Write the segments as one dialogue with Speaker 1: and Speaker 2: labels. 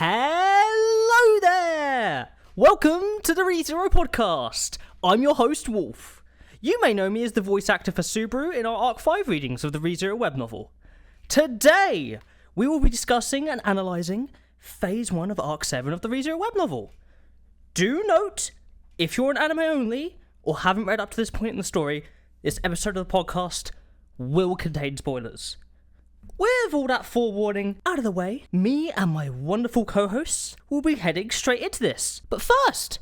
Speaker 1: Hello there! Welcome to the ReZero podcast. I'm your host, Wolf. You may know me as the voice actor for Subaru in our Arc 5 readings of the ReZero web novel. Today, we will be discussing and analysing Phase 1 of Arc 7 of the ReZero web novel. Do note, if you're an anime only, or haven't read up to this point in the story, this episode of the podcast will contain spoilers. With all that forewarning out of the way, me and my wonderful co-hosts will be heading straight into this. But first,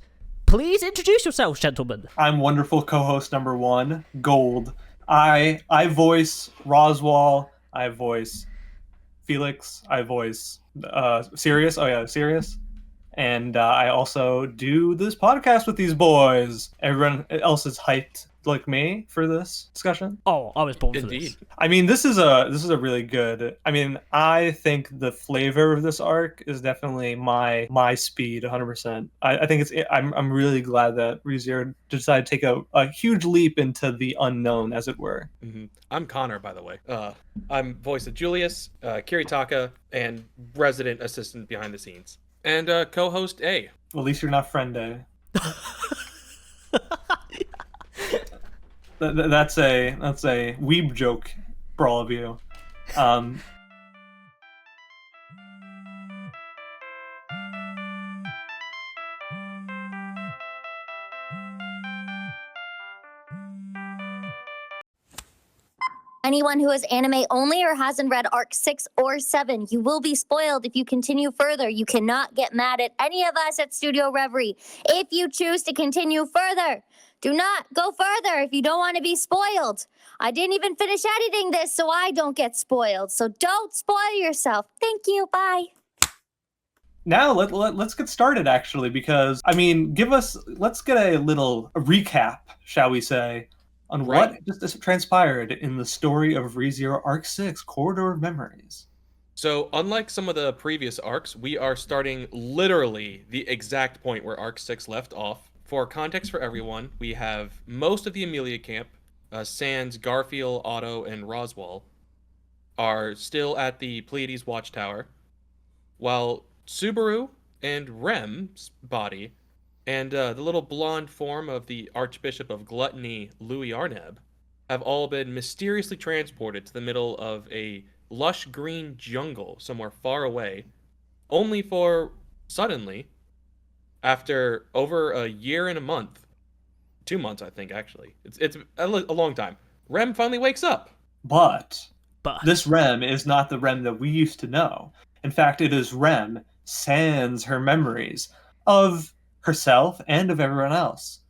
Speaker 1: please introduce yourselves, gentlemen.
Speaker 2: I'm wonderful co-host number 1, Gold. I voice Roswell, I voice Felix, I voice Sirius, Sirius. And I also do this podcast with these boys. Everyone else is hyped like me for this discussion.
Speaker 1: Oh, I was born for this.
Speaker 2: I mean, this is a really good. I mean, I think the flavor of this arc is definitely my speed, 100%. I think I'm really glad that ReZero decided to take a huge leap into the unknown, as it were.
Speaker 3: Mm-hmm. I'm Connor, by the way. I'm voice of Julius, Kiritaka, and resident assistant behind the scenes, and co-host A.
Speaker 2: Well, at least you're not friend A. That's a weeb joke for all of you.
Speaker 4: Anyone who is anime only or hasn't read Arc 6 or 7, you will be spoiled if you continue further. You cannot get mad at any of us at Studio Reverie if you choose to continue further. Do not go further if you don't want to be spoiled. I didn't even finish editing this, so I don't get spoiled. So don't spoil yourself. Thank you. Bye.
Speaker 2: Now let's get started, actually, because I mean, let's get a little recap, shall we say, on what just transpired in the story of ReZero Arc 6, Corridor of Memories.
Speaker 3: So, unlike some of the previous arcs, we are starting literally the exact point where Arc 6 left off. For context for everyone, we have most of the Amelia camp, Sans, Garfield, Otto, and Roswell, are still at the Pleiades Watchtower, while Subaru and Rem's body and the little blonde form of the Archbishop of Gluttony, Louie Arneb, have all been mysteriously transported to the middle of a lush green jungle somewhere far away, only for, suddenly, after over a year and a month, 2 months, I think, actually. It's a long time. Rem finally wakes up.
Speaker 2: But this Rem is not the Rem that we used to know. In fact, it is Rem sans her memories of herself and of everyone else.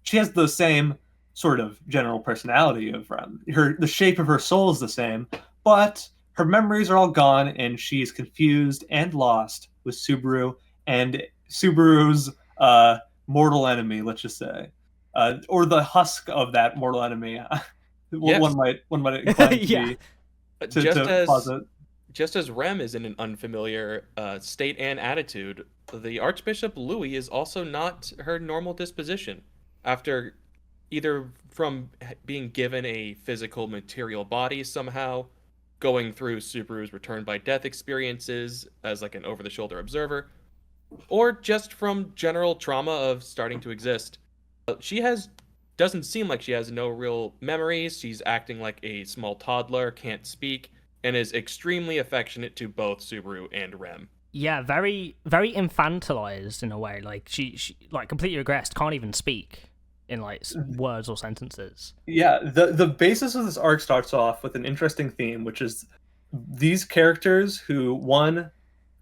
Speaker 2: She has the same sort of general personality of Rem. The shape of her soul is the same, but her memories are all gone, and she is confused and lost with Subaru and Subaru's mortal enemy, let's just say, or the husk of that mortal enemy.
Speaker 3: Yes.
Speaker 2: One might incline
Speaker 1: Yeah.
Speaker 2: to posit.
Speaker 3: Just as Rem is in an unfamiliar state and attitude, the Archbishop Louie is also not her normal disposition. After either from being given a physical material body somehow, going through Subaru's return by death experiences as like an over-the-shoulder observer, or just from general trauma of starting to exist. Doesn't seem like she has no real memories. She's acting like a small toddler, can't speak, and is extremely affectionate to both Subaru and Rem.
Speaker 1: Yeah, very, very infantilized in a way. Like she like completely regressed, can't even speak in like words or sentences.
Speaker 2: Yeah, the basis of this arc starts off with an interesting theme, which is these characters who one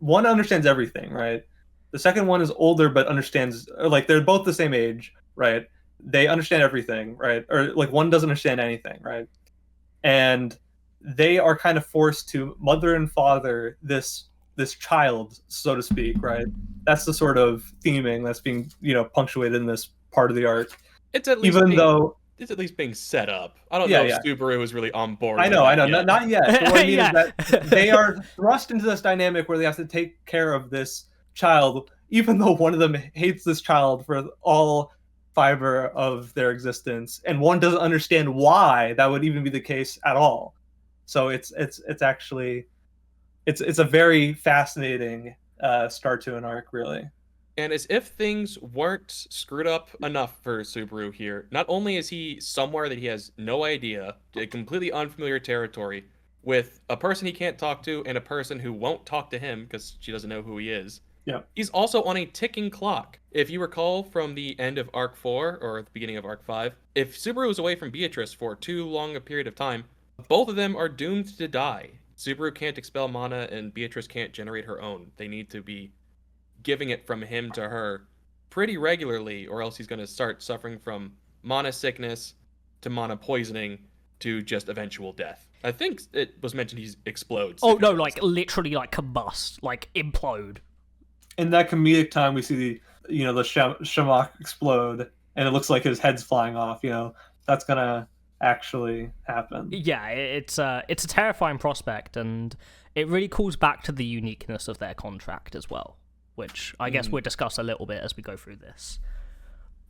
Speaker 2: understands everything, right? The second one is older but understands, like they're both the same age, right? They understand everything, right? Or like one doesn't understand anything, right? And they are kind of forced to mother and father this child, so to speak, right? That's the sort of theming that's being, punctuated in this part of the arc.
Speaker 3: It's at least being set up. I don't know if Subaru is really on board.
Speaker 2: I know,
Speaker 3: yet.
Speaker 2: not yet. But what I mean is that they are thrust into this dynamic where they have to take care of this child, even though one of them hates this child for all fiber of their existence, and one doesn't understand why that would even be the case at all. So it's actually it's a very fascinating start to an arc, really.
Speaker 3: And as if things weren't screwed up enough for Subaru here, not only is he somewhere that he has no idea, a completely unfamiliar territory, with a person he can't talk to and a person who won't talk to him because she doesn't know who he is.
Speaker 2: Yeah.
Speaker 3: He's also on a ticking clock. If you recall from the end of Arc 4 or the beginning of Arc 5, if Subaru is away from Beatrice for too long a period of time, both of them are doomed to die. Subaru can't expel mana and Beatrice can't generate her own. They need to be giving it from him to her pretty regularly, or else he's going to start suffering from mana sickness to mana poisoning to just eventual death. I think it was mentioned he explodes.
Speaker 1: Oh no, like literally like combust, like implode.
Speaker 2: In that comedic time, we see the Shamak explode, and it looks like his head's flying off. That's gonna actually happen.
Speaker 1: Yeah, it's a terrifying prospect, and it really calls back to the uniqueness of their contract as well, which I guess we'll discuss a little bit as we go through this.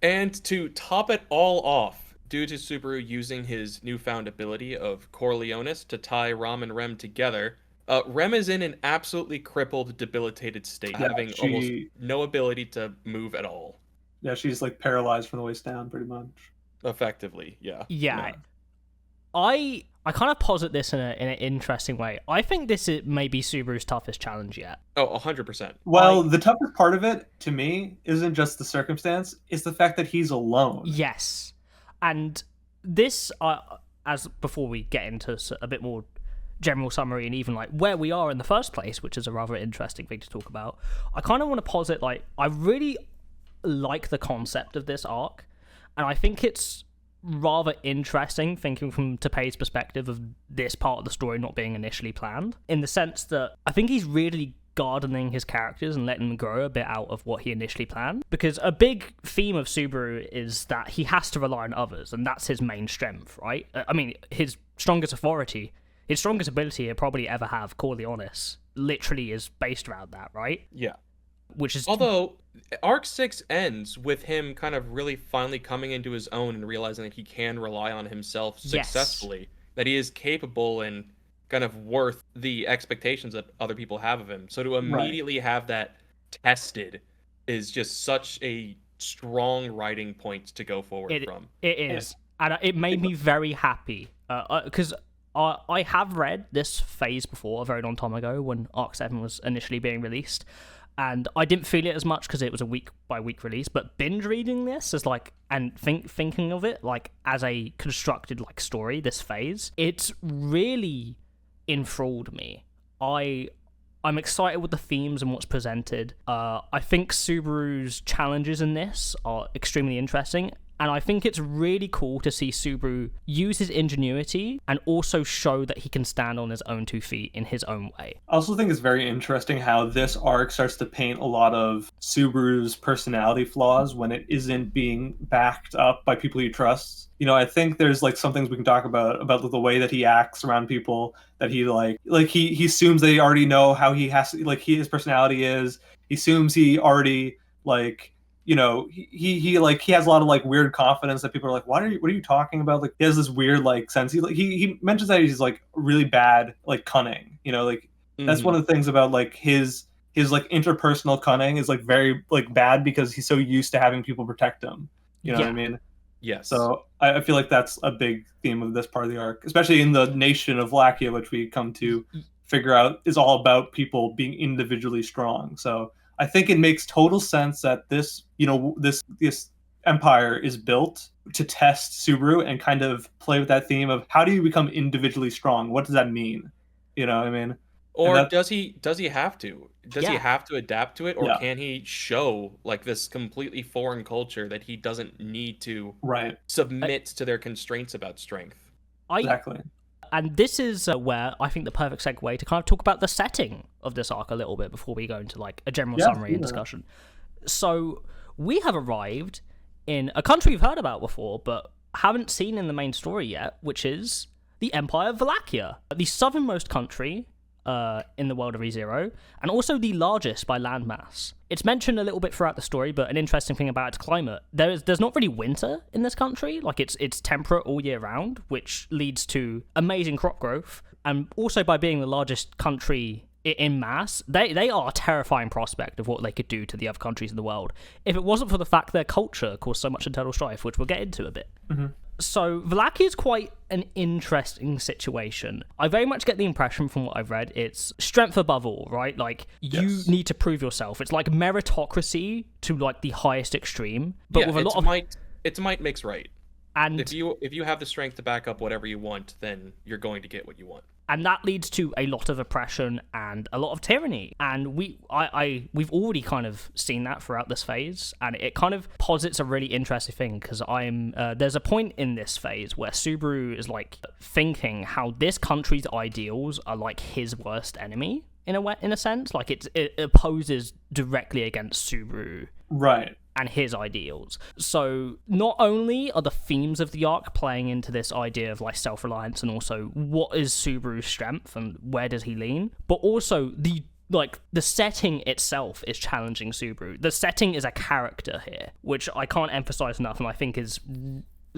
Speaker 3: And to top it all off, due to Subaru using his newfound ability of Corleonis to tie Ram and Rem together, Rem is in an absolutely crippled, debilitated state, having almost no ability to move at all.
Speaker 2: Yeah, she's like paralyzed from the waist down, pretty much.
Speaker 3: Effectively, yeah.
Speaker 1: Yeah. I kind of posit this in an interesting way. I think this is maybe Subaru's toughest challenge yet.
Speaker 3: Oh, 100%.
Speaker 2: Well, the toughest part of it, to me, isn't just the circumstance, it's the fact that he's alone.
Speaker 1: Yes. And this, as before we get into a bit more general summary and even like where we are in the first place, which is a rather interesting thing to talk about, I kind of want to posit, like, I really like the concept of this arc, and I think it's rather interesting thinking from Tepei's perspective of this part of the story not being initially planned, in the sense that I think he's really gardening his characters and letting them grow a bit out of what he initially planned, because a big theme of Subaru is that he has to rely on others, and that's his main strength, right? I mean, his strongest authority, his strongest ability he'll probably ever have, Corleonis, literally is based around that, right?
Speaker 3: Yeah.
Speaker 1: Which is...
Speaker 3: Although, Arc 6 ends with him kind of really finally coming into his own and realizing that he can rely on himself successfully, that he is capable and kind of worth the expectations that other people have of him. So to immediately have that tested is just such a strong writing point to go forward from.
Speaker 1: It is. And it made me very happy, because I have read this phase before a very long time ago when Arc 7 was initially being released, and I didn't feel it as much because it was a week-by-week release, but binge reading this as like, and thinking of it like as a constructed like story, this phase, it's really enthralled me. I'm excited with the themes and what's presented. I think Subaru's challenges in this are extremely interesting, and I think it's really cool to see Subaru use his ingenuity and also show that he can stand on his own 2 feet in his own way.
Speaker 2: I also think it's very interesting how this arc starts to paint a lot of Subaru's personality flaws when it isn't being backed up by people he trusts. I think there's like some things we can talk about the way that he acts around people, that he he assumes they already know how he has to, his personality is. He assumes he already he has a lot of like weird confidence that people are like, what are you talking about? Like, he has this weird like sense. He mentions that he's like really bad, like cunning. That's one of the things about like his like interpersonal cunning is like very like bad because he's so used to having people protect him. You know what I mean?
Speaker 3: Yes.
Speaker 2: So I feel like that's a big theme of this part of the arc, especially in the nation of Wallachia, which we come to figure out is all about people being individually strong. So I think it makes total sense that this empire is built to test Subaru and kind of play with that theme of how do you become individually strong? What does that mean? You know what I mean?
Speaker 3: Or does he have to? Does he have to adapt to it, or can he show like this completely foreign culture that he doesn't need to submit to their constraints about strength?
Speaker 2: Exactly.
Speaker 1: And this is where I think the perfect segue to kind of talk about the setting of this arc a little bit before we go into like a general summary and discussion. So we have arrived in a country you've heard about before, but haven't seen in the main story yet, which is the Empire of Vollachia, the southernmost country in the world of ReZero, and also the largest by landmass. It's mentioned a little bit throughout the story, but an interesting thing about its climate, there's not really winter in this country. Like it's temperate all year round, which leads to amazing crop growth, and also by being the largest country in mass, they are a terrifying prospect of what they could do to the other countries in the world if it wasn't for the fact their culture caused so much internal strife, which we'll get into a bit. So Wallachia is quite an interesting situation. I very much get the impression from what I've read, it's strength above all, right? Like, you need to prove yourself. It's like meritocracy to like the highest extreme, but with a lot of
Speaker 3: it's might makes right.
Speaker 1: And
Speaker 3: if you have the strength to back up whatever you want, then you're going to get what you want.
Speaker 1: And that leads to a lot of oppression and a lot of tyranny. And we've already kind of seen that throughout this phase. And it kind of posits a really interesting thing, because there's a point in this phase where Subaru is like thinking how this country's ideals are like his worst enemy in a sense. Like it opposes directly against Subaru.
Speaker 2: Right.
Speaker 1: And his ideals. So not only are the themes of the arc playing into this idea of like self-reliance and also what is Subaru's strength and where does he lean, but also the setting itself is challenging Subaru. The setting is a character here, which I can't emphasize enough, and I think is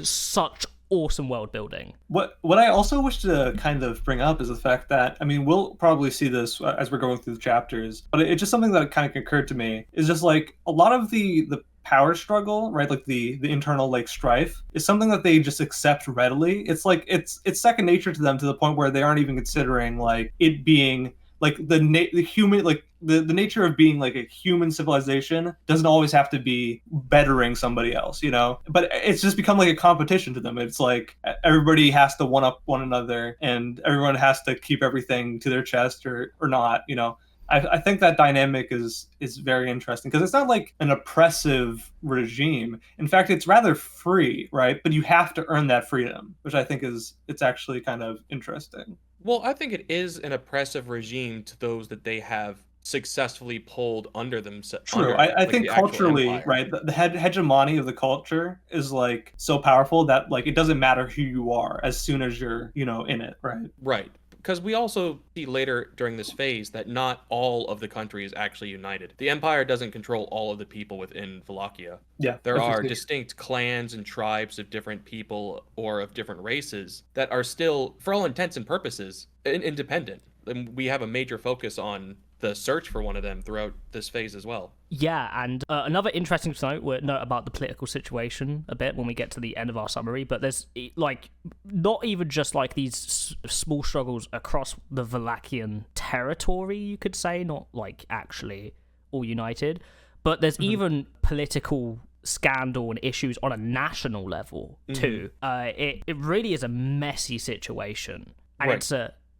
Speaker 1: such awesome world building.
Speaker 2: What I also wish to kind of bring up is the fact that, I mean, we'll probably see this as we're going through the chapters, but it's just something that kind of occurred to me, is just like a lot of the power struggle, right? Like the internal like strife is something that they just accept readily. It's like it's second nature to them, to the point where they aren't even considering like it being like the human, like the nature of being like a human civilization doesn't always have to be bettering somebody else, you know? But it's just become like a competition to them. It's like everybody has to one up one another, and everyone has to keep everything to their chest or not, you know? I think that dynamic is very interesting, because it's not like an oppressive regime. In fact, it's rather free, right? But you have to earn that freedom, which I think it's actually kind of interesting.
Speaker 3: Well, I think it is an oppressive regime to those that they have successfully pulled under themselves.
Speaker 2: True. I think culturally, right, the hegemony of the culture is like so powerful that like it doesn't matter who you are as soon as you're, you know, in it, right?
Speaker 3: Right. Because we also see later during this phase that not all of the country is actually united. The Empire doesn't control all of the people within Wallachia.
Speaker 2: Yeah.
Speaker 3: There are distinct clans and tribes of different people or of different races that are still, for all intents and purposes, independent. And we have a major focus on the search for one of them throughout this phase as well.
Speaker 1: Yeah, and another interesting note about the political situation a bit when we get to the end of our summary, but there's like not even just like these small struggles across the Wallachian territory, you could say, not like actually all united, but there's even political scandal and issues on a national level too. It really is a messy situation, and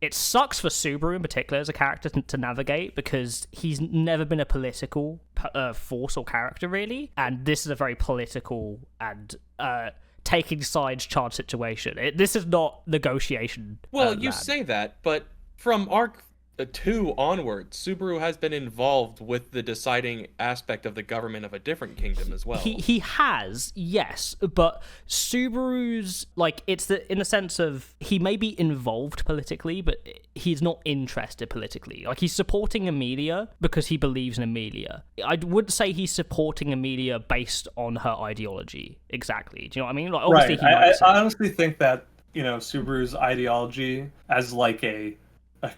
Speaker 1: it sucks for Subaru in particular as a character to navigate, because he's never been a political force or character, really. And this is a very political and taking sides charged situation. This is not negotiation.
Speaker 3: Well, you say that, but from arc 2 onward, Subaru has been involved with the deciding aspect of the government of a different kingdom as well.
Speaker 1: He has, yes, but Subaru's like it's in the sense of he may be involved politically, but he's not interested politically. Like he's supporting Amelia because he believes in Amelia. I would say he's supporting Amelia based on her ideology. Exactly. Do you know what I mean? Like obviously
Speaker 2: right. I honestly think that, you know, Subaru's ideology as like a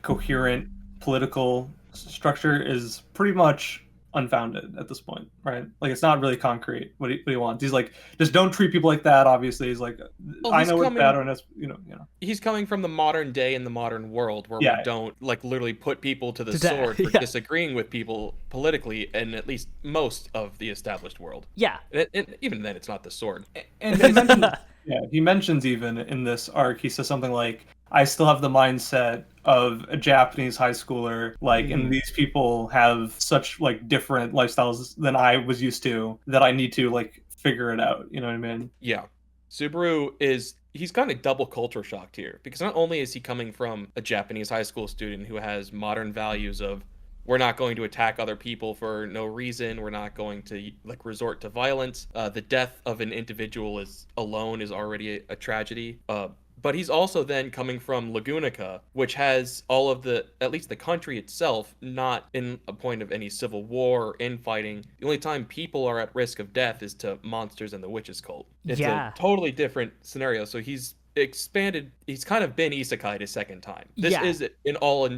Speaker 2: coherent political structure is pretty much unfounded at this point, right? Like it's not really concrete what he wants. He's like, just don't treat people like that. Obviously, he's like, I know it's bad, and it's you know.
Speaker 3: He's coming from the modern day and the modern world where we don't like literally put people to the sword for disagreeing with people politically, in at least most of the established world.
Speaker 1: Yeah,
Speaker 3: and even then, it's not the sword.
Speaker 2: And he mentions even in this arc, he says something like, I still have the mindset of a Japanese high schooler, like, and these people have such like different lifestyles than I was used to that I need to like figure it out. You know what I mean?
Speaker 3: Yeah. Subaru he's kind of double culture shocked here, because not only is he coming from a Japanese high school student who has modern values of we're not going to attack other people for no reason, we're not going to like resort to violence. The death of an individual alone is already a tragedy. But he's also then coming from Lagunica, which has all of at least the country itself, not in a point of any civil war or infighting. The only time people are at risk of death is to monsters and the witches cult. It's a totally different scenario. So he's expanded, he's kind of been isekai'd a second time. This is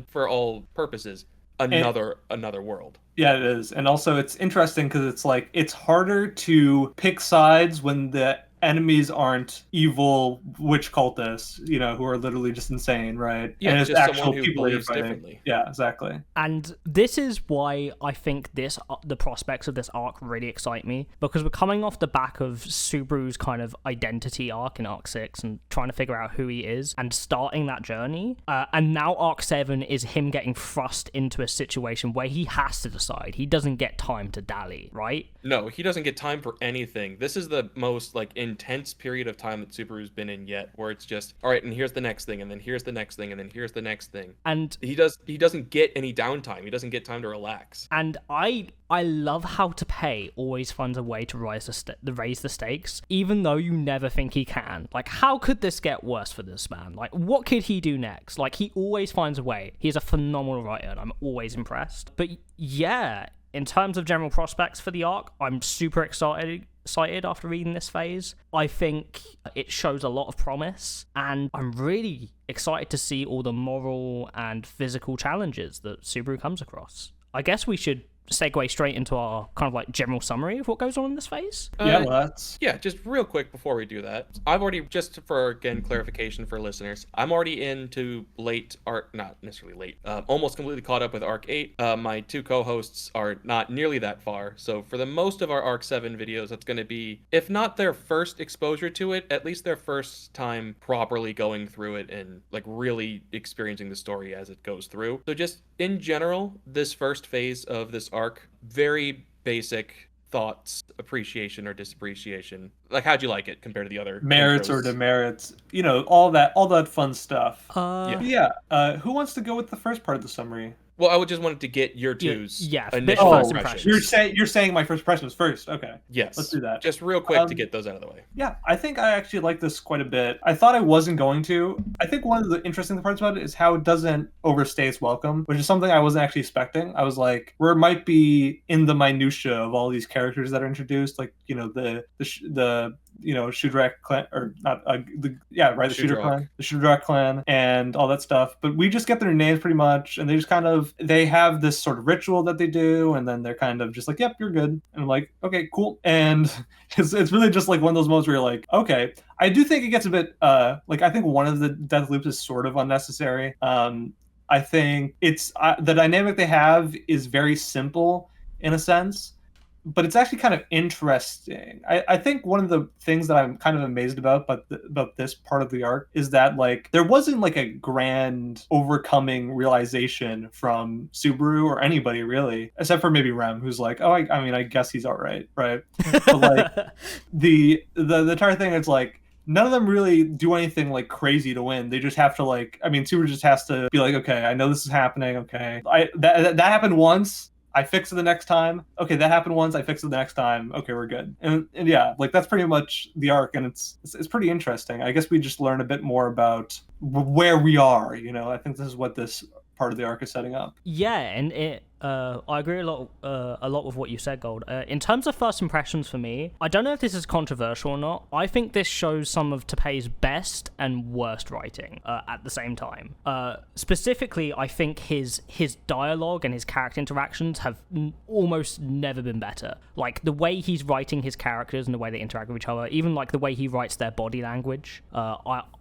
Speaker 3: for all purposes another world.
Speaker 2: Yeah, it is. And also it's interesting because it's like it's harder to pick sides when the enemies aren't evil witch cultists, who are literally just insane, right?
Speaker 3: Yeah,
Speaker 2: and it's
Speaker 3: just
Speaker 2: actual
Speaker 3: someone who
Speaker 2: people you're
Speaker 3: believes
Speaker 2: fighting.
Speaker 3: differently.
Speaker 2: Yeah, exactly.
Speaker 1: And this is why I think the prospects of this arc really excite me, because we're coming off the back of Subaru's kind of identity arc in Arc 6 and trying to figure out who he is and starting that journey. And now Arc 7 is him getting thrust into a situation where he has to decide. He doesn't get time to dally, right?
Speaker 3: No, he doesn't get time for anything. This is the most intense period of time that Subaru's been in yet, where it's just, all right, and here's the next thing, and then here's the next thing, and then here's the next thing.
Speaker 1: And
Speaker 3: he doesn't get any downtime. He doesn't get time to relax.
Speaker 1: And I love how Tapei always finds a way to raise the stakes, even though you never think he can. Like, how could this get worse for this man? Like, what could he do next? Like, he always finds a way. He's a phenomenal writer, and I'm always impressed. But yeah, in terms of general prospects for the arc, I'm super excited after reading this phase. I think it shows a lot of promise, and I'm really excited to see all the moral and physical challenges that Subaru comes across. I guess we should segue straight into our kind of general summary of what goes on in this phase.
Speaker 3: Yeah, just real quick before we do that, I've already, just for again clarification for listeners, I'm already into not necessarily late, almost completely caught up with Arc 8. My two co-hosts are not nearly that far, so for the most of our Arc 7 videos, that's going to be, if not their first exposure to it, at least their first time properly going through it and really experiencing the story as it goes through. So just in general, this first phase of this arc, very basic thoughts, appreciation or disappreciation. How'd you like it compared to the other
Speaker 2: merits
Speaker 3: intros?
Speaker 2: or demerits, all that fun stuff. Who wants to go with the first part of the summary?
Speaker 3: Well, I would just wanted to get your two's
Speaker 1: initial first impressions.
Speaker 2: You're saying my first impressions first. Okay.
Speaker 3: Yes.
Speaker 2: Let's do that.
Speaker 3: Just real quick to get those out of the way.
Speaker 2: Yeah, I think I actually like this quite a bit. I thought I wasn't going to. I think one of the interesting parts about it is how it doesn't overstay its welcome, which is something I wasn't actually expecting. I was like, where it might be in the minutia of all these characters that are introduced, the Shudrak clan, or not, the Shudrak clan, the Shudrak clan, and all that stuff. But we just get their names pretty much, and they just they have this sort of ritual that they do, and then they're kind of just like, yep, you're good. And I'm like, okay, cool. And it's really just one of those moments where you're like, okay. I do think it gets a bit, I think one of the death loops is sort of unnecessary. I think it's, the dynamic they have is very simple in a sense, but it's actually kind of interesting. I think one of the things that I'm kind of amazed about this part of the arc is that there wasn't a grand overcoming realization from Subaru or anybody really, except for maybe Rem, who's like, oh, I guess he's all right, right? But the entire thing is none of them really do anything crazy to win. They just have to Subaru just has to be okay, I know this is happening. Okay, that happened once. I fix it the next time. Okay, that happened once. I fix it the next time. Okay, we're good. And yeah, that's pretty much the arc, and it's pretty interesting. I guess we just learn a bit more about where we are. I think this is what this part of the arc is setting up.
Speaker 1: Yeah, and I agree a lot with what you said, Gold. In terms of first impressions for me, I don't know if this is controversial or not. I think this shows some of Tapei's best and worst writing at the same time. Specifically, I think his dialogue and his character interactions have almost never been better. The way he's writing his characters and the way they interact with each other, even the way he writes their body language,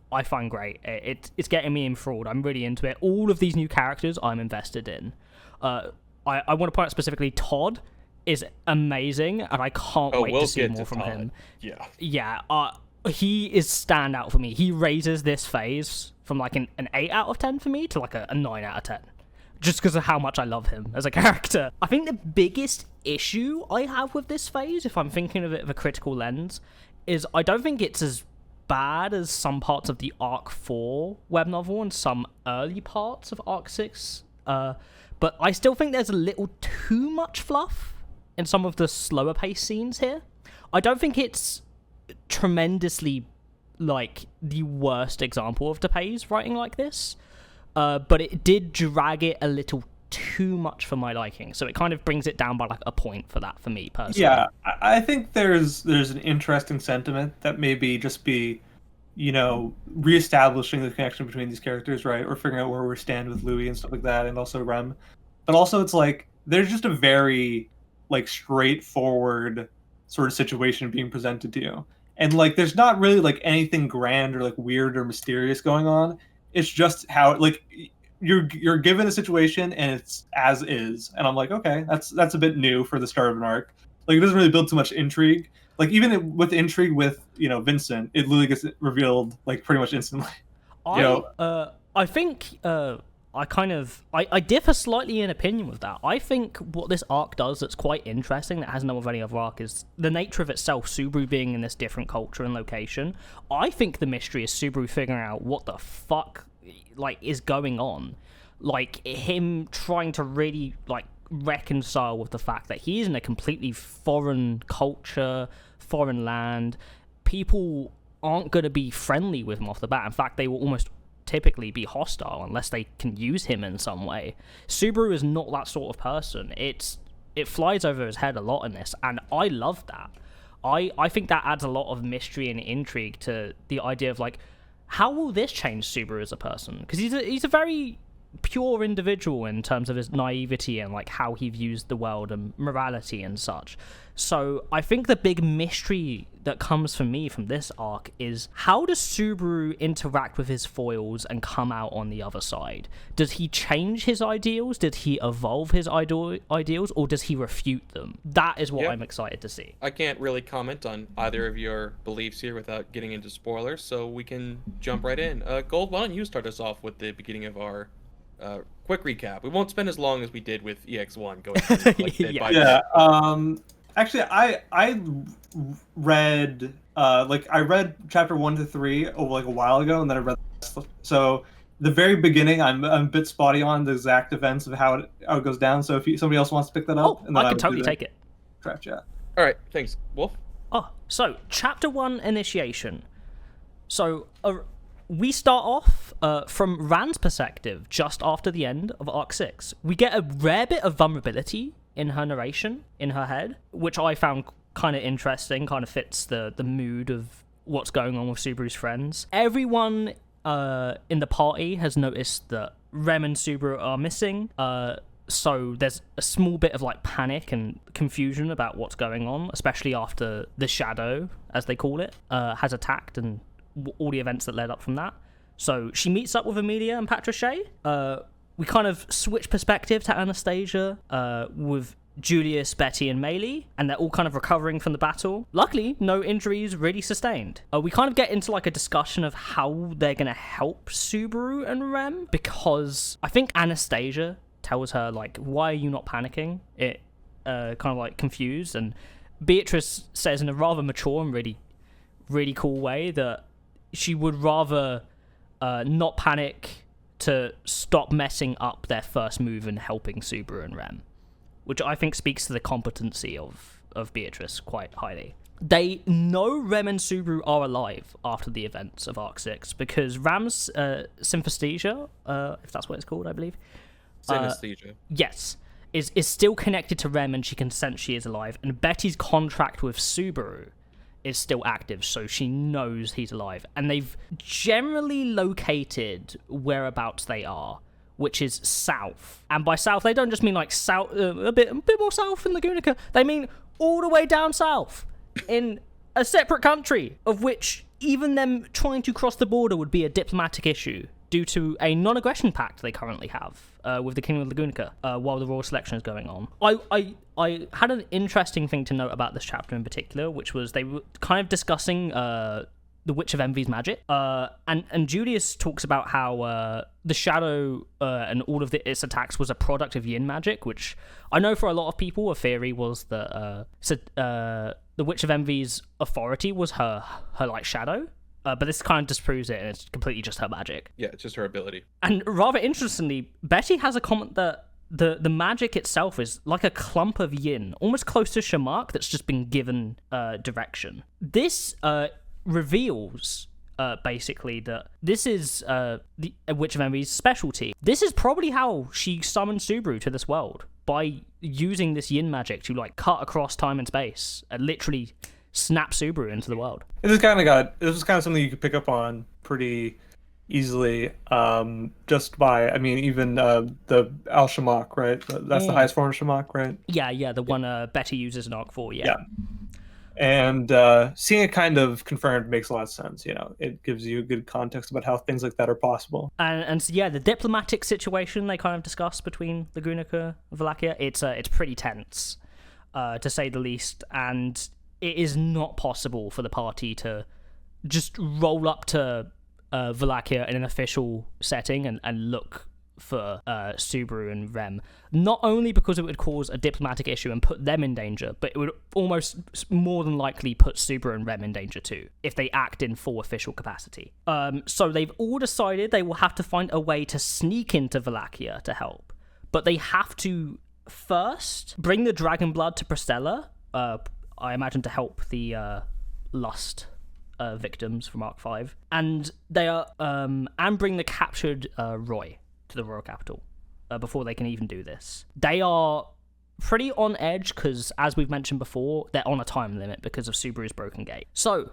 Speaker 1: I find great. It's getting me enthralled. I'm really into it. All of these new characters I'm invested in. I want to point out specifically Todd is amazing, and I can't wait to see more from him. Yeah. He is standout for me. He raises this phase from an 8 out of 10 for me to a 9 out of 10. Just because of how much I love him as a character. I think the biggest issue I have with this phase, if I'm thinking of it with a critical lens, is I don't think it's as bad as some parts of the Arc 4 web novel and some early parts of Arc 6. But I still think there's a little too much fluff in some of the slower paced scenes here. I don't think it's tremendously the worst example of Tapei's writing like this, but it did drag it a little too much for my liking, so it kind of brings it down by a point for that for me personally.
Speaker 2: Yeah, I think there's an interesting sentiment that maybe just be reestablishing the connection between these characters, right? Or figuring out where we stand with Louie and stuff like that, and also Rem. but also it's like there's just a very like straightforward sort of situation being presented to you, and like there's not really like anything grand or like weird or mysterious going on. It's just how like you're given a situation and it's as is, and I'm like, okay, that's a bit new for the start of an arc. Like it doesn't really build too much intrigue. Like even with intrigue with Vincent, it literally gets revealed like pretty much instantly.
Speaker 1: I think I differ slightly in opinion with that. I think what this arc does that's quite interesting that hasn't done with any other arc is the nature of itself, Subaru being in this different culture and location. I think the mystery is Subaru figuring out what the fuck like is going on. Like him trying to really like reconcile with the fact that he's in a completely foreign culture, foreign land. People aren't going to be friendly with him off the bat. In fact, they will almost typically be hostile unless they can use him in some way. Subaru is not that sort of person. It flies over his head a lot in this, and I love that. I think that adds a lot of mystery and intrigue to the idea of like, how will this change Subaru as a person? Because he's a very pure individual in terms of his naivety and like how he views the world and morality and such. So I think the big mystery that comes for me from this arc is, how does Subaru interact with his foils and come out on the other side? Does he change his ideals? Did he evolve his ideals, or does he refute them? That is what I'm excited to see.
Speaker 3: I can't really comment on either of your beliefs here without getting into spoilers, so we can jump right in. Gold, why don't you start us off with the beginning of our quick recap? We won't spend as long as we did with EX1 going through, like,
Speaker 2: Actually, I read I read chapter 1 to 3 like a while ago, and then I read so the very beginning I'm a bit spotty on the exact events of how it goes down. So if somebody else wants to pick that up,
Speaker 1: and then I can totally take it.
Speaker 2: Correct, yeah.
Speaker 3: All right, thanks, Wolf.
Speaker 1: So chapter 1, initiation. So we start off from Rand's perspective just after the end of Arc 6. We get a rare bit of vulnerability in her narration, in her head, which I found kind of interesting, kind of fits the mood of what's going on with Subaru's friends. Everyone in the party has noticed that Rem and Subaru are missing, so there's a small bit of like panic and confusion about what's going on, especially after the Shadow, as they call it, has attacked and all the events that led up from that. So she meets up with Amelia and Patriotism. We kind of switch perspective to Anastasia with Julius, Betty, and Maylee, and they're all kind of recovering from the battle. Luckily, no injuries really sustained. We kind of get into like a discussion of how they're going to help Subaru and Rem, because I think Anastasia tells her, like, why are you not panicking? It kind of like confused, and Beatrice says in a rather mature and really cool way that she would rather not panic to stop messing up their first move and helping Subaru and Rem, which I think speaks to the competency of Beatrice quite highly. They know Rem and Subaru are alive after the events of Arc 6 because Ram's synesthesia, if that's what it's called, I believe.
Speaker 3: Synesthesia.
Speaker 1: Yes, is still connected to Rem, and she can sense she is alive. And Betty's contract with Subaru is still active, so she knows he's alive. And they've generally located whereabouts they are, which is south. And by south, they don't just mean like south, a bit more south in Lagunica. They mean all the way down south in a separate country, of which even them trying to cross the border would be a diplomatic issue due to a non-aggression pact they currently have with the Kingdom of Lagunica while the royal selection is going on. I had an interesting thing to note about this chapter in particular, which was they were kind of discussing the Witch of Envy's magic. And Julius talks about how the Shadow and all of its attacks was a product of Yin magic, which I know for a lot of people a theory was that the Witch of Envy's authority was her like shadow. But this kind of disproves it, and it's completely just her magic.
Speaker 3: Yeah, it's just her ability.
Speaker 1: And rather interestingly, Betty has a comment that the magic itself is like a clump of yin, almost close to Shamak, that's just been given direction. This reveals basically that this is the Witch of Envy's specialty. This is probably how she summoned Subaru to this world, by using this yin magic to like cut across time and space and literally snap Subaru into the world.
Speaker 2: This was kind of something you could pick up on pretty easily, just by, I mean, even the Al Shamak, right? That's the highest form of Shamak, right?
Speaker 1: Yeah, the one Betty uses in Arc 4, yeah.
Speaker 2: And seeing it kind of confirmed makes a lot of sense. It gives you a good context about how things like that are possible.
Speaker 1: And so, yeah, the diplomatic situation they kind of discuss between the Guernica and Vollachia, it's pretty tense, to say the least, and it is not possible for the party to just roll up to Vollachia in an official setting and look for Subaru and Rem, not only because it would cause a diplomatic issue and put them in danger, but it would almost more than likely put Subaru and Rem in danger too, if they act in full official capacity. So they've all decided they will have to find a way to sneak into Vollachia to help, but they have to first bring the dragon blood to Pristella, I imagine to help the lust victims from Arc 5, and they are and bring the captured Roy to the royal capital before they can even do this. They are pretty on edge because, as we've mentioned before, they're on a time limit because of Subaru's broken gate. So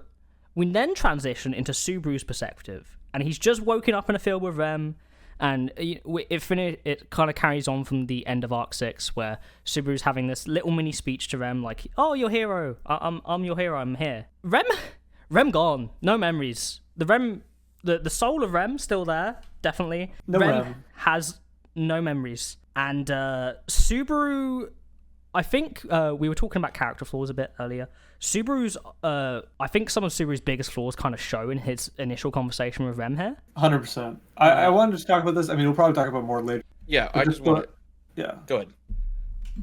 Speaker 1: we then transition into Subaru's perspective, and he's just woken up in a field with Rem, and it kind of carries on from the end of Arc 6, where Subaru's having this little mini speech to Rem, like, "Oh, your hero, I'm your hero, I'm here." Rem gone, no memories. The soul of Rem still there, definitely.
Speaker 2: No
Speaker 1: Rem has no memories. And Subaru, I think we were talking about character flaws a bit earlier. Subaru's, I think some of Subaru's biggest flaws kind of show in his initial conversation with Rem here.
Speaker 2: 100%. I wanted to talk about this. I mean, we'll probably talk about more later.
Speaker 3: Yeah, I just want to...
Speaker 2: Yeah.
Speaker 3: Go ahead.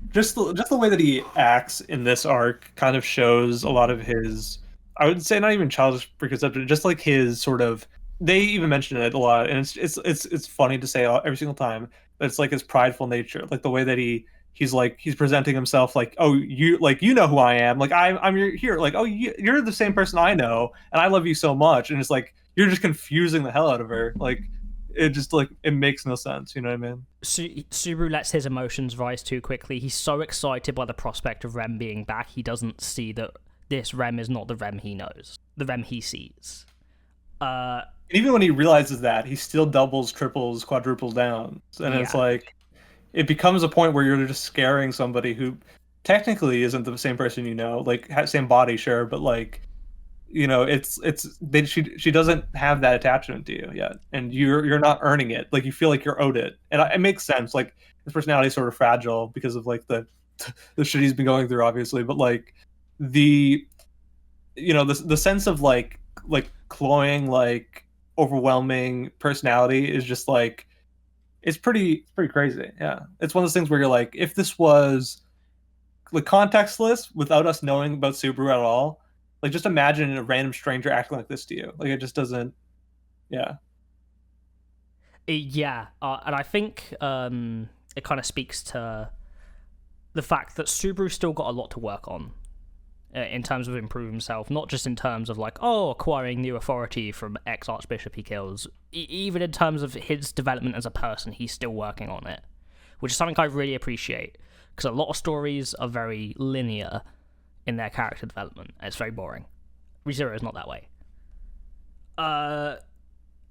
Speaker 2: Just the way that he acts in this arc kind of shows a lot of his, I would say, not even childish preconception, just like his sort of, they even mention it a lot, and it's funny to say every single time, but it's like his prideful nature, like the way that he's presenting himself like, "Oh, you know who I am, like I'm your hero, like, oh, you're the same person I know, and I love you so much," and it's like you're just confusing the hell out of her, like it just like it makes no sense, you know what I mean?
Speaker 1: Subaru lets his emotions rise too quickly. He's so excited by the prospect of Rem being back, he doesn't see that this Rem is not the Rem he knows, the Rem he sees.
Speaker 2: And even when he realizes that, he still doubles, triples, quadruples down. And it's like, it becomes a point where you're just scaring somebody who technically isn't the same person you know. Like, same body, sure, but like, you know, she doesn't have that attachment to you yet. And you're not earning it. Like, you feel like you're owed it. And it makes sense. Like, his personality is sort of fragile because of like the shit he's been going through, obviously. But like, the sense of like cloying, like overwhelming personality is just like, it's pretty crazy. Yeah, it's one of those things where you're like, if this was like contextless without us knowing about Subaru at all, like just imagine a random stranger acting like this to you. Like, it just doesn't. And
Speaker 1: I think it kind of speaks to the fact that Subaru's still got a lot to work on in terms of improving himself, not just in terms of like, acquiring new authority from ex-archbishop he kills, even in terms of his development as a person, he's still working on it, which is something I really appreciate, because a lot of stories are very linear in their character development, and it's very boring. ReZero is not that way.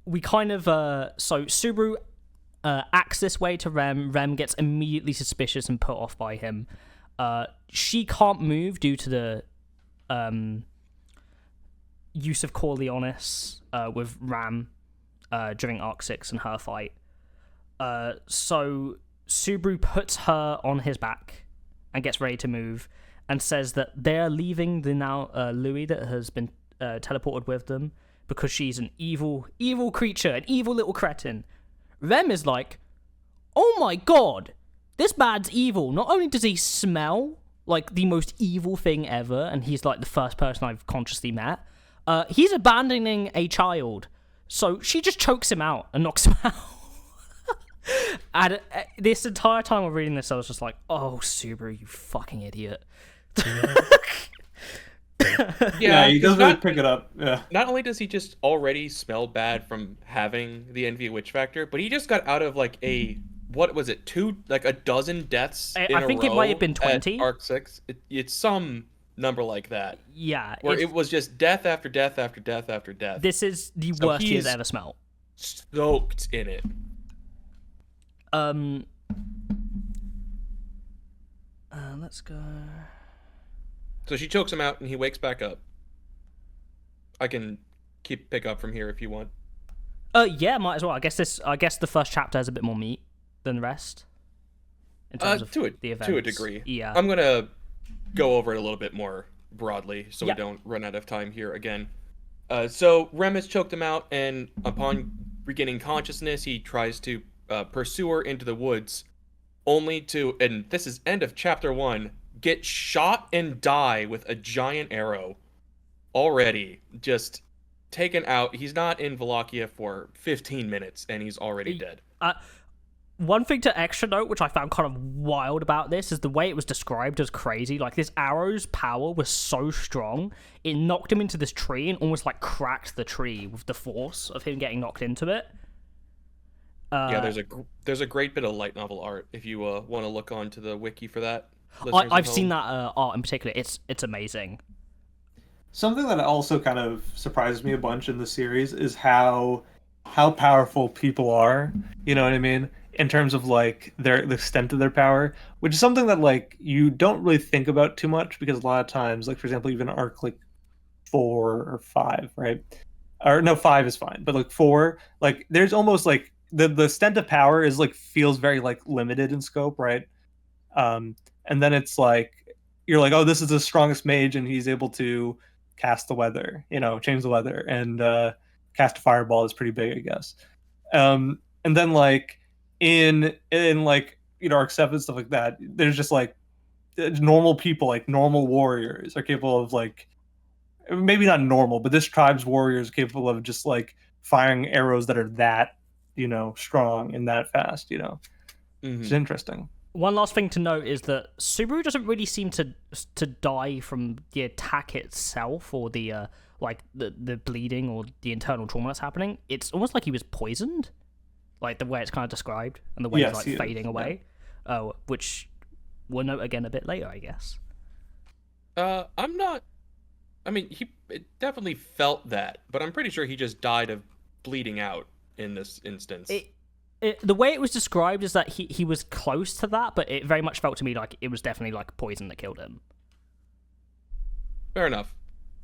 Speaker 1: We kind of, so Subaru acts this way to Rem gets immediately suspicious and put off by him. She can't move due to the use of Corleonis with Ram during Arc 6 and her fight. So Subaru puts her on his back and gets ready to move and says that they're leaving the now Louie that has been teleported with them because she's an evil creature, an evil little cretin. Rem is like, "Oh my god, this bad's evil. Not only does he smell like the most evil thing ever, and he's like the first person I've consciously met, he's abandoning a child." So she just chokes him out and knocks him out. And this entire time I'm reading this, I was just like, "Oh, Subaru, you fucking idiot."
Speaker 2: Yeah, he does really pick it up. Yeah.
Speaker 3: Not only does he just already smell bad from having the Envy Witch factor, but he just got out of like what was it, a dozen deaths in a row.
Speaker 1: I think it might have been 20.
Speaker 3: At Arc 6. It's some number like that.
Speaker 1: Yeah.
Speaker 3: Where it was just death after death after death after death.
Speaker 1: This is the worst he has ever smelled.
Speaker 3: soaked in it.
Speaker 1: Let's go.
Speaker 3: So she chokes him out, and he wakes back up. I can pick up from here if you want.
Speaker 1: Yeah, might as well. I guess the first chapter has a bit more meat than the rest. In terms of the events.
Speaker 3: To a degree.
Speaker 1: Yeah.
Speaker 3: I'm gonna go over it a little bit more broadly, so
Speaker 1: Yeah.
Speaker 3: we don't run out of time here again. So Rem has choked him out, and upon regaining consciousness, he tries to pursue her into the woods, only to, and this is end of chapter 1, get shot and die with a giant arrow. Already just taken out. He's not in Vollachia for 15 minutes, and he's already dead.
Speaker 1: One thing to extra note, which I found kind of wild about this, is the way it was described as crazy. Like, this arrow's power was so strong, it knocked him into this tree and almost, like, cracked the tree with the force of him getting knocked into it.
Speaker 3: Yeah, there's a great bit of light novel art if you want to look onto the wiki for that.
Speaker 1: I've seen that art in particular. It's amazing.
Speaker 2: Something that also kind of surprises me a bunch in the series is how powerful people are. You know what I mean? In terms of like the extent of their power, which is something that like you don't really think about too much, because a lot of times, like for example, even arc like 4 or 5, right? Or no, 5 is fine, but like 4, like there's almost like the extent of power is like feels very like limited in scope, right? And then it's like you're like, oh, this is the strongest mage, and he's able to cast the weather, change the weather, and cast a fireball is pretty big, I guess. And then like in like arc 7 stuff like that, there's just like normal people, like normal warriors are capable of like, maybe not normal, but this tribe's warriors are capable of just like firing arrows that are that strong and that fast. It's interesting.
Speaker 1: One last thing to note is that Subaru doesn't really seem to die from the attack itself, or the the bleeding or the internal trauma that's happening. It's almost like he was poisoned, like the way it's kind of described, and the way he's like fading away. Yeah. Which we'll note again a bit later, I guess.
Speaker 3: I'm not. I mean, it definitely felt that, but I'm pretty sure he just died of bleeding out in this instance.
Speaker 1: The way it was described is that he was close to that, but it very much felt to me like it was definitely like poison that killed him.
Speaker 3: Fair enough.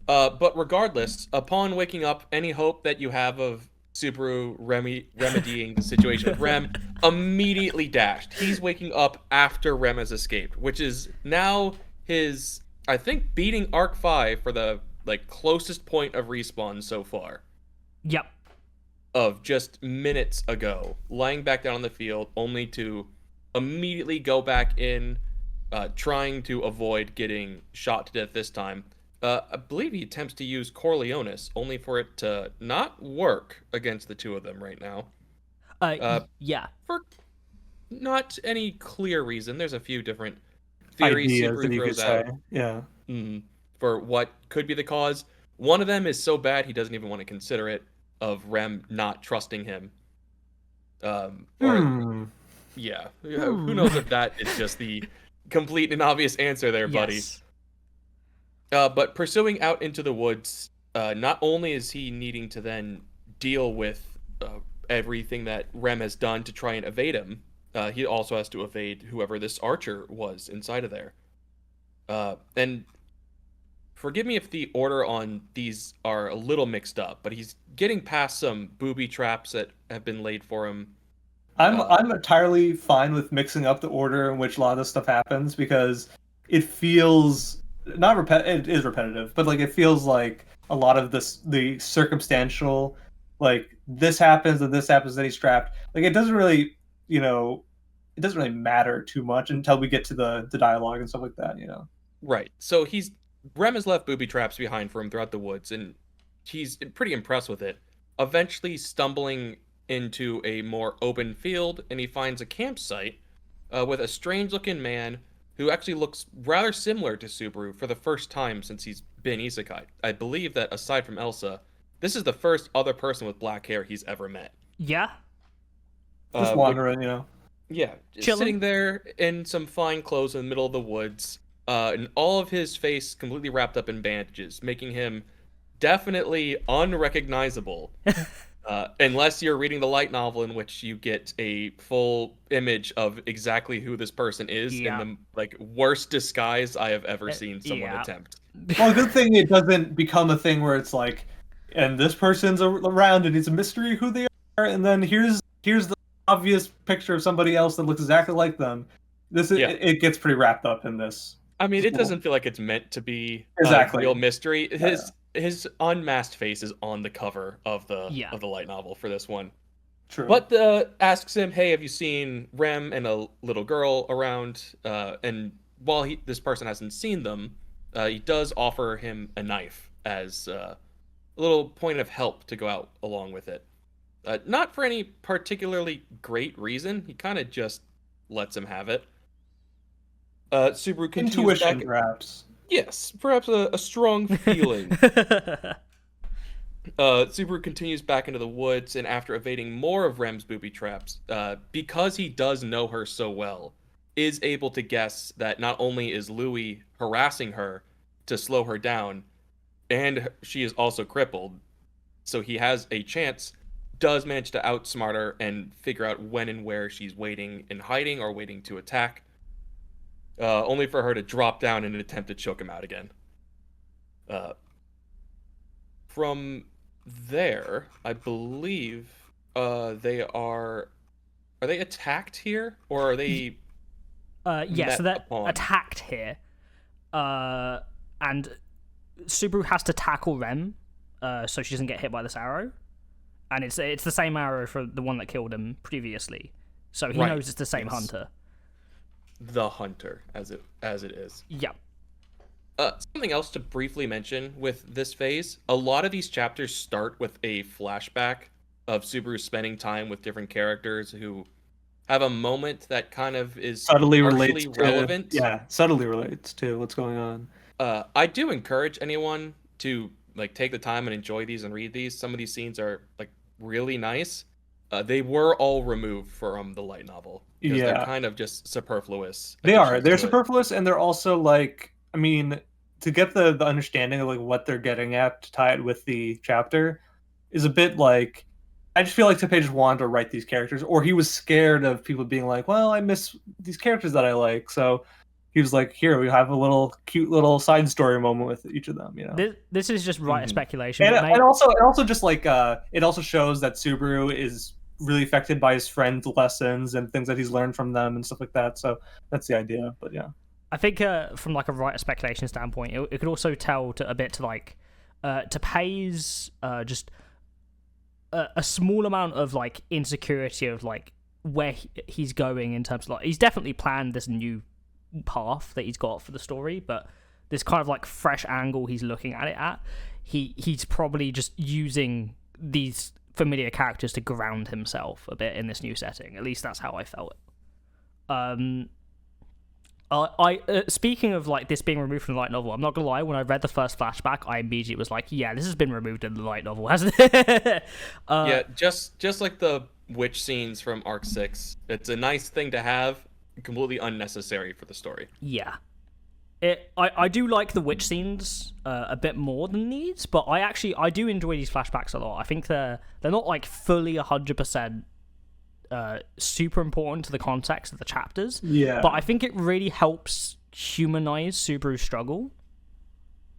Speaker 3: But regardless, upon waking up, any hope that you have of Subaru remedying the situation with Rem immediately dashed. He's waking up after Rem has escaped, which is now his, I think, beating Arc 5 for the like closest point of respawn so far.
Speaker 1: Yep.
Speaker 3: Of just minutes ago, lying back down on the field, only to immediately go back in, trying to avoid getting shot to death this time. I believe he attempts to use Corleonis, only for it to not work against the two of them right now.
Speaker 1: Yeah.
Speaker 3: For not any clear reason. There's a few different theories Subaru throws out.
Speaker 2: Yeah.
Speaker 3: For what could be the cause. One of them is so bad he doesn't even want to consider it, of Rem not trusting him. Yeah. Who knows if that is just the complete and obvious answer there, buddy.
Speaker 1: Yes.
Speaker 3: But pursuing out into the woods, not only is he needing to then deal with everything that Rem has done to try and evade him, he also has to evade whoever this archer was inside of there. And forgive me if the order on these are a little mixed up, but he's getting past some booby traps that have been laid for him.
Speaker 2: I'm entirely fine with mixing up the order in which a lot of this stuff happens, because it feels it is repetitive, but like it feels like a lot of the circumstantial, like this happens and this happens, then he's trapped. Like it doesn't really matter too much until we get to the dialogue and stuff like that.
Speaker 3: Right. So Rem has left booby traps behind for him throughout the woods, and he's pretty impressed with it. Eventually stumbling into a more open field, and he finds a campsite with a strange-looking man who actually looks rather similar to Subaru for the first time since he's been isekai. I believe that aside from Elsa, this is the first other person with black hair he's ever met.
Speaker 1: Yeah.
Speaker 2: Just wandering,
Speaker 3: Yeah,
Speaker 1: Chilling.
Speaker 3: sitting there in some fine clothes in the middle of the woods, and all of his face completely wrapped up in bandages, making him definitely unrecognizable. Unless you're reading the light novel, in which you get a full image of exactly who this person is in the worst disguise I have ever seen someone attempt.
Speaker 2: Well, good thing it doesn't become a thing where it's like, and this person's around and it's a mystery who they are, and then here's the obvious picture of somebody else that looks exactly like them. It gets pretty wrapped up in this.
Speaker 3: I mean, it doesn't feel like it's meant to be
Speaker 2: a
Speaker 3: real mystery. His unmasked face is on the cover of the light novel for this one.
Speaker 2: True.
Speaker 3: But asks him, "Hey, have you seen Rem and a little girl around?" And while this person hasn't seen them, he does offer him a knife as a little point of help to go out along with it. Not for any particularly great reason. He kind of just lets him have it. Subaru continues
Speaker 2: intuition, perhaps.
Speaker 3: Yes, perhaps a strong feeling. Subaru continues back into the woods, and after evading more of Rem's booby traps, because he does know her so well, is able to guess that not only is Louie harassing her to slow her down, and she is also crippled, so he has a chance, does manage to outsmart her and figure out when and where she's waiting and hiding or waiting to attack. Only for her to drop down in an attempt to choke him out again. From there, I believe they are they attacked here, or are they?
Speaker 1: So they're attacked here, and Subaru has to tackle Rem, so she doesn't get hit by this arrow, and it's the same arrow for the one that killed him previously, so he knows it's the same hunter.
Speaker 3: The hunter, as it is.
Speaker 1: Yeah.
Speaker 3: Something else to briefly mention with this phase, a lot of these chapters start with a flashback of Subaru spending time with different characters who have a moment that kind of is
Speaker 2: subtly
Speaker 3: relevant.
Speaker 2: Subtly relates to what's going on.
Speaker 3: I do encourage anyone to take the time and enjoy these and read these. Some of these scenes are really nice. They were all removed from the light novel because they're kind of just superfluous.
Speaker 2: They're superfluous, and they're also to get the understanding of what they're getting at to tie it with the chapter is a bit I just feel like Tepe just wanted to write these characters, or he was scared of people being like, well, I miss these characters that I like, so he was like, here, we have a cute little side story moment with each of them,
Speaker 1: This is just writer speculation.
Speaker 2: And also just it also shows that Subaru is really affected by his friends' lessons and things that he's learned from them and stuff like that. So that's the idea. But yeah,
Speaker 1: I think from a writer speculation standpoint, it could also tell to Pei's just a small amount of insecurity of where he's going in terms of he's definitely planned this new path that he's got for the story, but this kind of fresh angle he's looking at it at, he's probably just using these familiar characters to ground himself a bit in this new setting. At least that's how I felt. Speaking of this being removed from the light novel, I'm not gonna lie, when I read the first flashback, I immediately was like, yeah, this has been removed in the light novel, hasn't it?
Speaker 3: Yeah, just like the witch scenes from Arc 6. It's a nice thing to have, completely unnecessary for the story.
Speaker 1: Yeah. I do like the witch scenes a bit more than these, but I do enjoy these flashbacks a lot. I think they're not fully 100% super important to the context of the chapters.
Speaker 2: Yeah.
Speaker 1: But I think it really helps humanize Subaru's struggle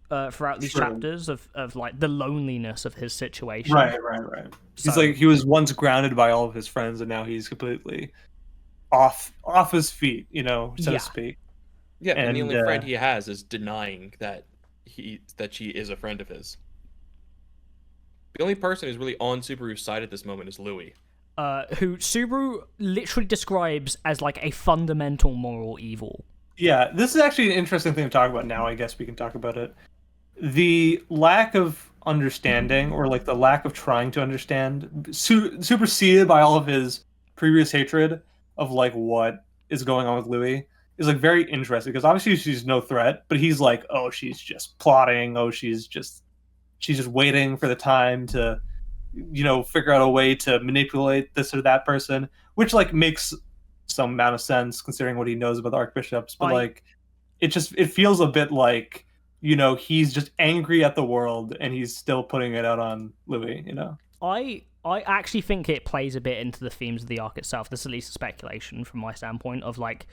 Speaker 1: throughout these chapters of the loneliness of his situation.
Speaker 2: Right. So, he was once grounded by all of his friends, and now he's completely off his feet, so to speak.
Speaker 3: Yeah, and the only friend he has is denying that she is a friend of his. The only person who's really on Subaru's side at this moment is Louie.
Speaker 1: Who Subaru literally describes as a fundamental moral evil.
Speaker 2: Yeah, this is actually an interesting thing to talk about now. I guess we can talk about it. The lack of understanding, or the lack of trying to understand, superseded by all of his previous hatred of what is going on with Louie, is very interesting, because obviously she's no threat, but he's oh, she's just plotting, oh, she's just waiting for the time to figure out a way to manipulate this or that person, which makes some amount of sense considering what he knows about the archbishops, but it feels a bit he's just angry at the world and he's still putting it out on Louie.
Speaker 1: I actually think it plays a bit into the themes of the arc itself. This is at least a speculation from my standpoint of like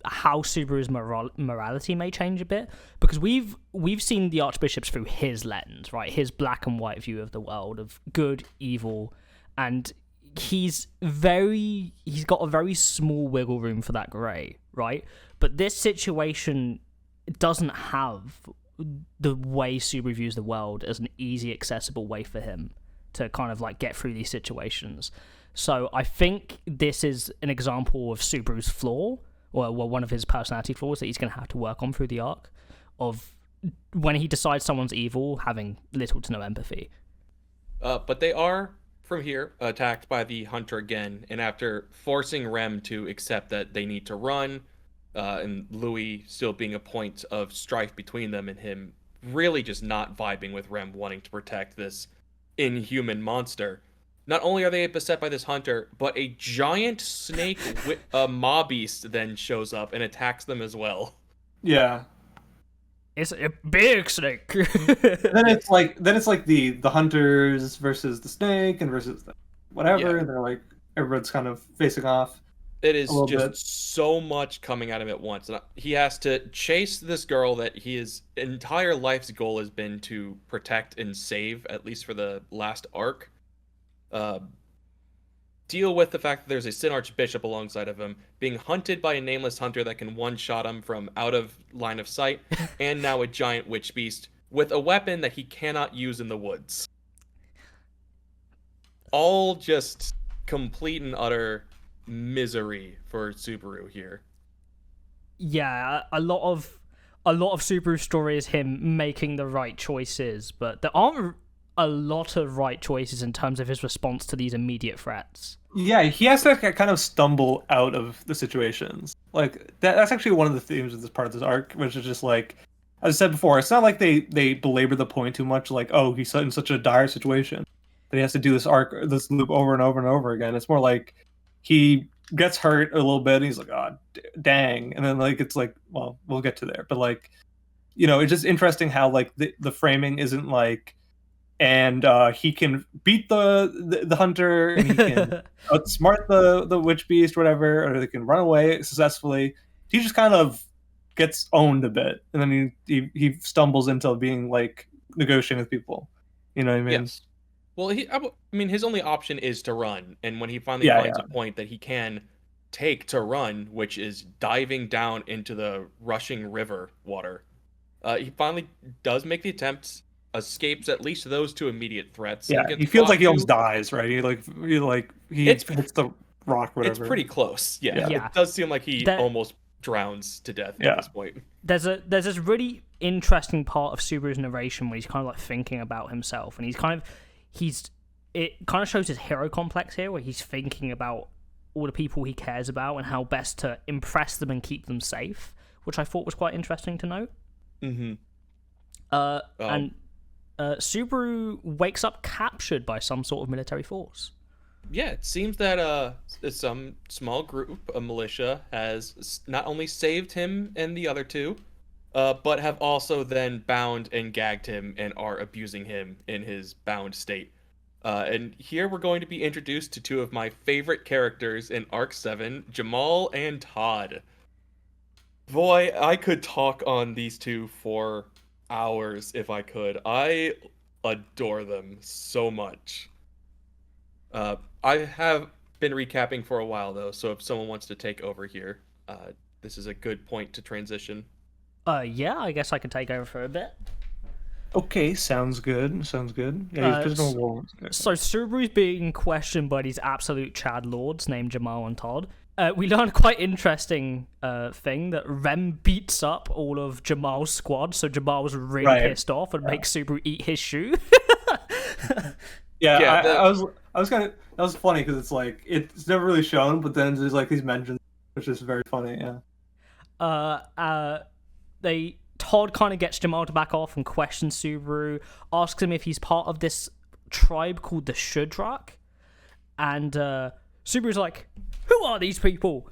Speaker 1: how Subaru's morality may change a bit, because we've seen the archbishops through his lens, right? His black and white view of the world, of good, evil, and he's got a very small wiggle room for that grey, right? But this situation doesn't have the way Subaru views the world as an easy, accessible way for him to kind of like get through these situations. So I think this is an example of Subaru's flaw, or one of his personality flaws that he's going to have to work on through the arc, of when he decides someone's evil, having little to no empathy.
Speaker 3: But they are, from here, attacked by the hunter again, and after forcing Rem to accept that they need to run, and Louie still being a point of strife between them, and him really just not vibing with Rem wanting to protect this inhuman monster. Not only are they beset by this hunter, but a giant snake Mabeasts then shows up and attacks them as well.
Speaker 2: Yeah.
Speaker 1: It's a big snake.
Speaker 2: then it's like the hunters versus the snake and versus the whatever. And they're like, everyone's kind of facing off.
Speaker 3: It is just so much coming at him at once. He has to chase this girl that his entire life's goal has been to protect and save, at least for the last arc. Deal with the fact that there's a Sin Archbishop alongside of him, being hunted by a nameless hunter that can one-shot him from out of line of sight, and now a giant witch beast with a weapon that he cannot use in the woods. All just complete and utter misery for Subaru here.
Speaker 1: Yeah, a lot of Subaru's story is him making the right choices, but there aren't a lot of right choices in terms of his response to these immediate threats.
Speaker 2: Yeah, he has to kind of stumble out of the situations. Like that's actually one of the themes of this part of this arc, which is just like, as I said before, it's not like they belabor the point too much. Like, oh, he's in such a dire situation that he has to do this loop over and over and over again. It's more like he gets hurt a little bit and he's like, oh, dang, and then like it's like, well, we'll get to there, but like, you know, it's just interesting how like the framing isn't like, and he can beat the hunter, and he can outsmart the witch beast, whatever, or they can run away successfully. He just kind of gets owned a bit, and then he stumbles into being like negotiating with people. You know what I mean?
Speaker 3: Yes. Well, I mean, his only option is to run, and when he finally finds a point that he can take to run, which is diving down into the rushing river water, he finally does make the attempt. Escapes at least those two immediate threats.
Speaker 2: Yeah, he feels like he almost dies, right? He hits the rock, whatever.
Speaker 3: It's pretty close. Yeah. It does seem like he almost drowns to death at this point.
Speaker 1: There's this really interesting part of Subaru's narration where he's kind of like thinking about himself, and it kind of shows his hero complex here, where he's thinking about all the people he cares about and how best to impress them and keep them safe, which I thought was quite interesting to note.
Speaker 3: Mm-hmm.
Speaker 1: And Subaru wakes up captured by some sort of military force.
Speaker 3: Yeah, it seems that some small group, a militia, has not only saved him and the other two, but have also then bound and gagged him and are abusing him in his bound state. And here we're going to be introduced to two of my favorite characters in Arc 7, Jamal and Todd. Boy, I could talk on these two for hours if I could. I adore them so much. I have been recapping for a while though, so if someone wants to take over here, this is a good point to transition.
Speaker 1: Yeah, I guess I can take over for a bit.
Speaker 2: Okay, sounds good. Yeah,
Speaker 1: so Subaru's being questioned by these absolute Chad lords named Jamal and Todd. We learned a quite interesting thing that Rem beats up all of Jamal's squad, so Jamal was really pissed off and makes Subaru eat his shoe.
Speaker 2: I was kind of, that was funny because it's like it's never really shown, but then there's like these mentions, which is very funny.
Speaker 1: Todd kind of gets Jamal to back off and questions Subaru, asks him if he's part of this tribe called the Shudrak, and Subaru's like, who are these people?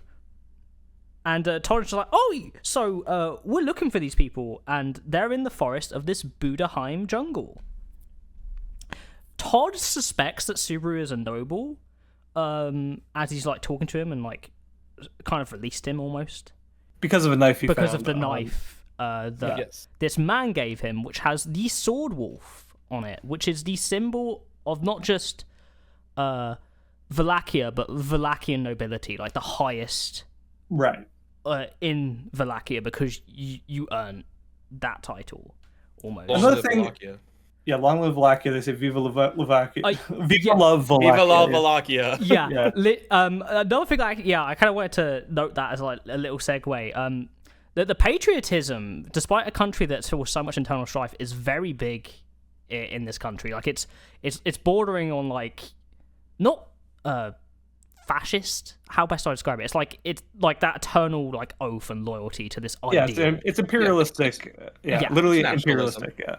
Speaker 1: And Todd's like, oh, so we're looking for these people, and they're in the forest of this Budaheim jungle. Todd suspects that Subaru is a noble, as he's like talking to him and like kind of released him almost
Speaker 2: because of a knife.
Speaker 1: Because of the knife that this man gave him, which has the sword wolf on it, which is the symbol of not just Wallachia, but Wallachian nobility, like the highest
Speaker 2: right
Speaker 1: in Wallachia, because you earn that title almost.
Speaker 2: Another thing, yeah, long live Wallachia. They say Viva la Wallachia. Viva
Speaker 3: love
Speaker 2: Wallachia.
Speaker 3: Viva la Wallachia.
Speaker 1: Yeah. Another thing, I kind of wanted to note that as like a little segue. That the patriotism, despite a country that's filled with so much internal strife, is very big in this country. Like it's bordering on like not fascist. How best do I describe it? It's like that eternal like oath and loyalty to this ideal.
Speaker 2: Yeah, it's imperialistic. Literally imperialistic. Yeah.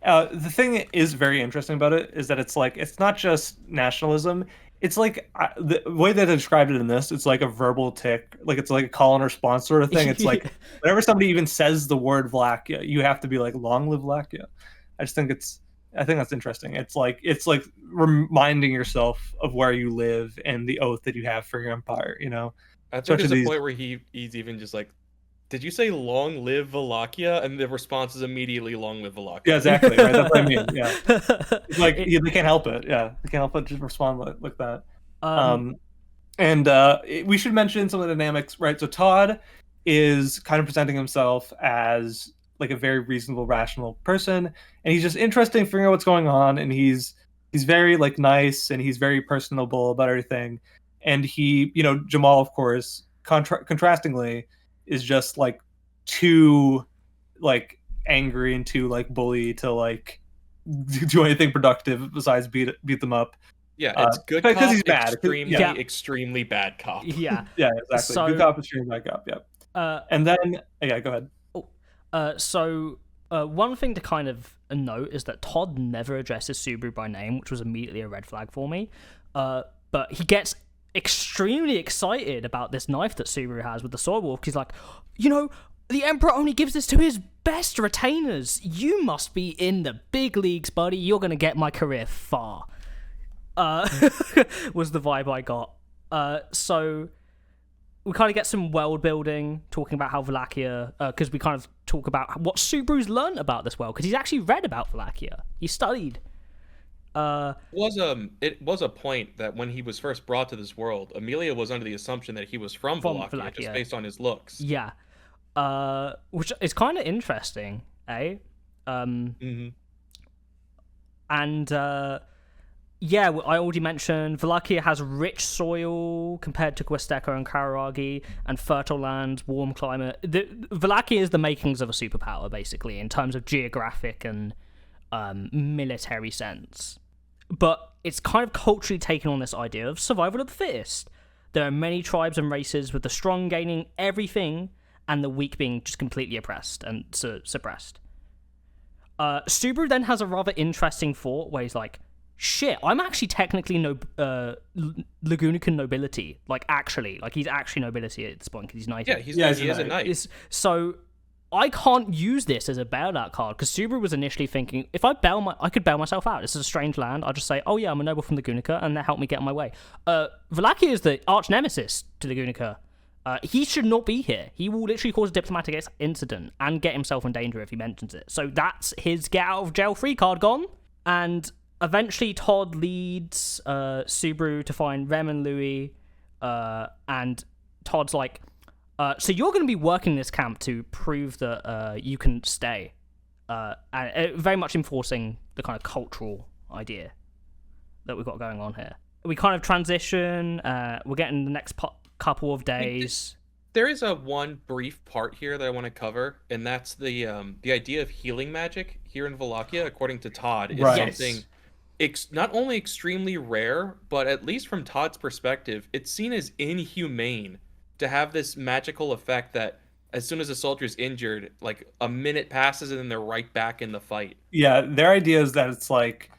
Speaker 2: The thing is very interesting about it is that it's like it's not just nationalism. It's like the way that I described it in this, it's like a verbal tick, like it's like a call and response sort of thing. It's like whenever somebody even says the word Wallachia, you have to be like, "Long live Wallachia." I think that's interesting. It's like reminding yourself of where you live and the oath that you have for your empire. You know,
Speaker 3: I think there's a point where he's even just like, "Did you say long live Wallachia?" And the response is immediately "long live Wallachia."
Speaker 2: Yeah, exactly. Right. That's what I mean. Yeah, it's like they can't help it. Yeah, they can't help it. Just respond like that. We should mention some of the dynamics, right? So Todd is kind of presenting himself as like a very reasonable, rational person, and he's just interested in figuring out what's going on, and he's very like nice, and he's very personable about everything. And he, Jamal, of course, contrastingly, is just like too like angry and too like bully to like do anything productive besides beat them up.
Speaker 3: Yeah, it's good
Speaker 2: because
Speaker 3: cop,
Speaker 2: he's bad.
Speaker 3: Extremely bad cop.
Speaker 1: Yeah.
Speaker 2: Yeah, exactly. Good cop, extremely bad cop. Yeah. And then go ahead.
Speaker 1: So one thing to kind of note is that Todd never addresses Subaru by name, which was immediately a red flag for me. But he gets extremely excited about this knife that Subaru has with the sword wolf. He's like, the Emperor only gives this to his best retainers. You must be in the big leagues, buddy. You're going to get my career far. Was the vibe I got. So we kind of get some world building, talking about how Wallachia, because we kind of talk about what Subaru's learned about this world, because he's actually read about Wallachia. He studied.
Speaker 3: It was a point that when he was first brought to this world, Amelia was under the assumption that he was from Wallachia, just based on his looks.
Speaker 1: Yeah. Which is kind of interesting, eh? And I already mentioned Wallachia has rich soil compared to Questeca and Kararagi, and fertile lands, warm climate. Wallachia is the makings of a superpower, basically, in terms of geographic and military sense. But it's kind of culturally taken on this idea of survival of the fittest. There are many tribes and races, with the strong gaining everything and the weak being just completely oppressed and suppressed. Subaru then has a rather interesting thought where he's like, shit, I'm actually technically Lagunican nobility. Like, actually. Like, he's actually nobility at this point because he's knighted.
Speaker 3: Yeah, he is a knight.
Speaker 1: So I can't use this as a bailout card, because Subaru was initially thinking, if I could bail myself out. This is a strange land. I'll just say, oh yeah, I'm a noble from Lagunica, and that helped me get on my way. Wallachia is the arch nemesis to Lagunica. He should not be here. He will literally cause a diplomatic incident and get himself in danger if he mentions it. So that's his get out of jail free card gone. And eventually Todd leads Subaru to find Rem and Louie, and Todd's like, so you're going to be working this camp to prove that you can stay, and very much enforcing the kind of cultural idea that we've got going on here. We kind of transition. We're getting the next couple of days.
Speaker 3: There is one brief part here that I want to cover, and that's the idea of healing magic here in Wallachia, according to Todd, is something not only extremely rare, but at least from Todd's perspective, it's seen as inhumane to have this magical effect that as soon as a soldier is injured, like a minute passes and then they're right back in the fight.
Speaker 2: Yeah, their idea is that it's like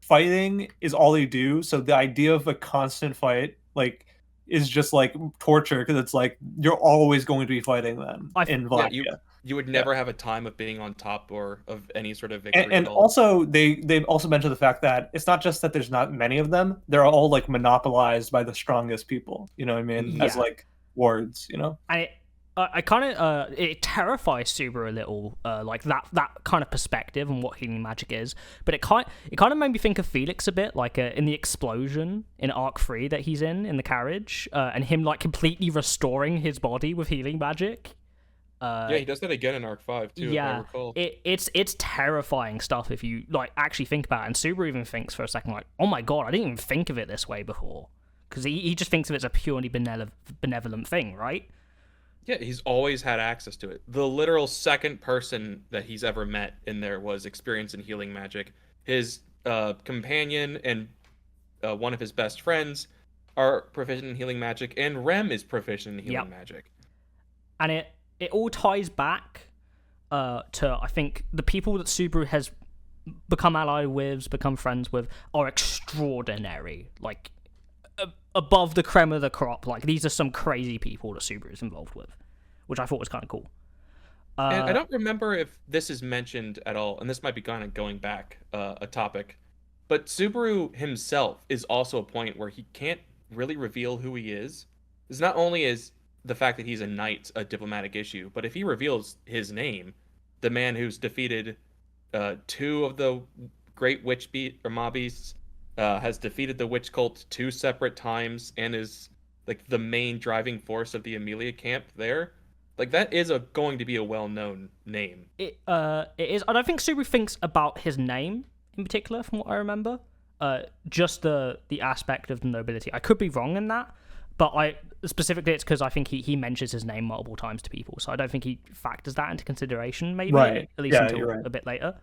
Speaker 2: fighting is all they do. So the idea of a constant fight, like, is just like torture, because it's like you're always going to be fighting them in Wallachia.
Speaker 3: You would never have a time of being on top or of any sort of victory.
Speaker 2: And
Speaker 3: at all.
Speaker 2: also, they also mentioned the fact that it's not just that there's not many of them; they're all like monopolized by the strongest people. You know what I mean? As
Speaker 1: Yeah.
Speaker 2: like wards. You know.
Speaker 1: And I kind of it terrifies Subaru a little, like that kind of perspective on what healing magic is. But it kind of made me think of Felix a bit, like in the explosion in Arc 3 that he's in the carriage, and him like completely restoring his body with healing magic.
Speaker 3: Yeah, he does that again in Arc 5 too. If I recall.
Speaker 1: It's terrifying stuff if you like actually think about it. And Subaru even thinks for a second like, oh my god, I didn't even think of it this way before, because he just thinks of it as a purely benevolent thing, right?
Speaker 3: Yeah, he's always had access to it. The literal second person that he's ever met in there was experienced in healing magic. His companion and one of his best friends are proficient in healing magic, and Rem is proficient in healing magic.
Speaker 1: And it all ties back to, I think, the people that Subaru has become allied with, become friends with, are extraordinary. Like, above the creme of the crop. Like, these are some crazy people that Subaru is involved with, which I thought was kind of cool.
Speaker 3: And I don't remember if this is mentioned at all, and this might be kind of going back a topic, but Subaru himself is also a point where he can't really reveal who he is. It's not only is the fact that he's a knight a diplomatic issue, but if he reveals his name, the man who's defeated 2 of the great witch Mabeasts, has defeated the witch cult 2 separate times and is like the main driving force of the Amelia camp there. Like, that is going to be a well-known name.
Speaker 1: It is. I don't think Subaru thinks about his name in particular, from what I remember. Just the aspect of the nobility. I could be wrong in that, but specifically it's because I think he mentions his name multiple times to people, so I don't think he factors that into consideration, maybe,
Speaker 2: right.
Speaker 1: At least until a bit later.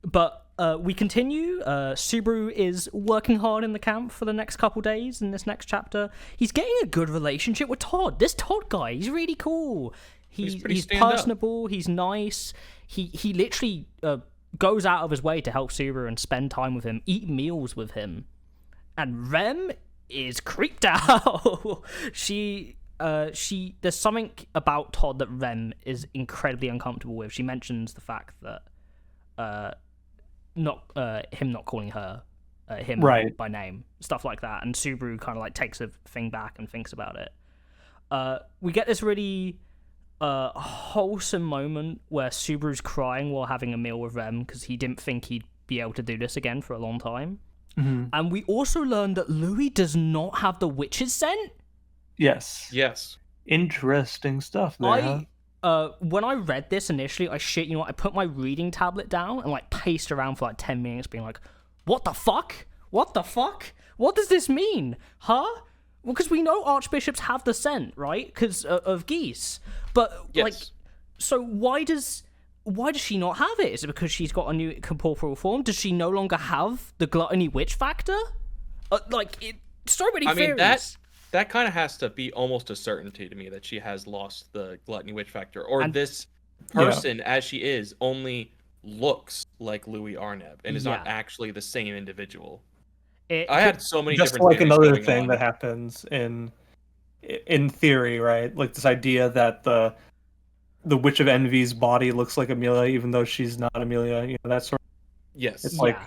Speaker 1: But we continue. Subaru is working hard in the camp for the next couple days in this next chapter. He's getting a good relationship with Todd. This Todd guy, he's really cool. He's personable. He's nice. He literally goes out of his way to help Subaru and spend time with him, eat meals with him. And Rem is creeped out. There's something about Todd that Rem is incredibly uncomfortable with. She mentions the fact that him not calling her him by name, stuff like that, and Subaru kind of like takes a thing back and thinks about it. We get this really wholesome moment where Subaru's crying while having a meal with Rem because he didn't think he'd be able to do this again for a long time. Mm-hmm. And we also learned that Louie does not have the witch's scent.
Speaker 2: Yes. Interesting stuff there.
Speaker 1: When I read this initially, I put my reading tablet down and like paced around for like 10 minutes being like, what the fuck? What does this mean? Huh? Well, because we know archbishops have the scent, right? Because of geese. But like, so why does she not have it? Is it because she's got a new corporeal form? Does she no longer have the gluttony witch factor? So many theories.
Speaker 3: I mean, that kind of has to be almost a certainty to me that she has lost the gluttony witch factor, or this person, as she is, only looks like Louis Arneb and is not actually the same individual. I had so many
Speaker 2: just
Speaker 3: different
Speaker 2: like another thing
Speaker 3: on.
Speaker 2: that happens in theory, right? Like this idea that the Witch of Envy's body looks like Amelia, even though she's not Amelia. You know, that sort of.
Speaker 3: Yes.
Speaker 2: It's like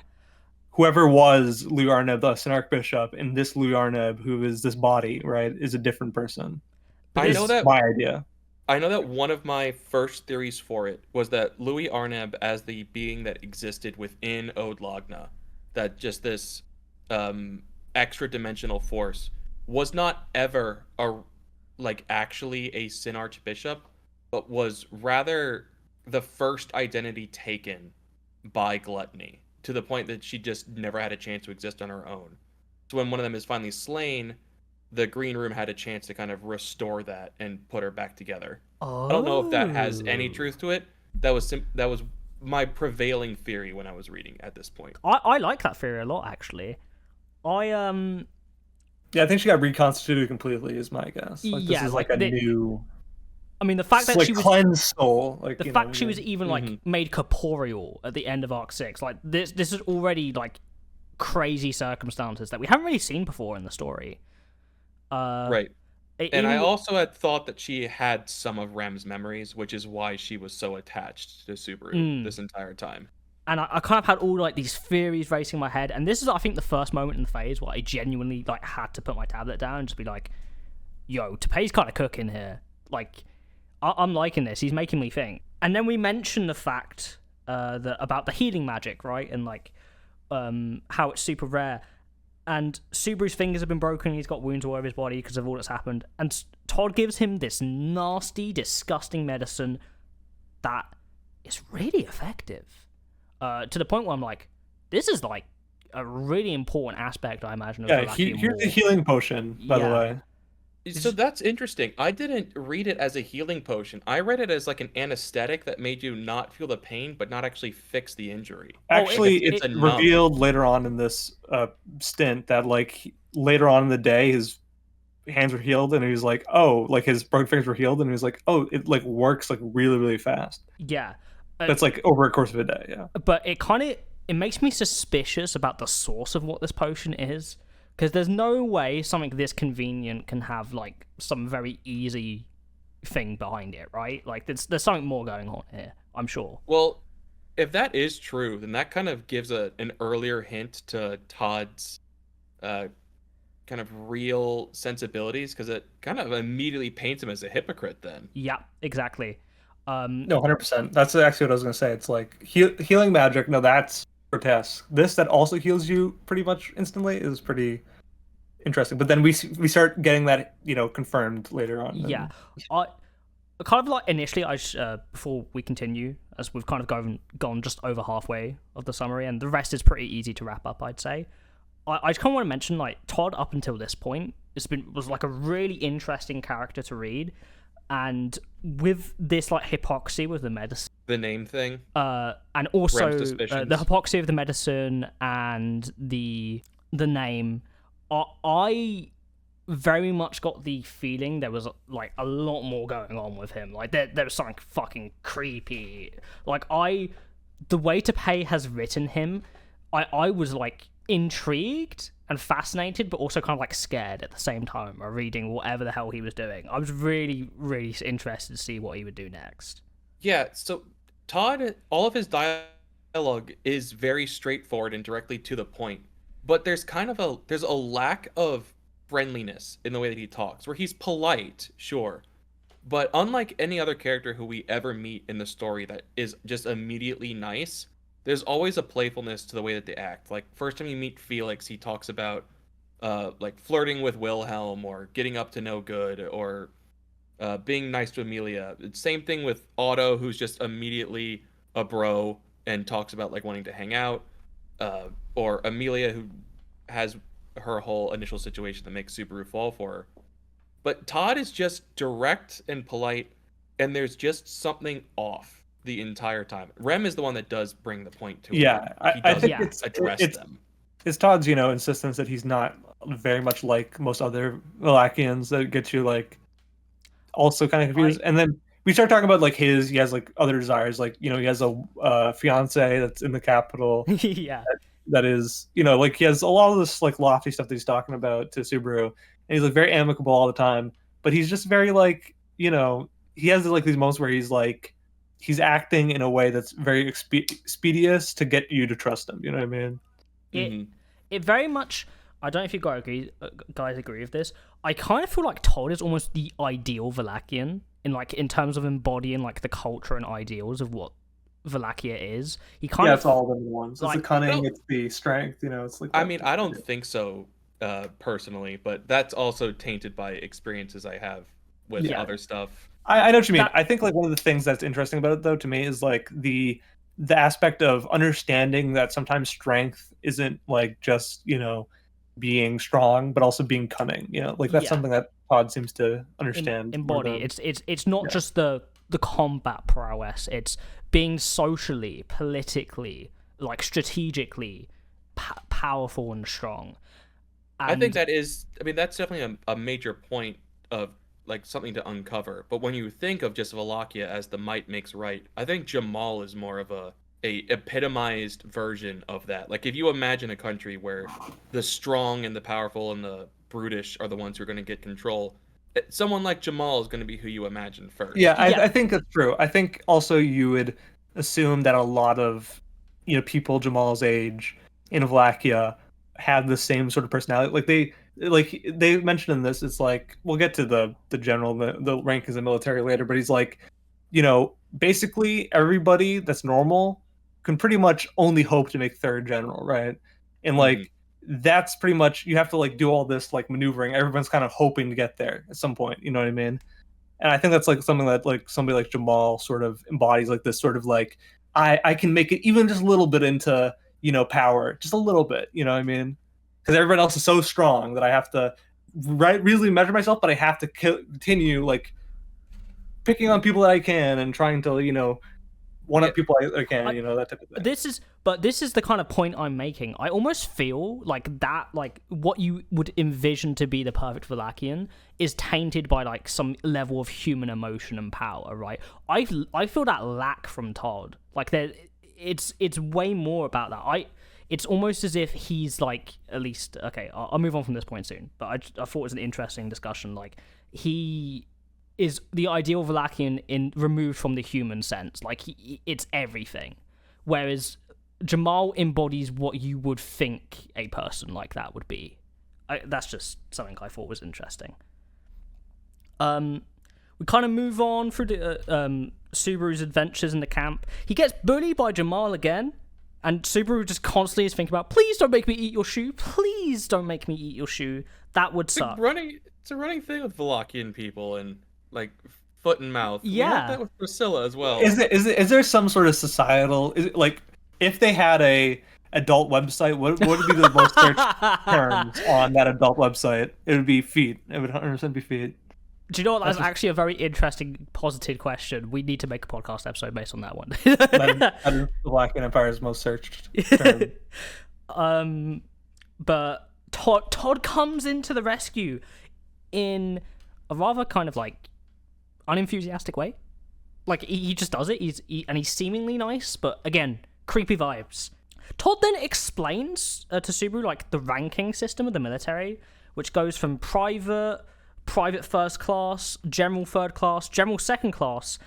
Speaker 2: whoever was Louis Arneb, thus an archbishop, and this Louis Arneb, who is this body, right, is a different person.
Speaker 3: I know that
Speaker 2: my idea.
Speaker 3: I know that one of my first theories for it was that Louis Arneb, as the being that existed within Ode Lagna, that just this extra dimensional force, was not ever actually a Sin Archbishop, but was rather the first identity taken by gluttony, to the point that she just never had a chance to exist on her own. So when one of them is finally slain, the Green Room had a chance to kind of restore that and put her back together. I don't know if that has any truth to it. That was my prevailing theory when I was reading at this point.
Speaker 1: I like that theory a lot, actually.
Speaker 2: Yeah, I think she got reconstituted completely, is my guess. Like, this is like a new.
Speaker 1: I mean, the fact that she was
Speaker 2: cleansed soul, like
Speaker 1: the fact she was even like made corporeal at the end of Arc 6, like this is already like crazy circumstances that we haven't really seen before in the story.
Speaker 3: Right. And I also had thought that she had some of Rem's memories, which is why she was so attached to Subaru this entire time.
Speaker 1: And I kind of had all like these theories racing in my head, and this is, I think, the first moment in the phase where I genuinely like had to put my tablet down and just be like, "Yo, Tepei's kind of cooking here. Like, I'm liking this. He's making me think." And then we mentioned the fact that about the healing magic, right, and like how it's super rare. And Subaru's fingers have been broken. He's got wounds all over his body because of all that's happened. And Todd gives him this nasty, disgusting medicine that is really effective. To the point where I'm like, this is like a really important aspect, I imagine. Of
Speaker 2: Here's the healing potion, by the way.
Speaker 3: So that's interesting. I didn't read it as a healing potion. I read it as like an anesthetic that made you not feel the pain, but not actually fix the injury.
Speaker 2: Actually, it's revealed later on in this stint that like later on in the day, his hands were healed, and he was like, "Oh, like his broken fingers were healed," and he was like, "Oh, it like works like really, really fast."
Speaker 1: Yeah,
Speaker 2: that's like over a course of a day. Yeah,
Speaker 1: but it makes me suspicious about the source of what this potion is. Because there's no way something this convenient can have, like, some very easy thing behind it, right? Like, there's something more going on here, I'm sure.
Speaker 3: Well, if that is true, then that kind of gives an earlier hint to Todd's kind of real sensibilities, because it kind of immediately paints him as a hypocrite then.
Speaker 1: Yeah, exactly.
Speaker 2: No, 100%. That's actually what I was going to say. It's like, healing magic, no, that's grotesque. This that also heals you pretty much instantly is pretty interesting. But then we start getting that, you know, confirmed later on.
Speaker 1: Yeah. I kind of like initially, before we continue, as we've kind of gone just over halfway of the summary, and the rest is pretty easy to wrap up, I'd say. I just kind of want to mention, like, Todd up until this point was like a really interesting character to read. And with this, like, hypocrisy with the medicine,
Speaker 3: the name thing,
Speaker 1: and also the hypocrisy of the medicine and the name, I very much got the feeling there was like a lot more going on with him. Like there was something fucking creepy. Like the way Tepei has written him, I was like intrigued and fascinated, but also kind of like scared at the same time of reading whatever the hell he was doing. I was really, really interested to see what he would do next.
Speaker 3: Yeah, so Todd, all of his dialogue is very straightforward and directly to the point, but there's a lack of friendliness in the way that he talks, where he's polite, sure, but unlike any other character who we ever meet in the story that is just immediately nice, there's always a playfulness to the way that they act. Like, first time you meet Felix, he talks about like flirting with Wilhelm or getting up to no good or being nice to Amelia. Same thing with Otto, who's just immediately a bro and talks about like wanting to hang out, or Amelia, who has her whole initial situation that makes Subaru fall for her. But Todd is just direct and polite, and there's just something off the entire time. Rem is the one that does bring the point to it.
Speaker 2: Yeah,
Speaker 3: I think it's address them.
Speaker 2: It's Todd's, you know, insistence that he's not very much like most other Wallachians that get you like also kind of confused. And then we start talking about like he has like other desires, like, you know, he has a fiance that's in the capital.
Speaker 1: Yeah.
Speaker 2: That is, you know, like he has a lot of this like lofty stuff that he's talking about to Subaru, and he's like very amicable all the time, but he's just very like, you know, he has like these moments where he's like, he's acting in a way that's very expeditious to get you to trust him. You know what I mean?
Speaker 1: It very much. I don't know if you guys agree with this. I kind of feel like Todd is almost the ideal Wallachian in terms of embodying like the culture and ideals of what Wallachia is. He kind of,
Speaker 2: it's all of the ones. It's the cunning, it's the strength. You know, it's like.
Speaker 3: I mean, I don't think so personally, but that's also tainted by experiences I have with other stuff.
Speaker 2: I know what you mean. I think like one of the things that's interesting about it though to me is like the aspect of understanding that sometimes strength isn't like just, you know, being strong, but also being cunning. You know, like that's something that Todd seems to understand.
Speaker 1: Embody. It's not just the combat prowess. It's being socially, politically, like strategically powerful and strong. And
Speaker 3: I think that's definitely a major point of like something to uncover. But when you think of just Wallachia as the might makes right, I think Jamal is more of a epitomized version of that. Like if you imagine a country where the strong and the powerful and the brutish are the ones who are going to get control, someone like Jamal is going to be who you imagine first.
Speaker 2: Yeah, I think that's true. I think also you would assume that a lot of people Jamal's age in Wallachia have the same sort of personality. They mentioned in this, it's like we'll get to the general the rank as a military later, but he's like, basically everybody that's normal can pretty much only hope to make third general, right? And like that's pretty much, you have to like do all this like maneuvering. Everyone's kind of hoping to get there at some point, you know what I mean? And I think that's like something that like somebody like Jamal sort of embodies, like this sort of like I can make it even just a little bit into power, just a little bit, you know what I mean? Because everyone else is so strong that I have to really measure myself, but I have to continue like picking on people that I can and trying to one up people I can, that type of thing.
Speaker 1: This is the kind of point I'm making. I almost feel like that, like what you would envision to be the perfect Vollachian is tainted by like some level of human emotion and power, right? I feel that lack from Todd. Like it's way more about that. It's almost as if he's like, at least, okay, I'll move on from this point soon, but I thought it was an interesting discussion. Like he is the ideal Vollachian removed from the human sense. Like it's everything, whereas Jamal embodies what you would think a person like that would be. That's just something I thought was interesting. We kind of move on through the Subaru's adventures in the camp. He gets bullied by Jamal again, and Subaru just constantly is thinking about, please don't make me eat your shoe. Please don't make me eat your shoe. That would suck.
Speaker 3: It's a running thing with Wallachian people and like foot and mouth.
Speaker 1: Yeah,
Speaker 3: we have that with Priscilla as well.
Speaker 2: Is there some sort of societal? Is it like if they had a adult website, what would be the most searched terms on that adult website? It would be feet. It would 100% be feet.
Speaker 1: Do you know what? That's actually a very interesting, positive question. We need to make a podcast episode based on that one.
Speaker 2: that is the Wallachian Empire's most searched term.
Speaker 1: But Todd comes into the rescue in a rather kind of like unenthusiastic way. Like he just does it. And he's seemingly nice, but again, creepy vibes. Todd then explains to Subaru like the ranking system of the military, which goes from private first class, general third class, general second class,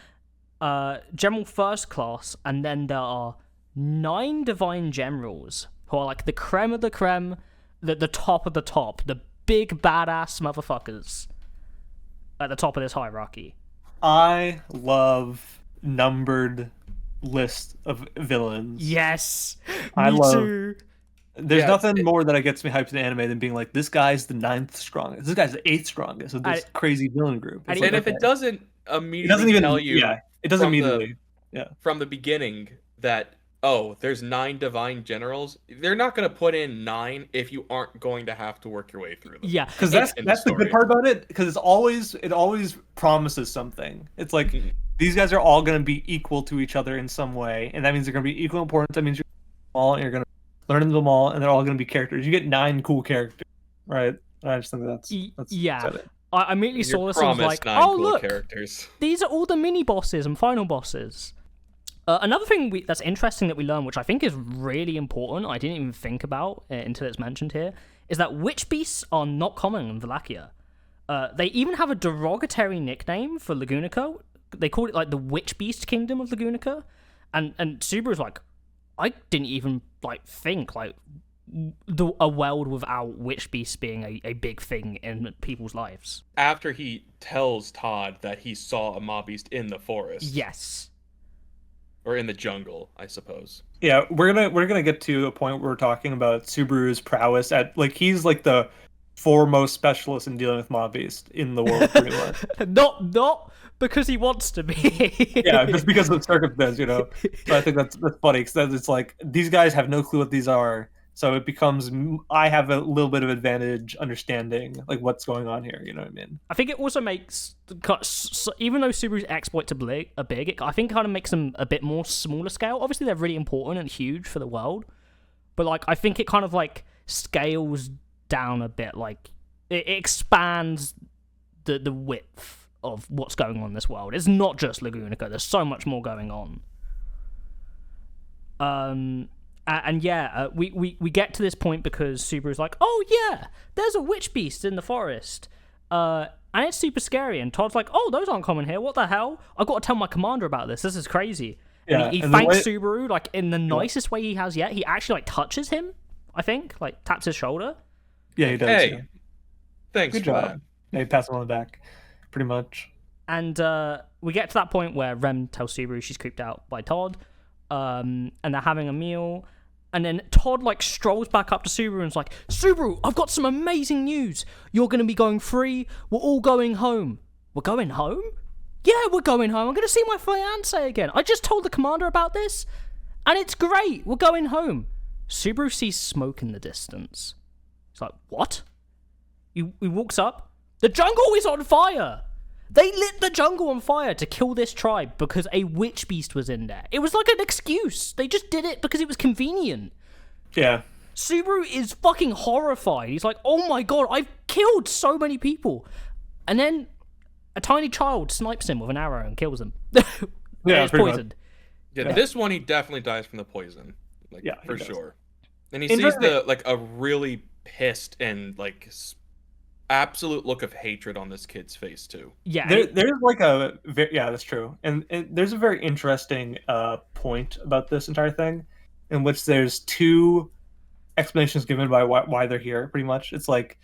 Speaker 1: general first class, and then there are 9 divine generals who are like the creme of the creme, the top of the top, the big badass motherfuckers at the top of this hierarchy.
Speaker 2: I love numbered list of villains.
Speaker 1: Yes,
Speaker 2: me
Speaker 1: too.
Speaker 2: There's nothing more that gets me hyped in anime than being like, this guy's the 9th strongest. This guy's the 8th strongest of this crazy villain group.
Speaker 3: And if it doesn't immediately tell you,
Speaker 2: it doesn't immediately.
Speaker 3: From the beginning that there's 9 divine generals, they're not going to put in 9 if you aren't going to have to work your way through them.
Speaker 1: Yeah,
Speaker 2: because that's the good part about it. Because it always promises something. It's like these guys are all going to be equal to each other in some way, and that means they're going to be equal importance. That means you're all and you're going to learn them all, and they're all going to be characters. You get 9 cool characters, right? I just think that's exciting.
Speaker 1: I immediately saw this and was like, oh, look,
Speaker 3: characters.
Speaker 1: These are all the mini bosses and final bosses. Another thing that's interesting that we learn, which I think is really important, I didn't even think about until it's mentioned here, is that witch beasts are not common in Wallachia. They even have a derogatory nickname for Lagunica. They call it like the Witch Beast Kingdom of Lagunica. And Subaru's like, I didn't even like think like a world without witch beasts being a big thing in people's lives.
Speaker 3: After he tells Todd that he saw a Mabeast in the forest.
Speaker 1: Yes.
Speaker 3: Or in the jungle, I suppose.
Speaker 2: Yeah, we're gonna get to a point where we're talking about Subaru's prowess at like he's like the foremost specialist in dealing with Mabeast in the world, pretty much.
Speaker 1: Not because he wants to be.
Speaker 2: Yeah, just because of circumstance, So I think that's funny because it's like these guys have no clue what these are, so it becomes I have a little bit of advantage understanding like what's going on here. You know what I mean?
Speaker 1: I think it also makes, even though Subaru's exploits are big, I think it kind of makes them a bit more smaller scale. Obviously, they're really important and huge for the world, but like I think it kind of like scales down a bit. Like it expands the width of what's going on in this world. It's not just Lagunica. There's so much more going on. We get to this point because Subaru's like, oh yeah, there's a witch beast in the forest. And it's super scary. And Todd's like, "Oh, those aren't common here. What the hell? I've got to tell my commander about this. This is crazy."
Speaker 2: Yeah,
Speaker 1: And he
Speaker 2: and
Speaker 1: thanks Subaru like in the nicest way he has yet. He actually like touches him. I think like taps his shoulder.
Speaker 2: Yeah, he does.
Speaker 3: Hey,
Speaker 2: yeah.
Speaker 3: thanks
Speaker 2: Good
Speaker 3: for
Speaker 2: job.
Speaker 3: that.
Speaker 2: Yeah, he passed him on the back, pretty much.
Speaker 1: And we get to that point where Rem tells Subaru she's creeped out by Todd, and they're having a meal. And then Todd like strolls back up to Subaru and is like, "Subaru, I've got some amazing news. You're going to be going free. We're all going home." "We're going home?" "Yeah, we're going home. I'm going to see my fiancé again. I just told the commander about this, and it's great. We're going home." Subaru sees smoke in the distance. He's like, "What?" He walks up. The jungle is on fire. They lit the jungle on fire to kill this tribe because a witch beast was in there. It was like an excuse. They just did it because it was convenient.
Speaker 2: Yeah.
Speaker 1: Subaru is fucking horrified. He's like, "Oh my god, I've killed so many people." And then a tiny child snipes him with an arrow and kills him.
Speaker 2: Yeah,
Speaker 1: he's
Speaker 2: pretty
Speaker 1: poisoned.
Speaker 3: Yeah, this one he definitely dies from the poison. Like,
Speaker 2: Yeah,
Speaker 3: for
Speaker 2: he does.
Speaker 3: sure. And he sees a really pissed and like absolute look of hatred on this kid's face too.
Speaker 1: Yeah,
Speaker 2: There's like a that's true, and there's a very interesting point about this entire thing, in which there's two explanations given by why they're here. Pretty much, it's like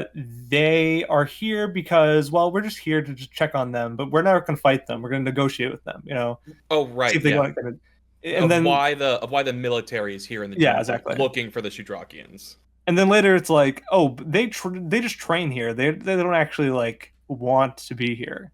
Speaker 2: they are here because, well, we're just here to just check on them, but we're not going to fight them. We're going to negotiate with them. You know.
Speaker 3: Oh right.
Speaker 2: See if they
Speaker 3: Yeah.
Speaker 2: want to, and then
Speaker 3: why the military is here in the jungle,
Speaker 2: exactly,
Speaker 3: looking for the Shudrakians.
Speaker 2: And then later it's like, oh, they just train here. They don't actually like want to be here.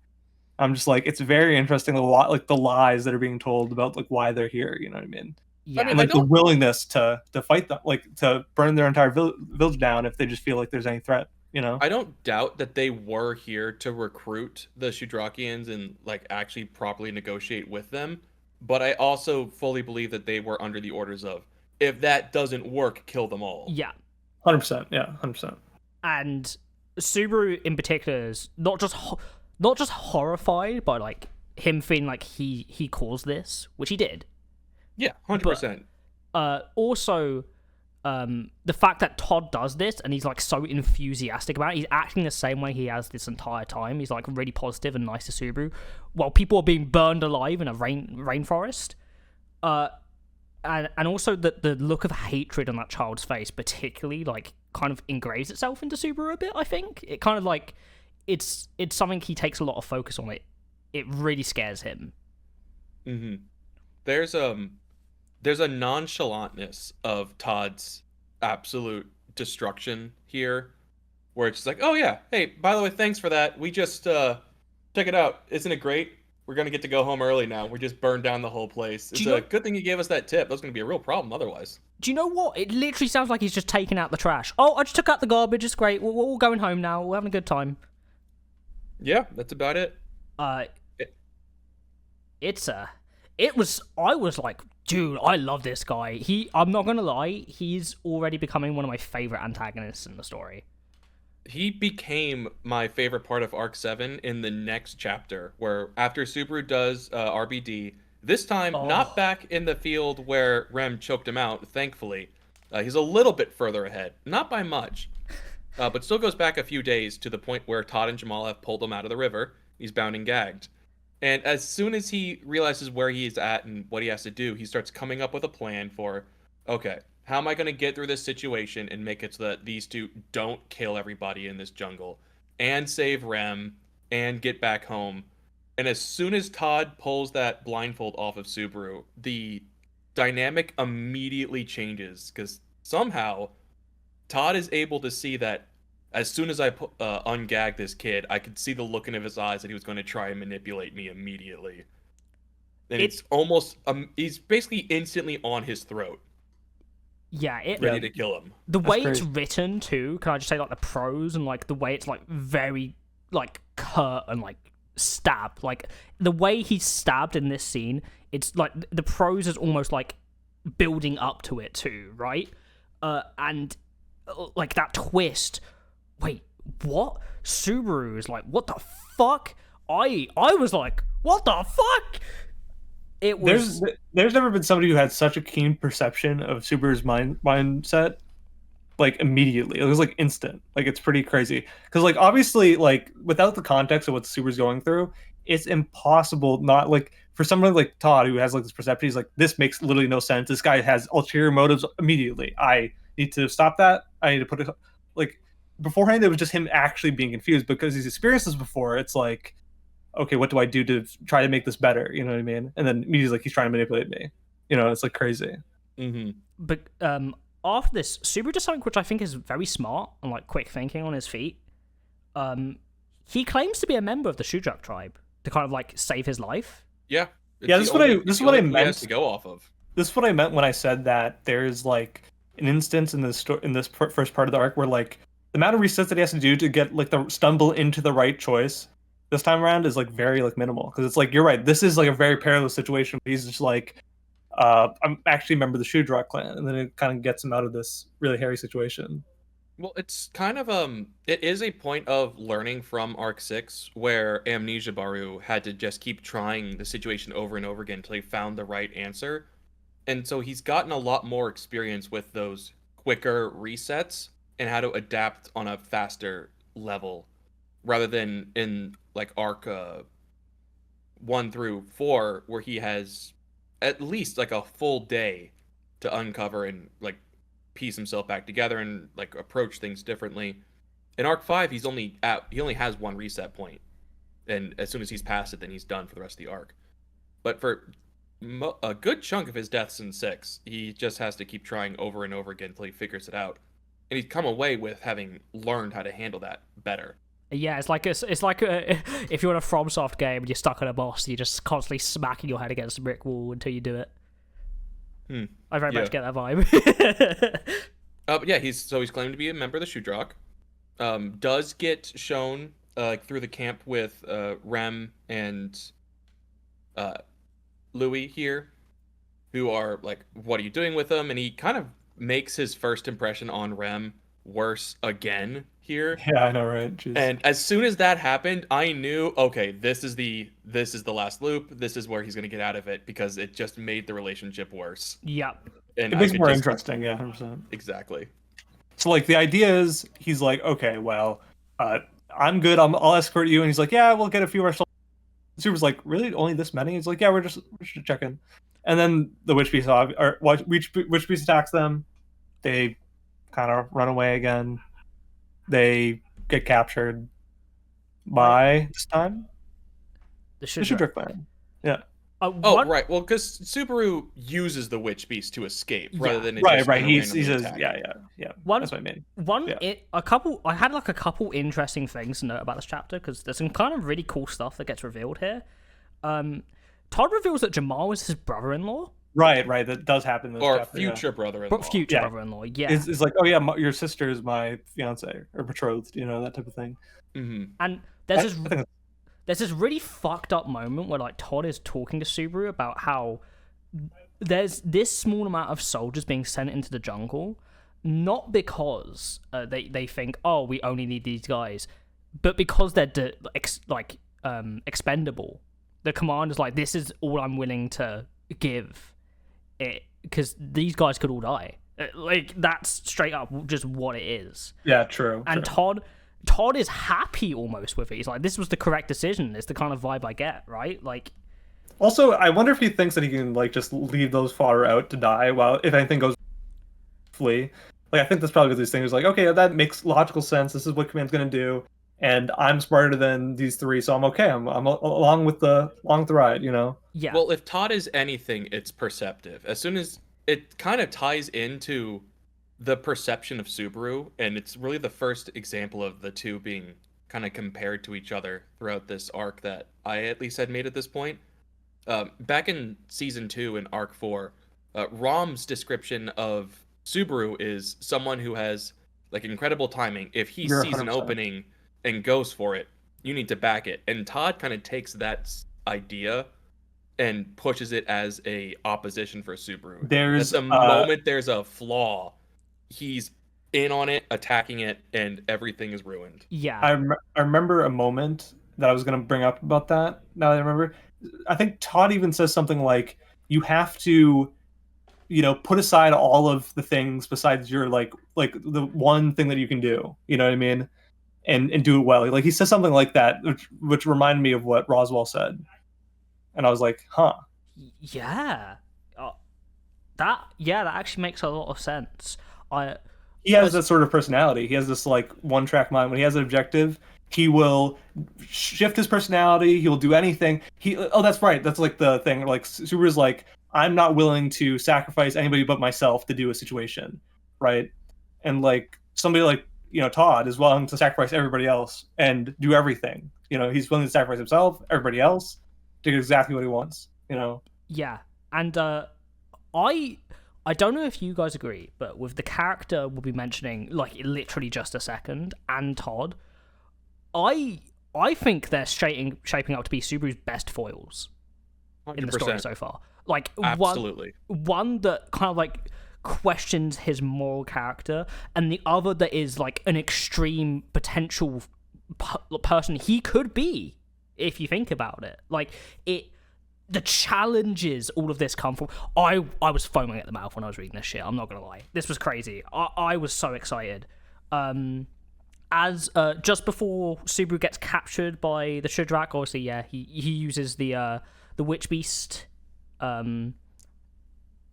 Speaker 2: I'm just like, it's very interesting, a lot like the lies that are being told about like why they're here. You know what I mean?
Speaker 1: Yeah.
Speaker 2: And like the willingness to fight them, like to burn their entire village down if they just feel like there's any threat. You know?
Speaker 3: I don't doubt that they were here to recruit the Shudrakians and like actually properly negotiate with them. But I also fully believe that they were under the orders of, if that doesn't work, kill them all.
Speaker 1: Yeah.
Speaker 2: 100%. Yeah, 100%.
Speaker 1: And Subaru in particular is not just horrified by like him feeling like he caused this, which he did.
Speaker 3: Yeah, 100%.
Speaker 1: Also, the fact that Todd does this and he's like so enthusiastic about it, he's acting the same way he has this entire time. He's like really positive and nice to Subaru, while people are being burned alive in a rainforest. And also the look of hatred on that child's face, particularly, like kind of engraves itself into Subaru a bit. I think it kind of like it's something he takes a lot of focus on. It really scares him.
Speaker 3: Mm-hmm. There's a nonchalantness of Todd's absolute destruction here, where it's just like, oh yeah, hey, by the way, thanks for that. We just check it out. Isn't it great? We're gonna get to go home early now. We just burned down the whole place. It's a good thing you gave us that tip. That's gonna be a real problem otherwise.
Speaker 1: Do you know what? It literally sounds like he's just taking out the trash. Oh, I just took out the garbage. It's great. We're all going home now. We're having a good time.
Speaker 3: Yeah, that's about it.
Speaker 1: I was like, dude, I love this guy. I'm not gonna lie, he's already becoming one of my favorite antagonists in the story.
Speaker 3: He became my favorite part of Arc 7 in the next chapter, where after Subaru does RBD, this time not back in the field where Rem choked him out, thankfully. He's a little bit further ahead, not by much, but still goes back a few days to the point where Todd and Jamal have pulled him out of the river. He's bound and gagged. And as soon as he realizes where he's at and what he has to do, he starts coming up with a plan for, okay, how am I going to get through this situation and make it so that these two don't kill everybody in this jungle and save Rem and get back home? And as soon as Todd pulls that blindfold off of Subaru, the dynamic immediately changes, because somehow Todd is able to see that as soon as I ungag this kid, I could see the look in his eyes that he was going to try and manipulate me immediately. And it's almost, he's basically instantly on his throat.
Speaker 1: Yeah,
Speaker 3: ready to kill him.
Speaker 1: The way it's written too, can I just say like the prose and like the way it's like very like curt and like stab, like the way he's stabbed in this scene, it's like the prose is almost like building up to it too, right? And like that twist. Wait, what? Subaru is like, what the fuck? I was like, what the fuck? It was.
Speaker 2: There's never been somebody who had such a keen perception of Subaru's mindset, like immediately. It was like instant. Like it's pretty crazy because like obviously like without the context of what Subaru's going through, it's impossible not like for someone like Todd who has like this perception. He's like, this makes literally no sense. This guy has ulterior motives immediately. I need to stop that. I need to put it like beforehand. It was just him actually being confused because he's experienced this before. It's like, okay, what do I do to try to make this better? You know what I mean? And then he's like, he's trying to manipulate me. You know, it's like crazy.
Speaker 1: But after this, Subaru does something which I think is very smart and like quick thinking on his feet. He claims to be a member of the Sudanese Tribe to kind of like save his life.
Speaker 3: Yeah.
Speaker 2: This is what I meant.
Speaker 3: Has to go off of.
Speaker 2: This is what I meant when I said that there's like an instance in this first part of the arc where like the amount of resets that he has to do to get like the stumble into the right choice this time around is like very like minimal because it's like you're right. This is like a very perilous situation. He's just like, I'm actually a member of the Sudanese clan, and then it kind of gets him out of this really hairy situation.
Speaker 3: Well, it's kind of it is a point of learning from Arc 6 where Amnesia Baru had to just keep trying the situation over and over again until he found the right answer. And so he's gotten a lot more experience with those quicker resets and how to adapt on a faster level rather than in like Arc 1 through 4 where he has at least like a full day to uncover and like piece himself back together and like approach things differently. In Arc 5, he only has one reset point, and as soon as he's past it, then he's done for the rest of the arc. But for a good chunk of his deaths in 6, he just has to keep trying over and over again until he figures it out, and he's come away with having learned how to handle that better.
Speaker 1: Yeah, it's like if you're in a FromSoft game and you're stuck on a boss, you're just constantly smacking your head against a brick wall until you do it. I very much get that vibe.
Speaker 3: But yeah, he's claimed to be a member of the Sudanese. Does get shown through the camp with Rem and Louie here, who are like, what are you doing with him? And he kind of makes his first impression on Rem worse again here.
Speaker 2: Yeah, I know, right? Jeez.
Speaker 3: And as soon as that happened, I knew, okay, this is the last loop. This is where he's going to get out of it because it just made the relationship worse.
Speaker 1: Yep.
Speaker 2: And it makes it more interesting, yeah, 100%.
Speaker 3: Exactly.
Speaker 2: So like the idea is he's like, okay, well, I'm good. I'll escort you, and he's like, yeah, we'll get a few more. Super's like, really, only this many? He's like, yeah, we're just checking. And then the witch beast attacks them. They kind of run away again. They get captured by this time the Sudanese clan. Yeah.
Speaker 3: Right. Well, because Subaru uses the witch beast to escape rather than it just
Speaker 2: right. He says,
Speaker 3: attack.
Speaker 2: yeah. That's what I mean.
Speaker 1: I had like a couple interesting things to note about this chapter because there's some kind of really cool stuff that gets revealed here. Todd reveals that Jamal is his brother-in-law.
Speaker 2: Right. That does happen in this chapter.
Speaker 3: Future brother-in-law.
Speaker 1: Brother-in-law. Yeah.
Speaker 2: It's like, oh yeah, your sister is my fiance or betrothed. You know, that type of thing.
Speaker 1: Mm-hmm. And there's this really fucked up moment where like Todd is talking to Subaru about how there's this small amount of soldiers being sent into the jungle, not because they think, oh, we only need these guys, but because they're expendable. The commander's like, this is all I'm willing to give it because these guys could all die. Like that's straight up just what it is.
Speaker 2: Yeah, true.
Speaker 1: And Todd is happy almost with it. He's like, this was the correct decision. It's the kind of vibe I get, right? Like,
Speaker 2: also, I wonder if he thinks that he can like just leave those fodder out to die while if anything goes flee. Like, I think that's probably these things. Like, okay, that makes logical sense. This is what Command's gonna do, and I'm smarter than these three, so I'm okay. I'm along with the ride, you know.
Speaker 1: Yeah.
Speaker 3: Well, if Todd is anything, it's perceptive. As soon as it kind of ties into the perception of Subaru, and it's really the first example of the two being kind of compared to each other throughout this arc that I at least had made at this point. Back in season 2 in arc 4, Rom's description of Subaru is someone who has like incredible timing. If he sees an opening and goes for it, you need to back it. And Todd kind of takes that idea and pushes it as a opposition for Subaru.
Speaker 2: There's
Speaker 3: the moment there's a flaw, he's in on it, attacking it, and everything is ruined.
Speaker 1: Yeah.
Speaker 2: I remember a moment that I was going to bring up about that. Now that I remember, I think Todd even says something like, you have to put aside all of the things besides your like the one thing that you can do. You know what I mean? And do it well. Like he says something like that, which reminded me of what Roswell said, and I was like, huh.
Speaker 1: Yeah, that actually makes a lot of sense.
Speaker 2: He has that sort of personality. He has this like one-track mind. When he has an objective, he will shift his personality. He will do anything. That's right. That's like the thing. Like Subaru's like, I'm not willing to sacrifice anybody but myself to do a situation, right? And like somebody like Todd is willing to sacrifice everybody else and do everything. He's willing to sacrifice himself, everybody else, to get exactly what he wants.
Speaker 1: Yeah, and I don't know if you guys agree, but with the character we'll be mentioning, like literally just a second, and Todd, I think they're shaping up to be Subaru's best foils 100%. In the story so far. Like
Speaker 3: absolutely
Speaker 1: one that kind of like questions his moral character, and the other that is like an extreme potential person he could be if you think about it. Like the challenges all of this come from. I was foaming at the mouth when I was reading this shit. I'm not gonna lie, this was crazy. I was so excited. As just before Subaru gets captured by the Shudrak, obviously, yeah, he uses the witch beast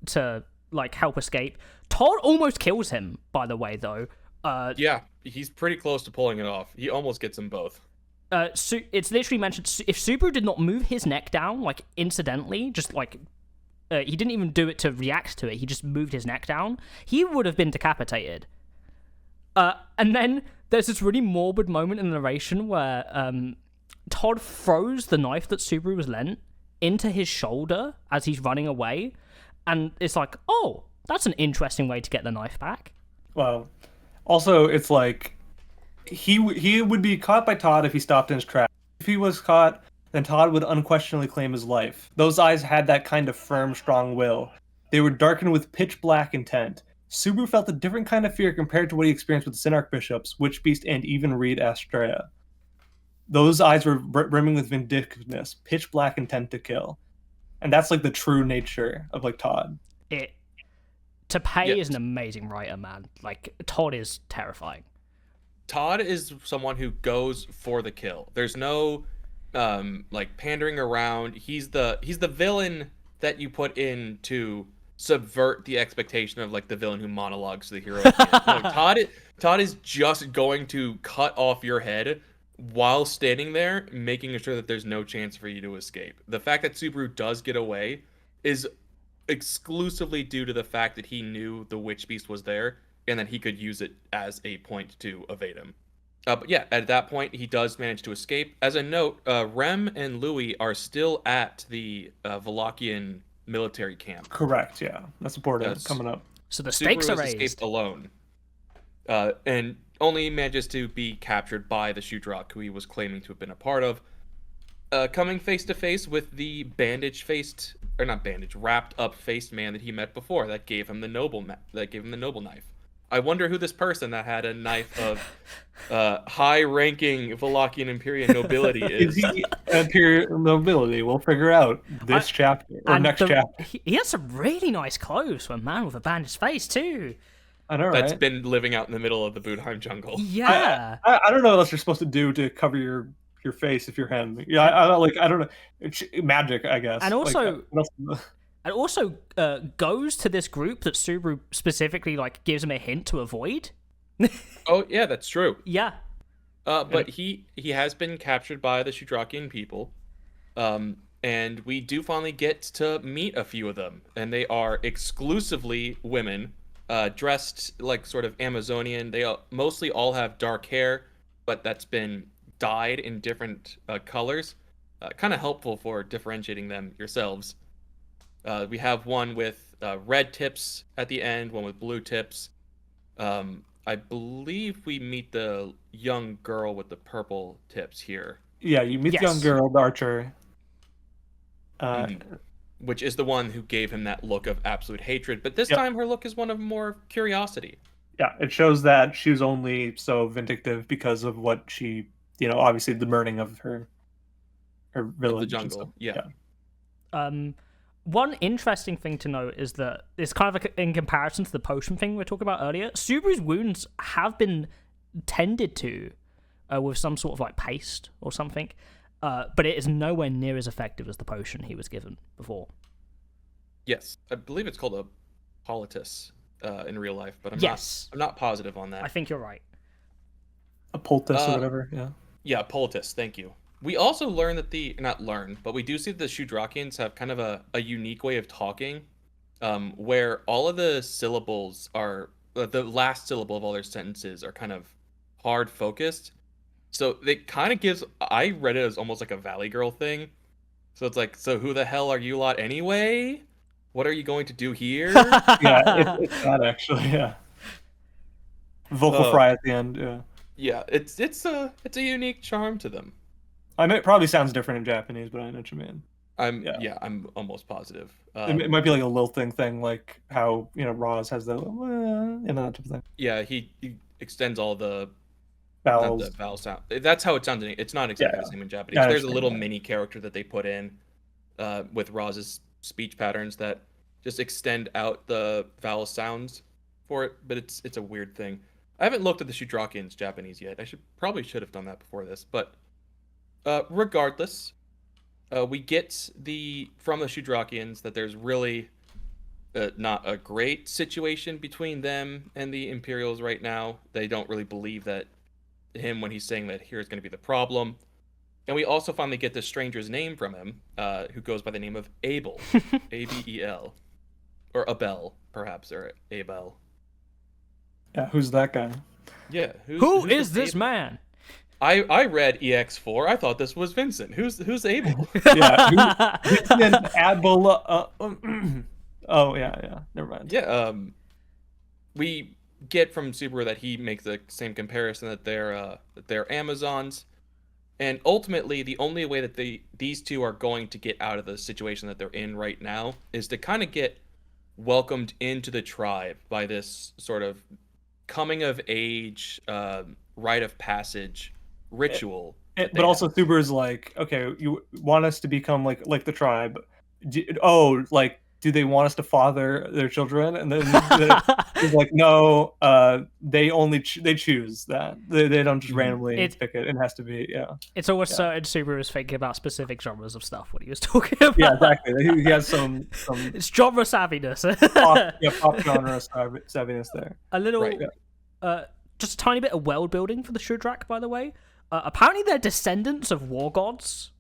Speaker 1: to like help escape. Todd almost kills him, by the way, though.
Speaker 3: Yeah, he's pretty close to pulling it off. He almost gets them both.
Speaker 1: It's literally mentioned, if Subaru did not move his neck down, like incidentally, just like he didn't even do it to react to it, he just moved his neck down, he would have been decapitated. And then there's this really morbid moment in the narration where Todd throws the knife that Subaru was lent into his shoulder as he's running away, and it's like, oh, that's an interesting way to get the knife back.
Speaker 2: Well, also it's like he would be caught by Todd if he stopped in his tracks. If he was caught, then Todd would unquestionably claim his life. Those eyes had that kind of firm, strong will. They were darkened with pitch black intent. Subaru felt a different kind of fear compared to what he experienced with the Synarch bishops, Witchbeast, and even Reed Astrea. Those eyes were brimming with vindictiveness, pitch black intent to kill. And that's like the true nature of like Todd.
Speaker 1: Tapei is an amazing writer, man. Like, Todd is terrifying.
Speaker 3: Todd is someone who goes for the kill. There's no like pandering around. He's the villain that you put in to subvert the expectation of like the villain who monologues to the hero. Like, Todd is just going to cut off your head while standing there, making sure that there's no chance for you to escape. The fact that Subaru does get away is exclusively due to the fact that he knew the witch beast was there and that he could use it as a point to evade him. But yeah, at that point, he does manage to escape. As a note, Rem and Louie are still at the Vollachian military camp.
Speaker 2: Correct, yeah. That's important. Coming up.
Speaker 1: So the stakes
Speaker 3: Subaru
Speaker 1: are
Speaker 3: has
Speaker 1: raised.
Speaker 3: Escaped alone. And only manages to be captured by the Shudrak, who he was claiming to have been a part of. Coming face to face with the wrapped up faced man that he met before, that gave him the noble knife. I wonder who this person that had a knife of high-ranking Vollachian Imperial nobility is.
Speaker 2: Is he Imperial nobility? We'll figure out this chapter or next chapter.
Speaker 1: He has some really nice clothes for a man with a bandaged face too.
Speaker 2: I know,
Speaker 3: That's
Speaker 2: right?
Speaker 3: been living out in the middle of the Budheim jungle.
Speaker 1: Yeah.
Speaker 2: I don't know what else you're supposed to do to cover your face if you're him. Yeah, I don't know. It's magic, I guess.
Speaker 1: And also,
Speaker 2: like,
Speaker 1: goes to this group that Subaru specifically like gives him a hint to avoid.
Speaker 3: Oh yeah, that's true.
Speaker 1: Yeah.
Speaker 3: But he has been captured by the Shudrakian people. And we do finally get to meet a few of them, and they are exclusively women, dressed like sort of Amazonian. They mostly all have dark hair, but that's been dyed in different colors. Kind of helpful for differentiating them yourselves. We have one with red tips at the end, one with blue tips. I believe we meet the young girl with the purple tips here.
Speaker 2: Yeah, you meet the young girl, the archer.
Speaker 3: Which is the one who gave him that look of absolute hatred. But this time her look is one of more curiosity. Yeah,
Speaker 2: it shows that she was only so vindictive because of what she, obviously the burning of her village.
Speaker 3: Of the jungle, yeah.
Speaker 1: One interesting thing to note is that it's kind of like in comparison to the potion thing we were talking about earlier. Subaru's wounds have been tended to with some sort of like paste or something, but it is nowhere near as effective as the potion he was given before.
Speaker 3: Yes, I believe it's called a poultice in real life, but I'm not positive on that.
Speaker 1: I think you're right.
Speaker 2: A poultice or whatever, yeah.
Speaker 3: Yeah, poultice, thank you. We also learn that but we do see that the Shudrakians have kind of a unique way of talking, where all of the syllables are, the last syllable of all their sentences are kind of hard focused. So it kind of gives, I read it as almost like a Valley Girl thing. So it's like, so who the hell are you lot anyway? What are you going to do here?
Speaker 2: Yeah, it's that actually, yeah. Vocal fry at the end, yeah.
Speaker 3: Yeah, it's a unique charm to them.
Speaker 2: I mean, it probably sounds different in Japanese, but I know what you mean.
Speaker 3: I'm almost positive.
Speaker 2: It might be like a lilting thing, like how Roz has the that type of thing.
Speaker 3: Yeah, he extends all the
Speaker 2: vowels.
Speaker 3: The vowel sound. That's how it sounds. It's not exactly the same in Japanese. There's a little mini character that they put in with Roz's speech patterns that just extend out the vowel sounds for it, but it's a weird thing. I haven't looked at the Shudrakians Japanese yet. I probably should have done that before this, but regardless, we get from the Shudrakians that there's really not a great situation between them and the Imperials right now. They don't really believe that him when he's saying that here's going to be the problem. And we also finally get the stranger's name from him, who goes by the name of Abel, Abel, or Abel, perhaps, or Abel.
Speaker 2: Yeah, who's that guy?
Speaker 3: Yeah,
Speaker 1: who is this man?
Speaker 3: I read EX4. I thought this was Vincent. Who's Abel?
Speaker 2: Yeah, Vincent Abel. Oh yeah. Never mind.
Speaker 3: Yeah. We get from Subaru that he makes the same comparison that they're Amazons, and ultimately the only way that these two are going to get out of the situation that they're in right now is to kind of get welcomed into the tribe by this sort of coming of age, rite of passage ritual.
Speaker 2: But also Subaru's like, okay, you want us to become like the tribe? Do they want us to father their children? And then he's like, no, they choose that. They don't just randomly pick it. It has to be, yeah.
Speaker 1: It's always certain Subaru was thinking about specific genres of stuff when he was talking about.
Speaker 2: Yeah, exactly. He has some
Speaker 1: it's genre savviness.
Speaker 2: pop genre savviness there.
Speaker 1: A little, just a tiny bit of world building for the Shudrak, by the way. Apparently they're descendants of war gods.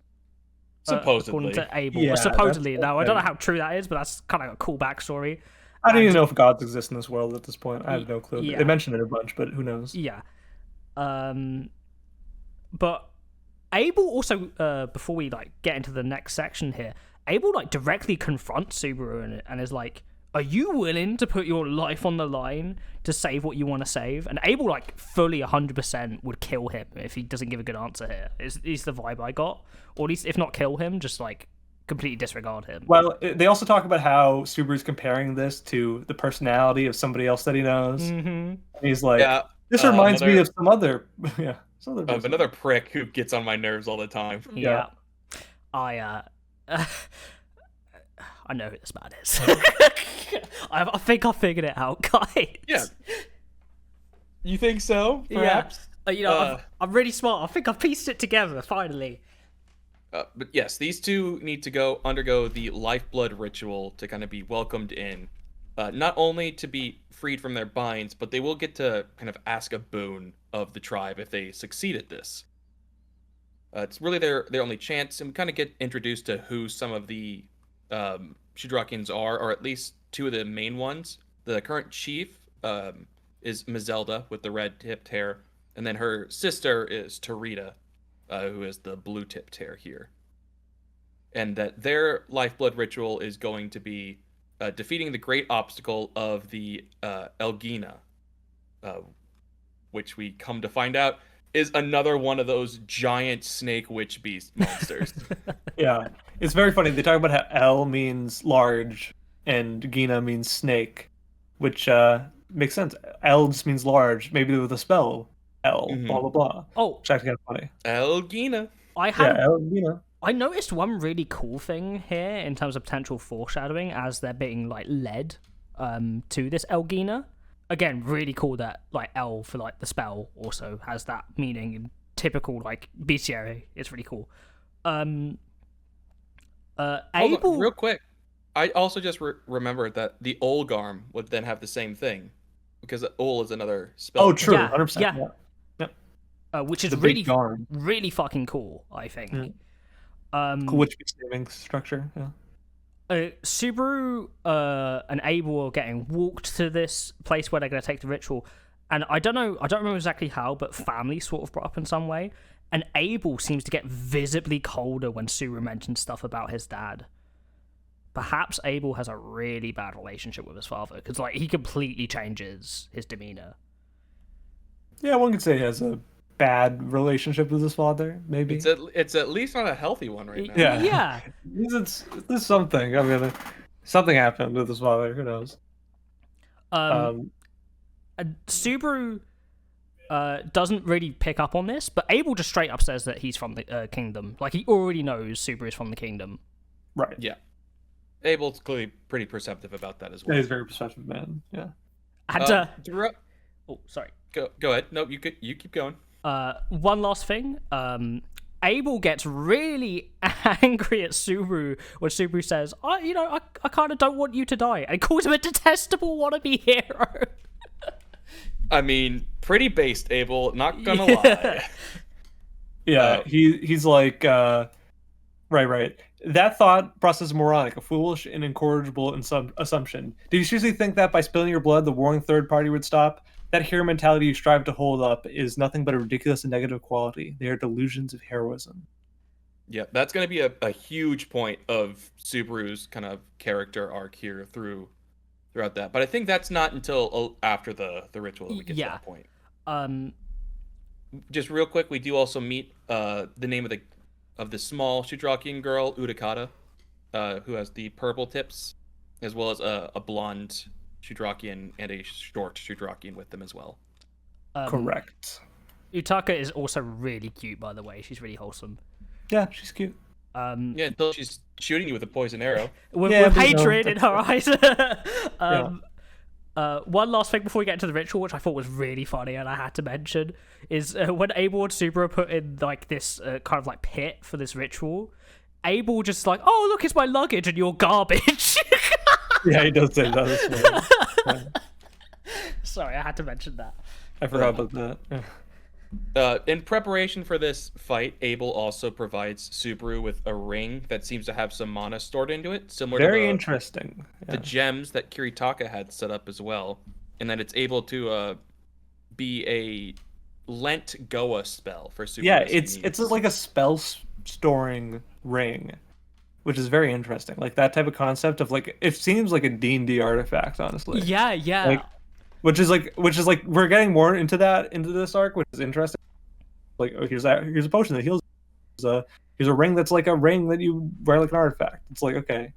Speaker 3: Supposedly.
Speaker 1: According to Abel.
Speaker 2: Yeah,
Speaker 1: supposedly. Now, I don't know how true that is, but that's kind of a cool backstory.
Speaker 2: I don't even know if gods exist in this world at this point. I have no clue.
Speaker 1: Yeah.
Speaker 2: They mentioned it a bunch, but who knows?
Speaker 1: Yeah. But Abel also, before we get into the next section here, Abel directly confronts Subaru and is like, are you willing to put your life on the line to save what you want to save? And Abel fully 100% would kill him if he doesn't give a good answer here. Is the vibe I got. Or at least if not kill him, just completely disregard him.
Speaker 2: Well, they also talk about how Subaru's comparing this to the personality of somebody else that he knows. Mm-hmm. And he's like, this reminds me of some other
Speaker 3: another prick who gets on my nerves all the time.
Speaker 1: Yeah. I know who this man is. I think I figured it out, guys.
Speaker 3: Yeah. You think so? Perhaps?
Speaker 1: Yeah. I'm really smart. I think I've pieced it together, finally.
Speaker 3: But yes, these two need to undergo the lifeblood ritual to kind of be welcomed in. Not only to be freed from their binds, but they will get to kind of ask a boon of the tribe if they succeed at this. It's really their only chance, and we kind of get introduced to who some of the Shudrakians are, or at least two of the main ones. The current chief is Mazelda with the red-tipped hair, and then her sister is Tarita, who is the blue-tipped hair here. And that their lifeblood ritual is going to be defeating the great obstacle of the Elgina, which we come to find out is another one of those giant snake witch beast monsters.
Speaker 2: Yeah, it's very funny. They talk about how El means large and Gina means snake, which makes sense. El just means large, maybe with a spell. El, blah, blah, blah.
Speaker 1: Oh.
Speaker 2: Which actually kind of funny.
Speaker 3: Elgina.
Speaker 1: I had
Speaker 2: Elgina.
Speaker 1: I noticed one really cool thing here in terms of potential foreshadowing as they're being like led to this Elgina. Again, really cool that like L for like the spell also has that meaning in typical like bestiary. It's really cool. Abel,
Speaker 3: real quick. I also just remembered that the Olgarm would then have the same thing, because Ol is another spell.
Speaker 2: Oh, true,
Speaker 1: Yeah,
Speaker 2: 100%.
Speaker 1: Yeah. Which is
Speaker 2: The
Speaker 1: really,
Speaker 2: big garm.
Speaker 1: really fucking cool, I think.
Speaker 2: Which saving structure? Yeah.
Speaker 1: Subaru and Abel are getting walked to this place where they're going to take the ritual, and I don't remember exactly how, but family sort of brought up in some way, and Abel seems to get visibly colder when Subaru mentions stuff about his dad. Perhaps Abel has a really bad relationship with his father, because like he completely changes his demeanor.
Speaker 2: Yeah, one could say he has a bad relationship with his father, maybe.
Speaker 3: It's at least not a healthy one right now.
Speaker 1: Yeah.
Speaker 2: There's something. I mean, something happened with his father. Who knows?
Speaker 1: Subaru doesn't really pick up on this, but Abel just straight up says that he's from the kingdom. Like, he already knows Subaru is from the kingdom.
Speaker 2: Right.
Speaker 3: Yeah. Abel's clearly pretty perceptive about that as well.
Speaker 2: Yeah, he's a very perceptive man. Yeah.
Speaker 1: And,
Speaker 3: oh,
Speaker 1: sorry.
Speaker 3: Go ahead. No, you keep going.
Speaker 1: One last thing. Abel gets really angry at Subaru when Subaru says, I kind of don't want you to die, and calls him a detestable wannabe hero.
Speaker 3: I mean, pretty based, Abel, not gonna lie.
Speaker 2: Yeah, he's like, right. That thought process is moronic, a foolish and incorrigible assumption. Do you seriously think that by spilling your blood, the warring third party would stop? That hero mentality you strive to hold up is nothing but a ridiculous and negative quality. They are delusions of heroism.
Speaker 3: Yeah, that's going to be a huge point of Subaru's kind of character arc here throughout that. But I think that's not until after the ritual that we get to that point. Just real quick, we do also meet the name of the small Shudrakian girl, Udakata, who has the purple tips, as well as a blonde Shudrakian and a short Shudrakian with them as well.
Speaker 2: Correct.
Speaker 1: Utaka is also really cute, by the way. She's really wholesome.
Speaker 2: Yeah, she's cute.
Speaker 3: Yeah, until she's shooting you with a poison arrow.
Speaker 1: with hatred in her eyes. One last thing before we get into the ritual, which I thought was really funny and I had to mention, is when Abel and Subaru put in like this kind of like pit for this ritual, Abel just like, oh look, it's my luggage and you're garbage.
Speaker 2: Yeah, he does say that. Yeah.
Speaker 1: Sorry, I had to mention that.
Speaker 2: I forgot about that. Yeah.
Speaker 3: In preparation for this fight, Abel also provides Subaru with a ring that seems to have some mana stored into it, similar
Speaker 2: Very
Speaker 3: to
Speaker 2: interesting.
Speaker 3: the gems that Kiritaka had set up as well, and that it's able to be a Lent Goa spell for Subaru.
Speaker 2: Yeah, it's like a spell storing ring, which is very interesting. Like that type of concept of like, it seems like a D&D artifact, honestly.
Speaker 1: Yeah.
Speaker 2: Like, which is like we're getting more into this arc, which is interesting. Like, oh, here's a potion that heals. Here's a ring that's like a ring that you wear like an artifact. It's like, okay,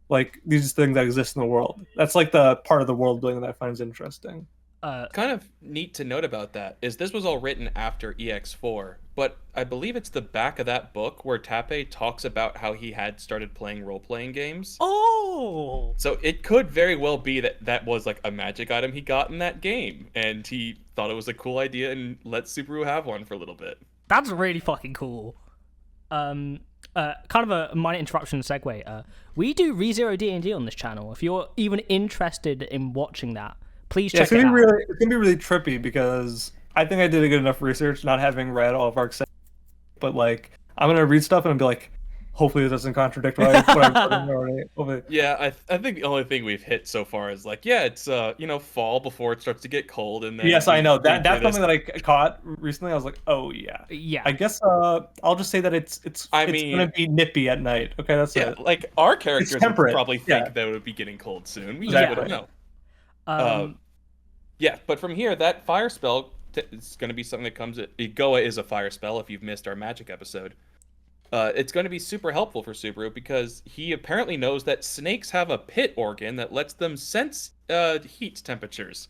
Speaker 2: like these things that exist in the world. That's like the part of the world building that I find is interesting.
Speaker 3: Kind of neat to note about that is this was all written after EX4, but I believe it's the back of that book where Tappe talks about how he had started playing role-playing games.
Speaker 1: Oh!
Speaker 3: So it could very well be that was like a magic item he got in that game, and he thought it was a cool idea and let Subaru have one for a little bit.
Speaker 1: That's really fucking cool. Kind of a minor interruption segue. We do ReZero D&D on this channel. If you're even interested in watching that, please check it out.
Speaker 2: It's gonna be really trippy because I think I did a good enough research, not having read all of ARC 7, but like I'm gonna read stuff and I'll be like, hopefully it doesn't contradict what I've already.
Speaker 3: Yeah, I think the only thing we've hit so far is like, yeah, it's fall before it starts to get cold, and then
Speaker 2: yes, I know that's something that I caught recently. I was like, oh yeah. I guess I'll just say that it's gonna be nippy at night. Okay, that's it.
Speaker 3: Like our characters would probably think that it would be getting cold soon. We just wouldn't know. Yeah, but from here, that fire spell is going to be something that comes... Goa is a fire spell, if you've missed our magic episode. It's going to be super helpful for Subaru, because he apparently knows that snakes have a pit organ that lets them sense heat temperatures.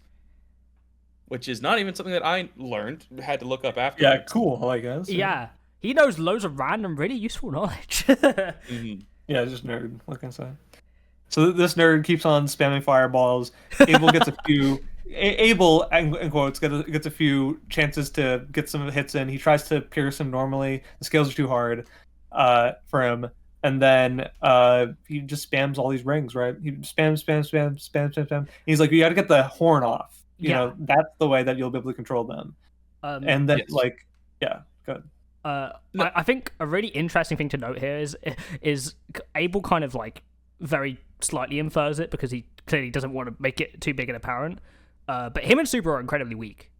Speaker 3: Which is not even something that I learned, had to look up after.
Speaker 2: Yeah, cool, I guess.
Speaker 1: Yeah. He knows loads of random, really useful knowledge.
Speaker 2: Yeah, just nerd. What can I say? So this nerd keeps on spamming fireballs. Abel gets a few. Abel, in quotes, gets a few chances to get some hits in. He tries to pierce him normally. The scales are too hard for him. And then he just spams all these rings, right? He spam. He's like, you got to get the horn off. You know, that's the way that you'll be able to control them. And then, good.
Speaker 1: I think a really interesting thing to note here is Abel kind of like very slightly infers it because he clearly doesn't want to make it too big and apparent. But him and Subaru are incredibly weak.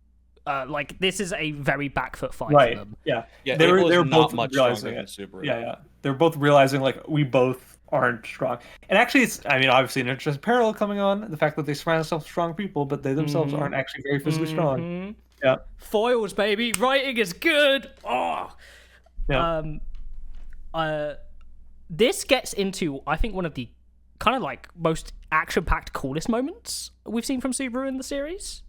Speaker 1: Like this is a very back foot fight for them.
Speaker 3: Yeah.
Speaker 2: They're both
Speaker 3: much
Speaker 2: realizing
Speaker 3: than
Speaker 2: it.
Speaker 3: Subaru.
Speaker 2: Yeah. They're both realizing like we both aren't strong. And actually, it's obviously an interesting parallel coming on the fact that they surround themselves with strong people, but they themselves aren't actually very physically strong. Yeah.
Speaker 1: Foils, baby. Writing is good. Oh.
Speaker 2: Yeah.
Speaker 1: This gets into, I think, one of the kind of like most action-packed, coolest moments we've seen from Subaru in the series.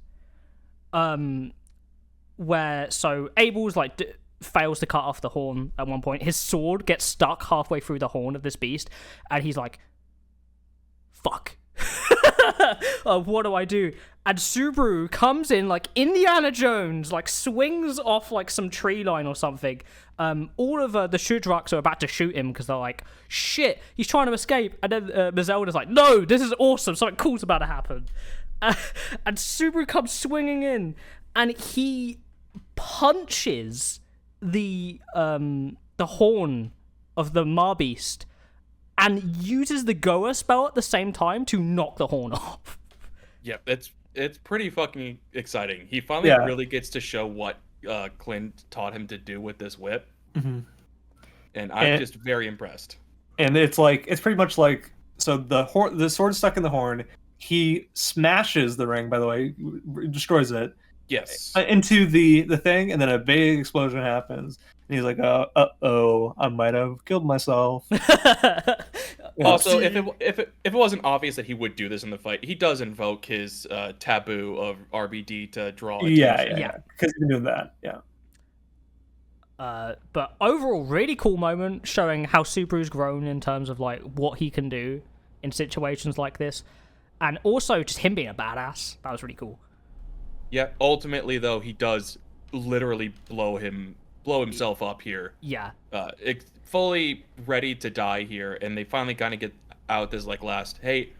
Speaker 1: Where Abel's like fails to cut off the horn at one point. His sword gets stuck halfway through the horn of this beast, and he's like, "Fuck." What do I do? And Subaru comes in like Indiana Jones, like swings off like some tree line or something. All of the Shudraks are about to shoot him because they're like, shit, he's trying to escape. And then Mazelda's like, no, this is awesome, something cool's about to happen. And Subaru comes swinging in, and he punches the horn of the Mabeast and uses the Goa spell at the same time to knock the horn off.
Speaker 3: Yeah, it's pretty fucking exciting. He finally really gets to show what Clint taught him to do with this whip. And I'm just very impressed.
Speaker 2: And it's pretty much like, so the sword stuck in the horn. He smashes the ring, by the way, destroys it.
Speaker 3: Yes.
Speaker 2: Into the thing, and then a big explosion happens. And he's like, uh-oh, I might have killed myself.
Speaker 3: Also, if it wasn't obvious that he would do this in the fight, he does invoke his taboo of RBD to draw attention.
Speaker 2: Yeah, because he's been doing that,
Speaker 1: But overall, really cool moment, showing how Subaru's grown in terms of like what he can do in situations like this. And also just him being a badass. That was really cool.
Speaker 3: Yeah, ultimately, though, he does literally blow himself up here.
Speaker 1: Yeah.
Speaker 3: Fully ready to die here, and they finally kind of get out this, like, last, hey,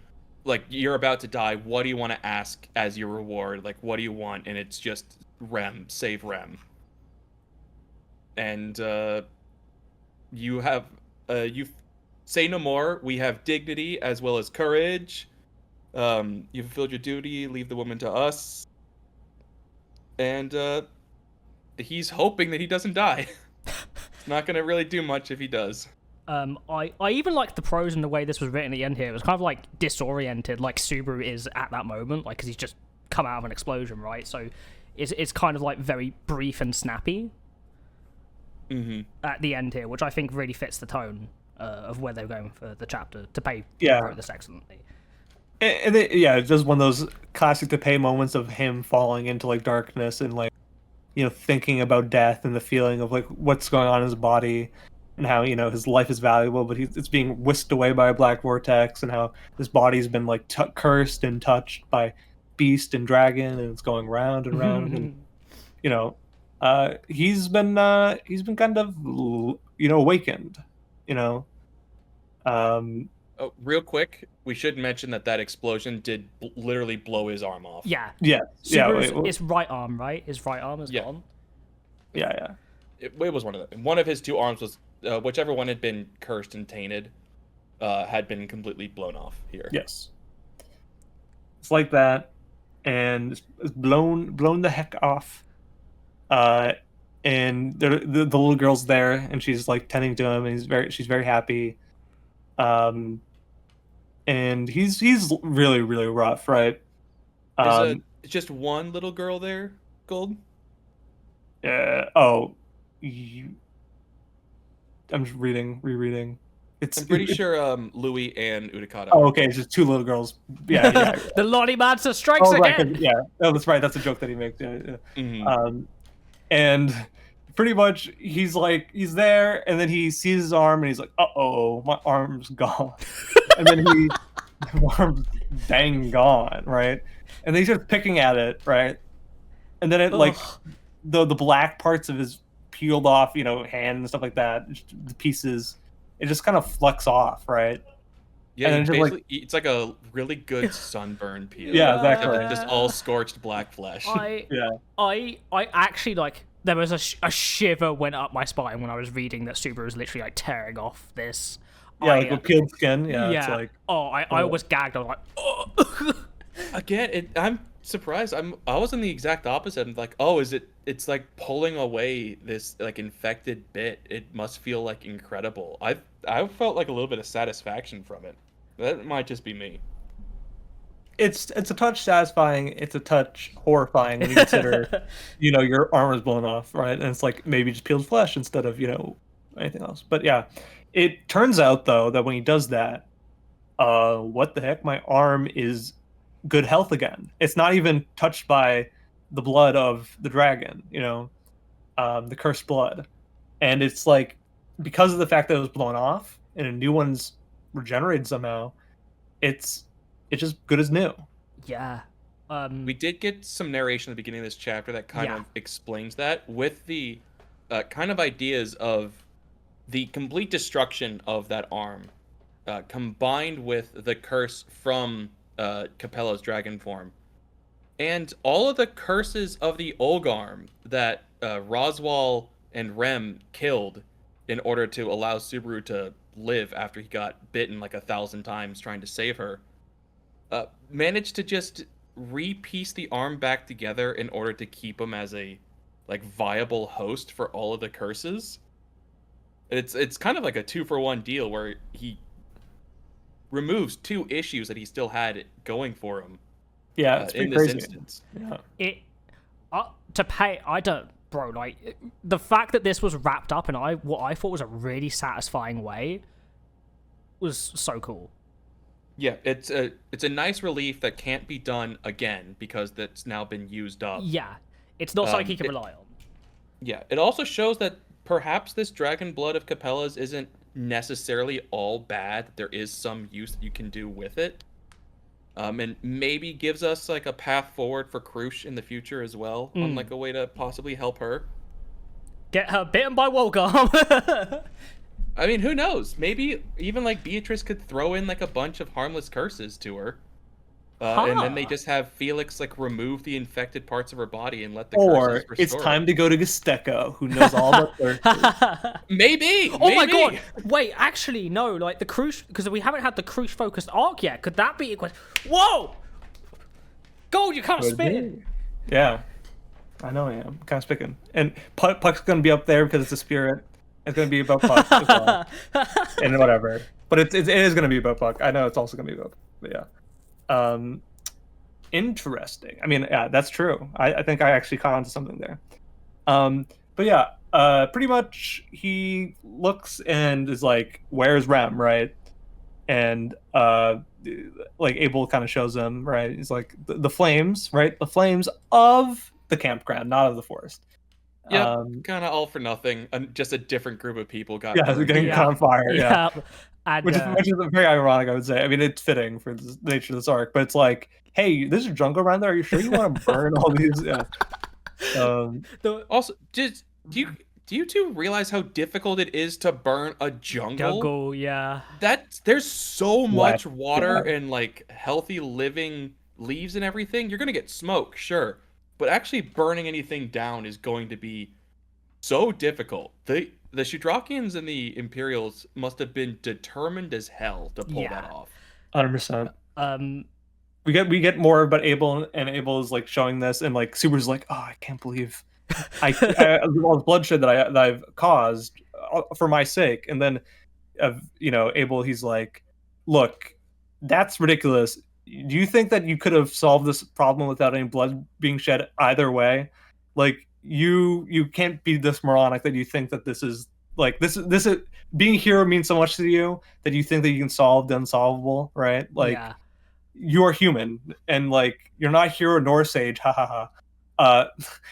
Speaker 3: like, you're about to die, what do you want to ask as your reward? Like, what do you want? And it's just Rem, save Rem. And, you have, you say no more, we have dignity as well as courage. You fulfilled your duty, leave the woman to us. And he's hoping that he doesn't die. It's not going to really do much if he does.
Speaker 1: I even like the prose and the way this was written at the end here. It was kind of like disoriented, like Subaru is at that moment, like because he's just come out of an explosion, right? So it's kind of like very brief and snappy at the end here, which I think really fits the tone of where they're going for the chapter to pay for this excellently.
Speaker 2: And it's just one of those classic to pay moments of him falling into like darkness and like, thinking about death and the feeling of like what's going on in his body and how, his life is valuable, but it's being whisked away by a black vortex, and how his body's been like cursed and touched by beast and dragon, and it's going round and round. And, he's been kind of, awakened,
Speaker 3: Oh, real quick, we should mention that explosion did literally blow his arm off.
Speaker 1: Yeah. His right arm, right? His right arm is gone.
Speaker 2: Yeah.
Speaker 3: It was one of them. One of his two arms was, whichever one had been cursed and tainted, had been completely blown off here.
Speaker 2: Yes. It's like that, and it's blown the heck off. And the little girl's there, and she's like tending to him, and she's very happy. And he's really, really rough, right?
Speaker 3: Is just one little girl there, Gold?
Speaker 2: I'm just rereading.
Speaker 3: I'm pretty sure Louie and Utakata.
Speaker 2: Oh, okay, it's just two little girls. Yeah.
Speaker 1: The Lottie Monster strikes again.
Speaker 2: Right, yeah. Oh, that's right. That's a joke that he makes. Yeah. And pretty much he's there, and then he sees his arm, and he's like, "Uh-oh, my arm's gone." And then the arm's dang gone, right? And then he starts picking at it, right? And then it the black parts of his peeled off, hand and stuff like that, the pieces, it just kind of flicks off, right?
Speaker 3: Yeah,
Speaker 2: and
Speaker 3: basically, it's like a really good sunburn peel.
Speaker 2: Yeah, exactly.
Speaker 3: Just all scorched black flesh.
Speaker 1: I actually there was a shiver went up my spine when I was reading that Subaru was literally tearing off this.
Speaker 2: Yeah, like with peeled skin. Yeah,
Speaker 1: yeah.
Speaker 2: It's like.
Speaker 1: I almost gagged. I was like, oh.
Speaker 3: Again, I'm surprised. I was in the exact opposite. I'm like, oh, it's like pulling away this infected bit. It must feel incredible. I felt a little bit of satisfaction from it. That might just be me.
Speaker 2: It's a touch satisfying. It's a touch horrifying when you consider, your armor is blown off, right? And it's maybe just peeled flesh instead of anything else. But yeah, it turns out though that when he does that, what the heck? My arm is good health again. It's not even touched by the blood of the dragon, the cursed blood, and it's because of the fact that it was blown off and a new one's regenerated somehow, it's just good as new.
Speaker 1: Yeah.
Speaker 3: We did get some narration at the beginning of this chapter that kind of explains that with the kind of ideas of the complete destruction of that arm, combined with the curse from Capella's dragon form, and all of the curses of the Olgarm that Roswal and Rem killed in order to allow Subaru to live after he got bitten 1,000 times trying to save her, managed to just re-piece the arm back together in order to keep him as a viable host for all of the curses. It's kind of like a 2-for-1 deal where he removes 2 issues that he still had going for him.
Speaker 2: Yeah, it's
Speaker 3: in
Speaker 2: this
Speaker 3: crazy. Instance.
Speaker 1: Yeah. The fact that this was wrapped up in what I thought was a really satisfying way was so cool.
Speaker 3: Yeah, it's a nice relief that can't be done again because that's now been used up.
Speaker 1: Yeah, it's not something he can rely on.
Speaker 3: Yeah, it also shows that perhaps this dragon blood of Capella's isn't necessarily all bad. There is some use that you can do with it, and maybe gives us a path forward for Krush in the future as well, on a way to possibly help her
Speaker 1: get her bitten by Wolgarm.
Speaker 3: I mean, who knows? Maybe even Beatrice could throw in a bunch of harmless curses to her, and then they just have Felix remove the infected parts of her body and let the curses restore.
Speaker 2: It's time to go to Gestecco, who knows all about curses.
Speaker 3: Maybe.
Speaker 1: Oh my god! Wait, actually, no. The Krush, because we haven't had the Krush focused arc yet. Could that be a question? Whoa! Gold, you can't spit.
Speaker 2: Yeah, I know I am. Kind of spicking. And Puck's gonna be up there because it's a spirit. It's going to be about Puck as well. And whatever. But it is going to be about Puck. I know it's also going to be about Puck. But yeah. Interesting. I mean, yeah, that's true. I think I actually caught on to something there. But yeah, pretty much he looks and is where's Rem, right? And Abel kind of shows him, right? He's the flames, right? The flames of the campground, not of the forest.
Speaker 3: Yeah, kind of all for nothing. Just a different group of people got
Speaker 2: getting caught on fire. Yeah.
Speaker 1: And,
Speaker 2: which is very ironic, I would say. I mean, it's fitting for the nature of this arc, but it's hey, there's a jungle around there. Are you sure you want to burn all these? Yeah.
Speaker 3: Also, do you two realize how difficult it is to burn a jungle?
Speaker 1: Yeah.
Speaker 3: There's so much water and healthy living leaves and everything. You're gonna get smoke, sure. But actually burning anything down is going to be so difficult. The Shudrakians and the Imperials must have been determined as hell to pull that off.
Speaker 2: 100%. We get more about Abel, and Abel is showing this, and Subaru's oh, I can't believe all the bloodshed that I've caused for my sake. And then Abel, he's look, that's ridiculous. Do you think that you could have solved this problem without any blood being shed either way? You can't be this moronic that you think that this is being a hero means so much to you that you think that you can solve the unsolvable, right? You're human, and you're not a hero nor a sage, ha ha ha.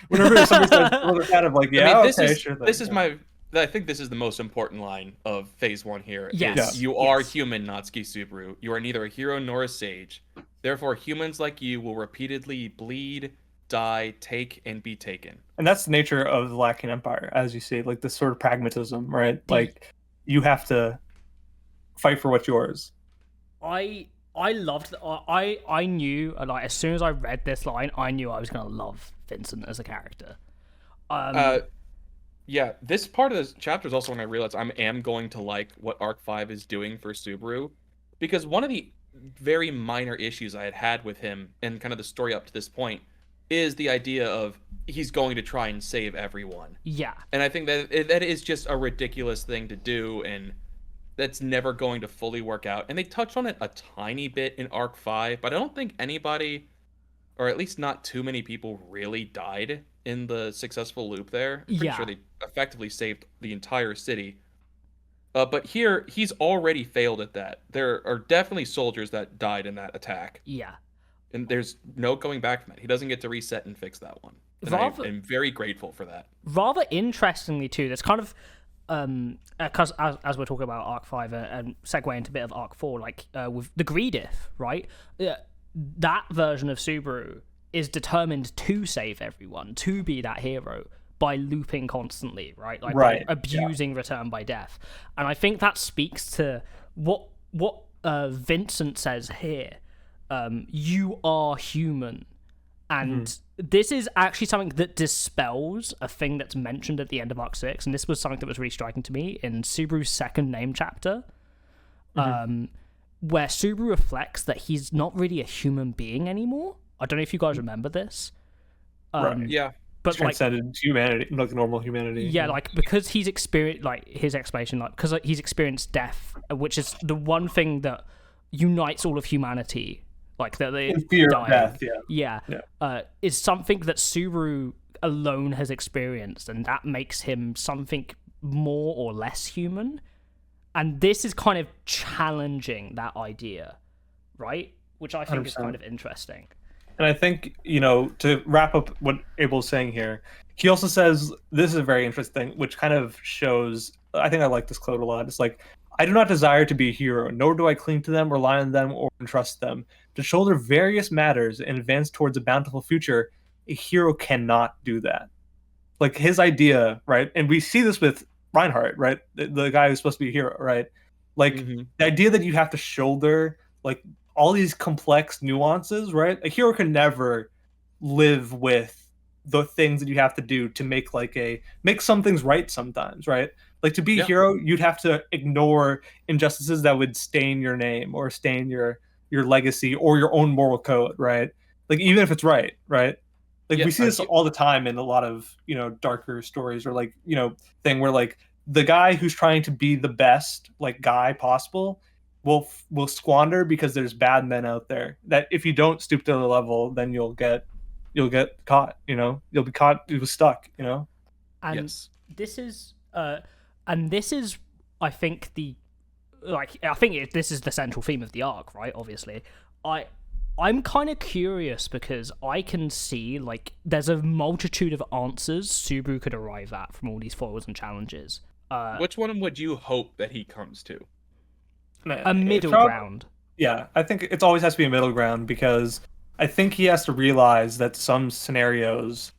Speaker 2: whenever somebody says kind of like, yeah,
Speaker 3: I mean,
Speaker 2: okay, sure thing.
Speaker 3: I think this is the most important line of phase 1 here.
Speaker 1: Yes.
Speaker 3: You are human, Natsuki Subaru. You are neither a hero nor a sage. Therefore, humans like you will repeatedly bleed, die, take, and be taken.
Speaker 2: And that's the nature of the Wallachian Empire, as you see, like this sort of pragmatism, right? Like, you have to fight for what's yours.
Speaker 1: I loved I knew, like, as soon as I read this line, I knew I was going to love Vincent as a character.
Speaker 3: Yeah, this part of this chapter is also when I realized I am going to like what Arc 5 is doing for Subaru, because one of the very minor issues I had with him and kind of the story up to this point is the idea of he's going to try and save everyone.
Speaker 1: Yeah.
Speaker 3: And I think that is just a ridiculous thing to do, and that's never going to fully work out. And they touched on it a tiny bit in Arc 5, but I don't think anybody, or at least not too many people, really died in the successful loop there. I'm pretty sure they effectively saved the entire city. But here, he's already failed at that. There are definitely soldiers that died in that attack.
Speaker 1: Yeah.
Speaker 3: And there's no going back from that. He doesn't get to reset and fix that one. And I am very grateful for that.
Speaker 1: Rather interestingly, too, that's kind of... because as we're talking about Arc 5 and segue into a bit of Arc 4, like with the Greediff, right? That version of Subaru is determined to save everyone, to be that hero by looping constantly, right? Like by abusing return by death. And I think that speaks to what Vincent says here. You are human. And this is actually something that dispels a thing that's mentioned at the end of Arc 6, and this was something that was really striking to me in Subaru's second name chapter, where Subaru reflects that he's not really a human being anymore. I don't know if you guys remember this.
Speaker 3: Yeah.
Speaker 2: But transcended humanity, like normal humanity.
Speaker 1: Yeah, like, because he's experienced, like, his explanation, like, because he's experienced death, which is the one thing that unites all of humanity. Like, that they
Speaker 2: fear of death,
Speaker 1: is something that Subaru alone has experienced, and that makes him something more or less human. And this is kind of challenging that idea, right? Which I think 100%. Is kind of interesting.
Speaker 2: And I think, to wrap up what Abel's saying here, he also says, this is a very interesting thing, which kind of shows, I think I like this quote a lot. It's like, I do not desire to be a hero, nor do I cling to them, rely on them, or entrust them. To shoulder various matters and advance towards a bountiful future, a hero cannot do that. Like, his idea, right? And we see this with Reinhardt, right? The guy who's supposed to be a hero, right? Like, the idea that you have to shoulder, like, all these complex nuances, right? A hero can never live with the things that you have to do to make make some things right sometimes, right? Like, to be a hero, you'd have to ignore injustices that would stain your name or stain your legacy or your own moral code, right? Like, even if it's right? Like, we see this all the time in a lot of, darker stories, or thing where, like, the guy who's trying to be the best, like, guy possible will squander because there's bad men out there that if you don't stoop to the level, then you'll get caught, you'll be caught, you'll be stuck, And
Speaker 1: this is I think this is the central theme of the arc, right? Obviously, I'm kind of curious because I can see, like, there's a multitude of answers Subaru could arrive at from all these foils and challenges.
Speaker 3: Which one would you hope that he comes to?
Speaker 1: A middle ground.
Speaker 2: Yeah, I think it always has to be a middle ground, because I think he has to realize that some scenarios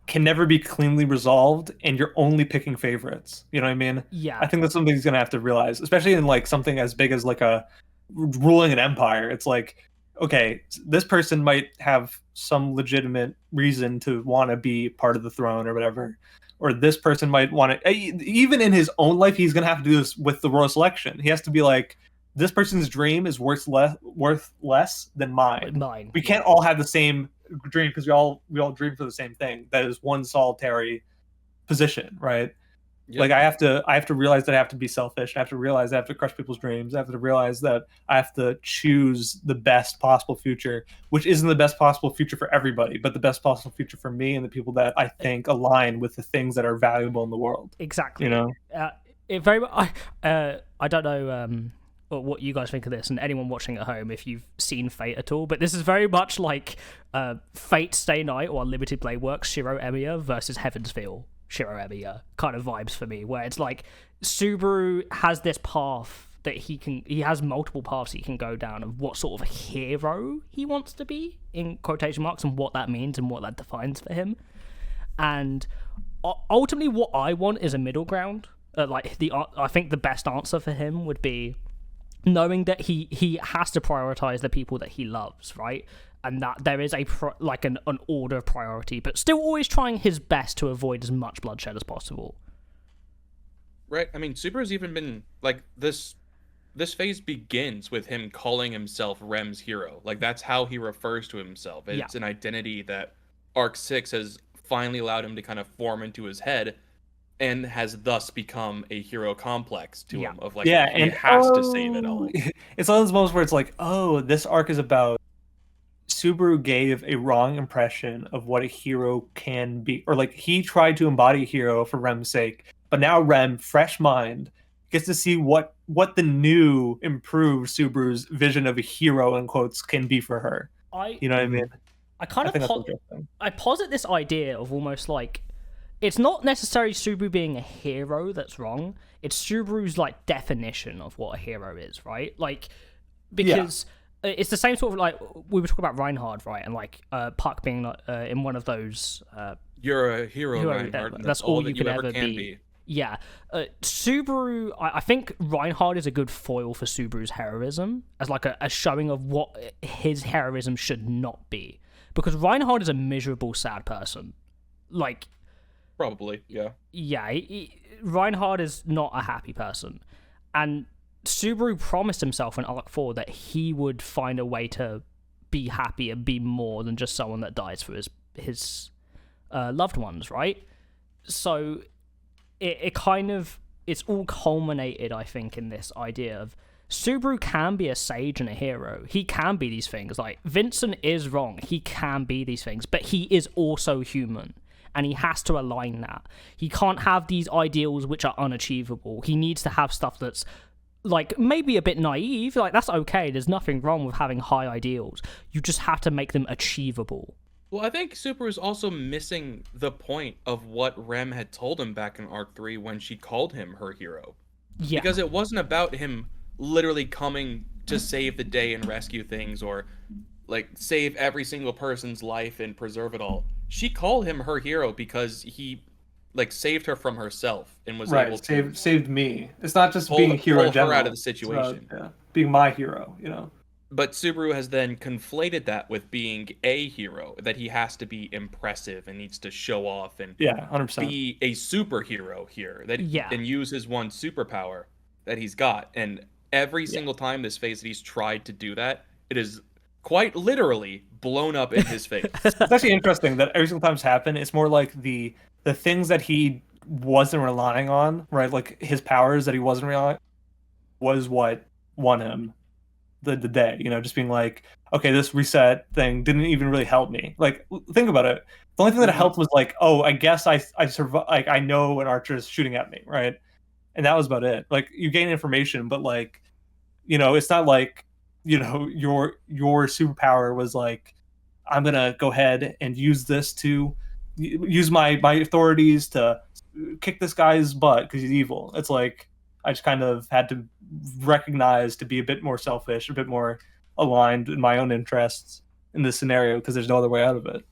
Speaker 2: can never be cleanly resolved, and you're only picking favorites. You know what I mean?
Speaker 1: Yeah.
Speaker 2: I think that's something he's going to have to realize, especially in, like, something as big as, like, a ruling an empire. It's like, okay, this person might have some legitimate reason to want to be part of the throne or whatever. Or this person might want to, even in his own life, he's going to have to do this with the royal selection. He has to be like, this person's dream is worth less than mine. We can't all have the same dream, because we all dream for the same thing. That is one solitary position, right? Yep. Like, I have to realize that I have to be selfish. I have to realize I have to crush people's dreams. I have to realize that I have to choose the best possible future, which isn't the best possible future for everybody, but the best possible future for me and the people that I think align with the things that are valuable in the world.
Speaker 1: Exactly.
Speaker 2: It very
Speaker 1: I don't know what you guys think of this, and anyone watching at home if you've seen Fate at all. But this is very much like Fate Stay Night or Unlimited Blade Works Shiro Emiya versus Heaven's Feel Shiro Emiya kind of vibes for me, where it's like Subaru has this path that he has multiple paths he can go down of what sort of hero he wants to be, in quotation marks, and what that means and what that defines for him. And ultimately what I want is a middle ground. I think the best answer for him would be knowing that he has to prioritize the people that he loves, right? And that there is an order of priority, but still always trying his best to avoid as much bloodshed as possible.
Speaker 3: Right. I mean, Subaru's even been like this phase begins with him calling himself Rem's hero. Like, that's how he refers to himself. It's an identity that Arc 6 has finally allowed him to kind of form into his head, and has thus become a hero complex to him of like, he has to save it all.
Speaker 2: It's one of those moments where it's like, oh, this arc is about Subaru gave a wrong impression of what a hero can be, or like he tried to embody a hero for Rem's sake, but now Rem, fresh mind, gets to see what the new improved Subaru's vision of a hero in quotes can be for her. You know what I mean?
Speaker 1: I posit this idea of almost like, it's not necessarily Subaru being a hero that's wrong. It's Subaru's like definition of what a hero is, right? Like, because it's the same sort of like we were talking about Reinhard, right? And like Puck being in one of those.
Speaker 3: You're a hero, Reinhard.
Speaker 1: That's all you could ever be. Yeah, Subaru. I think Reinhard is a good foil for Subaru's heroism as like a showing of what his heroism should not be, because Reinhard is a miserable, sad person. Like,
Speaker 3: probably, yeah.
Speaker 1: Yeah, Reinhard is not a happy person, and Subaru promised himself in Arc 4 that he would find a way to be happy and be more than just someone that dies for his loved ones, right? So it's all culminated, I think, in this idea of Subaru can be a sage and a hero. He can be these things. Like, Vincent is wrong. He can be these things, but he is also human, and he has to align that. He can't have these ideals which are unachievable. He needs to have stuff that's like maybe a bit naive. Like, that's okay. There's nothing wrong with having high ideals. You just have to make them achievable.
Speaker 3: Well, I think Subaru is also missing the point of what Rem had told him back in Arc 3 when she called him her hero.
Speaker 1: Yeah.
Speaker 3: Because it wasn't about him literally coming to save the day and rescue things, or like save every single person's life and preserve it all. She called him her hero because he like saved her from herself and was able to
Speaker 2: saved me. It's not just being a hero in general.
Speaker 3: Her out of the situation.
Speaker 2: Being my hero, you know.
Speaker 3: But Subaru has then conflated that with being a hero, that he has to be impressive and needs to show off and
Speaker 2: 100%.
Speaker 3: be a superhero here, and use his one superpower that he's got. And every single time this phase that he's tried to do that, it is quite literally blown up in his face.
Speaker 2: It's actually interesting that every single time it's happened, it's more like the things that he wasn't relying on, right? Like his powers that he wasn't relying on was what won him the day, you know, just being like, okay, this reset thing didn't even really help me. Like, think about it. The only thing that helped was like, oh, I guess I survived. Like, I know an archer is shooting at me, right? And that was about it. Like, you gain information, but like, you know, it's not like, you know, your superpower was like, I'm gonna go ahead and use this to use my authorities to kick this guy's butt because he's evil. It's like, I just kind of had to recognize to be a bit more selfish, a bit more aligned in my own interests in this scenario, because there's no other way out of it.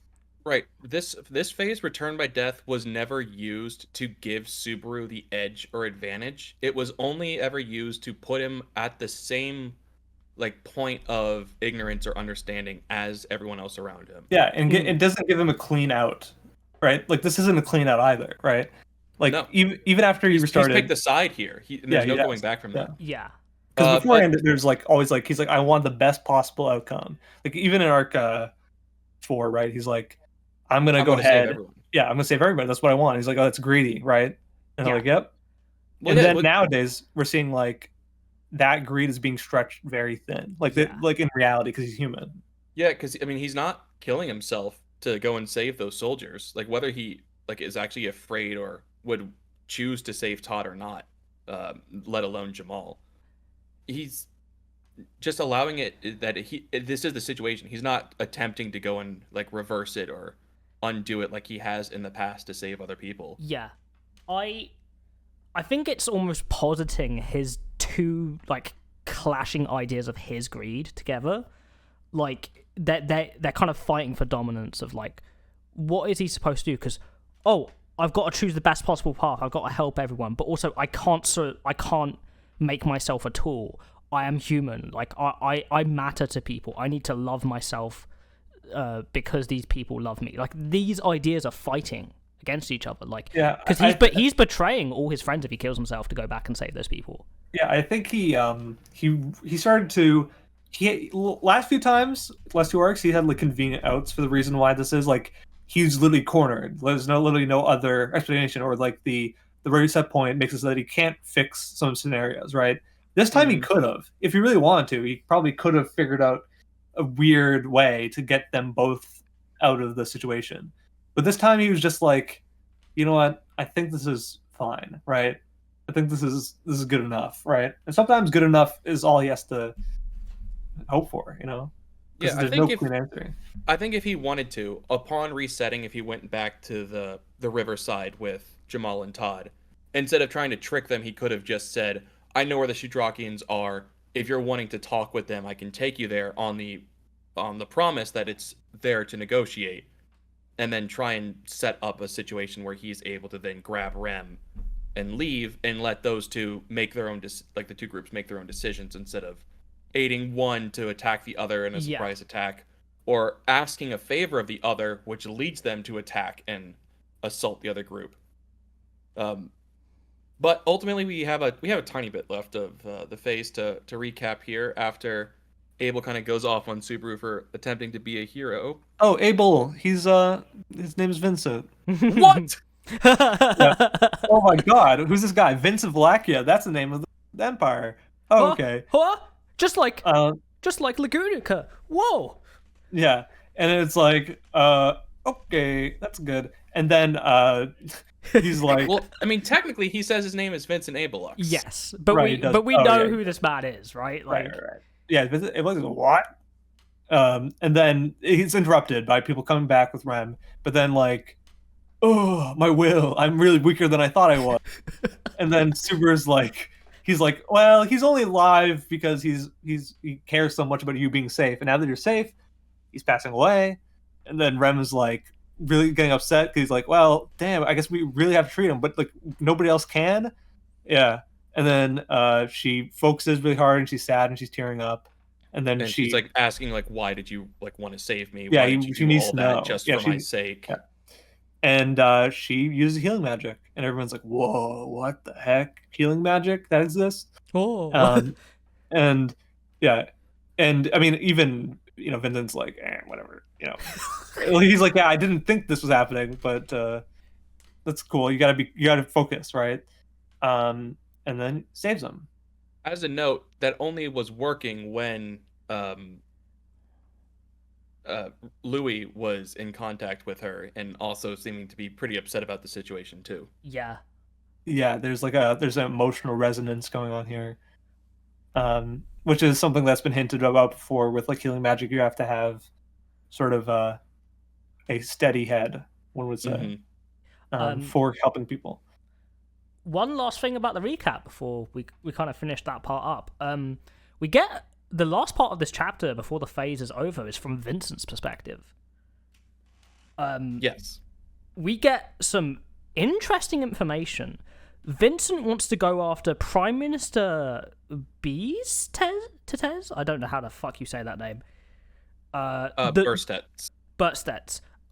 Speaker 3: Right. This phase, Return by Death, was never used to give Subaru the edge or advantage. It was only ever used to put him at the same like point of ignorance or understanding as everyone else around him.
Speaker 2: Yeah, and it doesn't give him a clean out, right? Like, this isn't a clean out either, right? Like, no. even after he restarted,
Speaker 3: he's picked the side here. There's no going back from that.
Speaker 1: Yeah.
Speaker 2: Because beforehand, there's like always like he's like, I want the best possible outcome. Like, even in Arc 4, right? He's like, I'm gonna go ahead. Yeah, I'm gonna save everybody. That's what I want. He's like, oh, that's greedy, right? And I'm like, yep. Well, and then nowadays we're seeing like that greed is being stretched very thin, like like in reality, because he's human.
Speaker 3: Yeah, because I mean, he's not killing himself to go and save those soldiers. Like, whether he like is actually afraid or would choose to save Todd or not, let alone Jamal. he's just allowing it that this is the situation. He's not attempting to go and like reverse it or undo it like he has in the past to save other people.
Speaker 1: Yeah. I think it's almost positing his two like clashing ideas of his greed together. Like they're kind of fighting for dominance of like, what is he supposed to do? Because I've got to choose the best possible path. I've got to help everyone, but also I can't make myself a tool. I am human. Like I matter to people. I need to love myself because these people love me. Like these ideas are fighting against each other. Like because he's betraying all his friends if he kills himself to go back and save those people.
Speaker 2: Yeah, I think he started to last two arcs he had like convenient outs for the reason why this is like he's literally cornered. There's literally no other explanation, or like the ready set point makes it so that he can't fix some scenarios, right? This time he could have, if he really wanted to. He probably could have figured out a weird way to get them both out of the situation. But this time he was just like, you know what? I think this is fine, right? I think this is good enough, right? And sometimes good enough is all he has to hope for, you know?
Speaker 3: Yeah, I think if he wanted to, upon resetting, if he went back to the riverside with Jamal and Todd, instead of trying to trick them, he could have just said, I know where the Shudrakians are. If you're wanting to talk with them, I can take you there on the promise that it's there to negotiate, and then try and set up a situation where he's able to then grab Rem and leave and let those two make their own the two groups make their own decisions instead of aiding one to attack the other in a surprise attack, or asking a favor of the other, which leads them to attack and assault the other group. But ultimately, we have a tiny bit left of the phase to recap here after Abel kind of goes off on Subaru for attempting to be a hero.
Speaker 2: Oh, Abel, his name is Vincent.
Speaker 3: What?
Speaker 2: Yeah. Oh my God, who's this guy? Vincent Vollachia. That's the name of the empire. Oh, okay.
Speaker 1: Huh? Just like Lagunica. Whoa.
Speaker 2: Yeah, and it's like, okay, that's good. And then he's like,
Speaker 3: well, I mean, technically, he says his name is Vincent Abelux.
Speaker 1: Yes, but we know who this man is, right? Like,
Speaker 2: right. Yeah, Vincent Abelux is what? And then he's interrupted by people coming back with Rem. But then like, oh, my will, I'm really weaker than I thought I was. And then Subaru's like, he's like, well, he's only alive because he cares so much about you being safe. And now that you're safe, he's passing away. And then Rem is like really getting upset because he's like, well, damn, I guess we really have to treat him, but like nobody else can. Yeah. And then she focuses really hard and she's sad and she's tearing up. And then she's
Speaker 3: like asking like, why did you like want to save me?
Speaker 2: Yeah,
Speaker 3: why did you
Speaker 2: she needs to know
Speaker 3: just for my sake.
Speaker 2: Yeah. And she uses healing magic, and everyone's like, whoa, what the heck? Healing magic that exists?
Speaker 1: Oh.
Speaker 2: And yeah, and I mean, even Vincent's like, whatever, he's like, yeah, I didn't think this was happening, but that's cool. You gotta focus, right? And then saves him.
Speaker 3: As a note, that only was working when Louie was in contact with her and also seeming to be pretty upset about the situation too.
Speaker 1: Yeah.
Speaker 2: Yeah, there's an emotional resonance going on here. Which is something that's been hinted about before with like healing magic. You have to have sort of a steady head, one would say, for helping people.
Speaker 1: One last thing about the recap before we kind of finish that part up. We get the last part of this chapter before the phase is over is from Vincent's perspective.
Speaker 3: Yes. We
Speaker 1: get some interesting information. Vincent wants to go after Prime Minister Tetez? I don't know how the fuck you say that name. Burstets.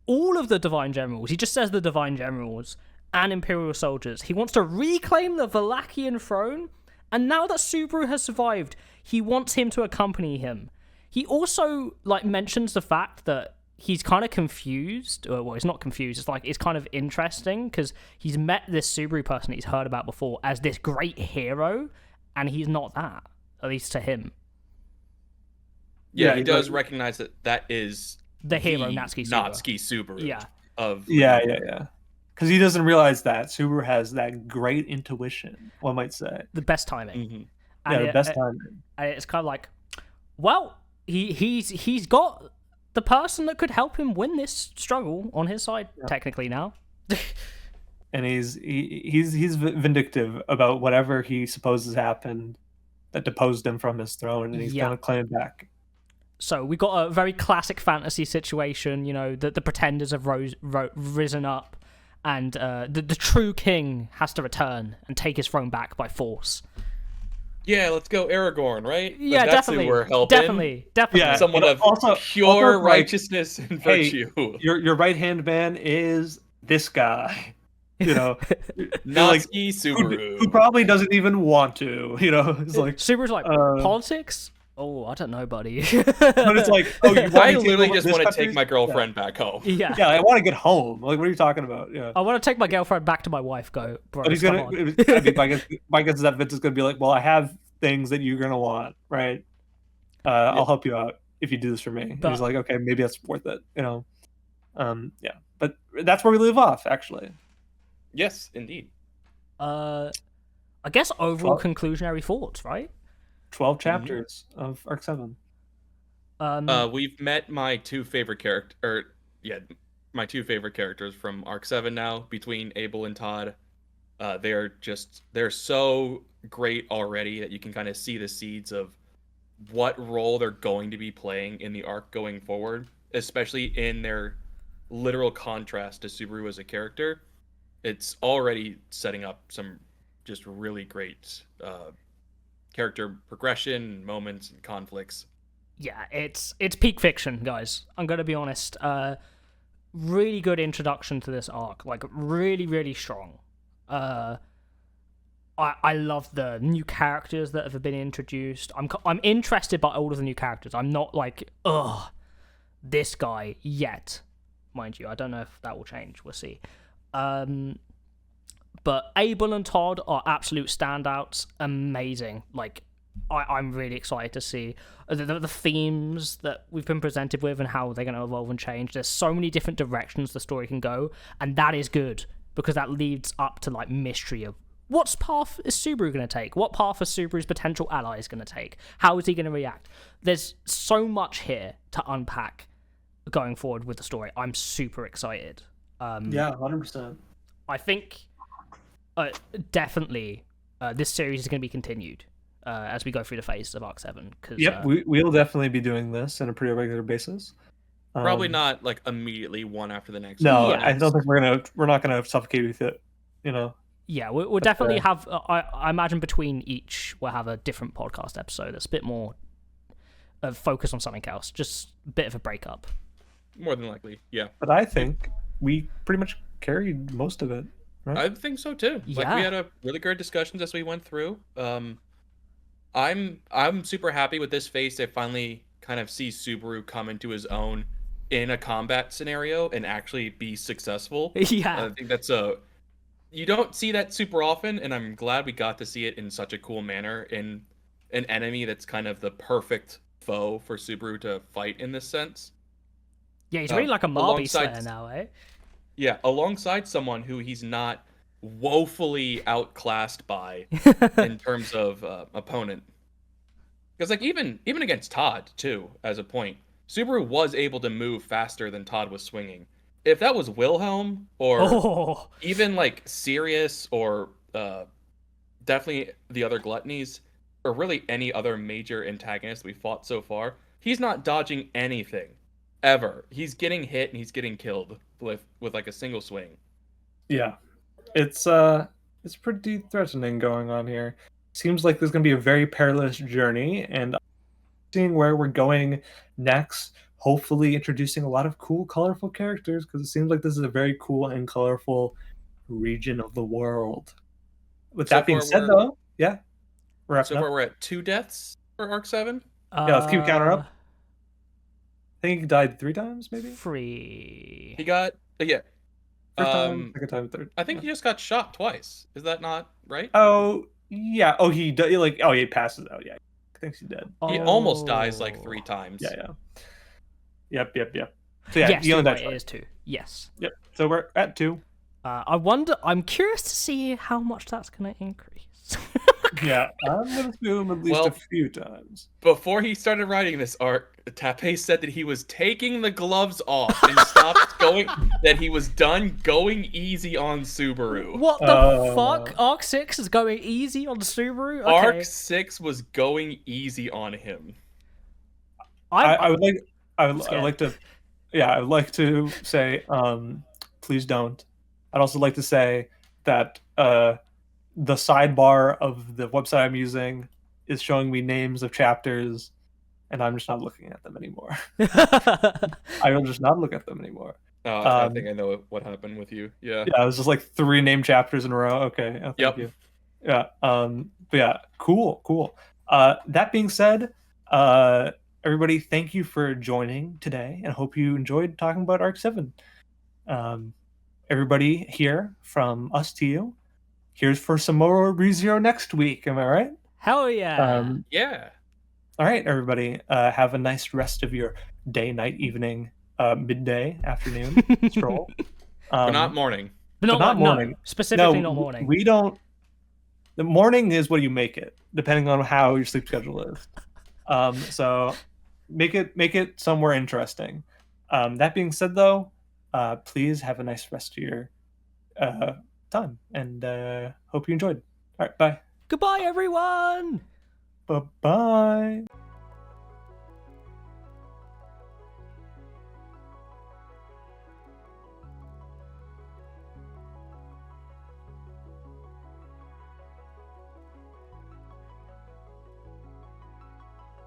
Speaker 1: All of the Divine Generals. He just says the Divine Generals and Imperial soldiers. He wants to reclaim the Vollachian throne, and now that Subaru has survived, he wants him to accompany him. He also mentions the fact that he's kind of confused. Well, he's not confused. It's kind of interesting because he's met this Subaru person that he's heard about before as this great hero, and he's not that, at least to him.
Speaker 3: Yeah, he does recognize that is
Speaker 1: the hero, Natsuki
Speaker 3: Subaru.
Speaker 1: Yeah.
Speaker 2: Yeah. Because he doesn't realize that Subaru has that great intuition, one might say.
Speaker 1: The best timing. And
Speaker 2: the best time.
Speaker 1: And it's kind of like, well, he's got the person that could help him win this struggle on his side technically now.
Speaker 2: And he's vindictive about whatever he supposes happened that deposed him from his throne, and he's gonna claim it back.
Speaker 1: So we got a very classic fantasy situation, that the pretenders have risen up, and the true king has to return and take his throne back by force.
Speaker 3: Yeah, let's go Aragorn, right?
Speaker 1: Yeah,
Speaker 3: that's
Speaker 1: definitely.
Speaker 3: Who we're helping.
Speaker 1: Definitely.
Speaker 2: Yeah,
Speaker 3: someone of pure righteousness and virtue.
Speaker 2: Hey, your right hand man is this guy.
Speaker 3: Natsuki Subaru,
Speaker 2: who probably doesn't even want to. It's like
Speaker 1: Subaru's like politics. Oh, I don't know, buddy.
Speaker 2: But it's like,
Speaker 3: I literally just want to take my girlfriend back home.
Speaker 1: Yeah,
Speaker 2: I want to get home. Like, what are you talking about? Yeah,
Speaker 1: I want to take my girlfriend back to my wife. Go, bro.
Speaker 2: But he's gonna. My guess is that Vince is gonna be like, well, I have things that you're gonna want, right? I'll help you out if you do this for me. And he's like, okay, maybe that's worth it. Yeah. But that's where we leave off, actually.
Speaker 3: Yes, indeed.
Speaker 1: I guess overall conclusionary thoughts, right?
Speaker 2: 12 chapters of Arc 7.
Speaker 3: We've met my two favorite characters from Arc 7 now, between Abel and Todd. They're so great already that you can kind of see the seeds of what role they're going to be playing in the arc going forward, especially in their literal contrast to Subaru as a character. It's already setting up some just really great character progression, moments, and conflicts.
Speaker 1: Yeah, it's peak fiction, guys. I'm gonna be honest. Really good introduction to this arc. Like, really, really strong. I love the new characters that have been introduced. I'm interested by all of the new characters. I'm not like, this guy yet, mind you. I don't know if that will change. We'll see. But Abel and Todd are absolute standouts. Amazing. Like, I'm really excited to see the themes that we've been presented with and how they're going to evolve and change. There's so many different directions the story can go, and that is good because that leads up to like mystery of what path is Subaru going to take? What path is Subaru's potential allies going to take? How is he going to react? There's so much here to unpack going forward with the story. I'm super excited.
Speaker 2: 100%.
Speaker 1: I think definitely this series is going to be continued as we go through the phases of Arc 7.
Speaker 2: We'll definitely be doing this on a pretty regular basis.
Speaker 3: Probably not like immediately one after the next.
Speaker 2: No, I don't think we're not gonna suffocate with it.
Speaker 1: Yeah, we'll definitely have. I imagine between each we'll have a different podcast episode that's a bit more focused on something else. Just a bit of a breakup.
Speaker 3: More than likely, yeah.
Speaker 2: But I think we pretty much carried most of it. Right?
Speaker 3: I think so too. Like, we had a really good discussions as we went through. I'm super happy with this phase to finally kind of see Subaru come into his own in a combat scenario and actually be successful.
Speaker 1: Yeah,
Speaker 3: I think that's you don't see that super often, and I'm glad we got to see it in such a cool manner in an enemy that's kind of the perfect foe for Subaru to fight in this sense.
Speaker 1: Yeah, he's really like a Mabeasts slayer now, eh?
Speaker 3: Yeah, alongside someone who he's not woefully outclassed by in terms of opponent. Because like even against Todd too, as a point, Subaru was able to move faster than Todd was swinging. If that was Wilhelm or even like Sirius or definitely the other Gluttonies or really any other major antagonist we fought so far, he's not dodging anything ever. He's getting hit and he's getting killed with like a single swing.
Speaker 2: Yeah, it's pretty threatening going on here. Seems like there's going to be a very perilous journey, and seeing where we're going next, hopefully introducing a lot of cool, colorful characters, because it seems like this is a very cool and colorful region of the world. With that being said, though, yeah,
Speaker 3: we're at 2 deaths for Arc 7.
Speaker 2: Yeah, let's keep the counter up. I think he died 3 times, maybe?
Speaker 1: 3.
Speaker 3: He got,
Speaker 2: First time, second time, third.
Speaker 3: I think he just got shot twice. Is that not right?
Speaker 2: Oh, yeah. Oh, he passes out. Yeah, I think he's dead.
Speaker 3: He almost dies like 3 times.
Speaker 2: Yeah. Yep. So yeah,
Speaker 1: yes,
Speaker 2: he only died
Speaker 1: it is 2. Yes.
Speaker 2: Yep. So we're at 2.
Speaker 1: I'm curious to see how much that's going to increase.
Speaker 2: Yeah, I'm gonna assume at least
Speaker 3: Well,
Speaker 2: a few times.
Speaker 3: Before he started writing this arc, Tape said that he was taking the gloves off and stopped going. That he was done going easy on Subaru.
Speaker 1: What the fuck? Arc 6 is going easy on Subaru? Okay.
Speaker 3: Arc 6 was going easy on him.
Speaker 2: I would like to say, please don't. I'd also like to say that the sidebar of the website I'm using is showing me names of chapters, and I'm just not looking at them anymore. I will just not look at them anymore.
Speaker 3: I think I know what happened with you. Yeah.
Speaker 2: Yeah, it was just like 3 named chapters in a row. Okay. Thank you. Yeah. But yeah, cool. That being said, everybody, thank you for joining today, and hope you enjoyed talking about Arc 7. Everybody here, from us to you, here's for some more ReZero next week. Am I right?
Speaker 1: Hell yeah.
Speaker 3: Yeah.
Speaker 2: All right, everybody. Have a nice rest of your day, night, evening, midday, afternoon stroll.
Speaker 3: But not morning.
Speaker 1: But not morning. No, specifically not morning.
Speaker 2: We don't. The morning is what you make it, depending on how your sleep schedule is. So make it somewhere interesting. That being said, though, please have a nice rest of your time, and hope you enjoyed. All right, bye.
Speaker 1: Goodbye, everyone.
Speaker 2: Bye-bye.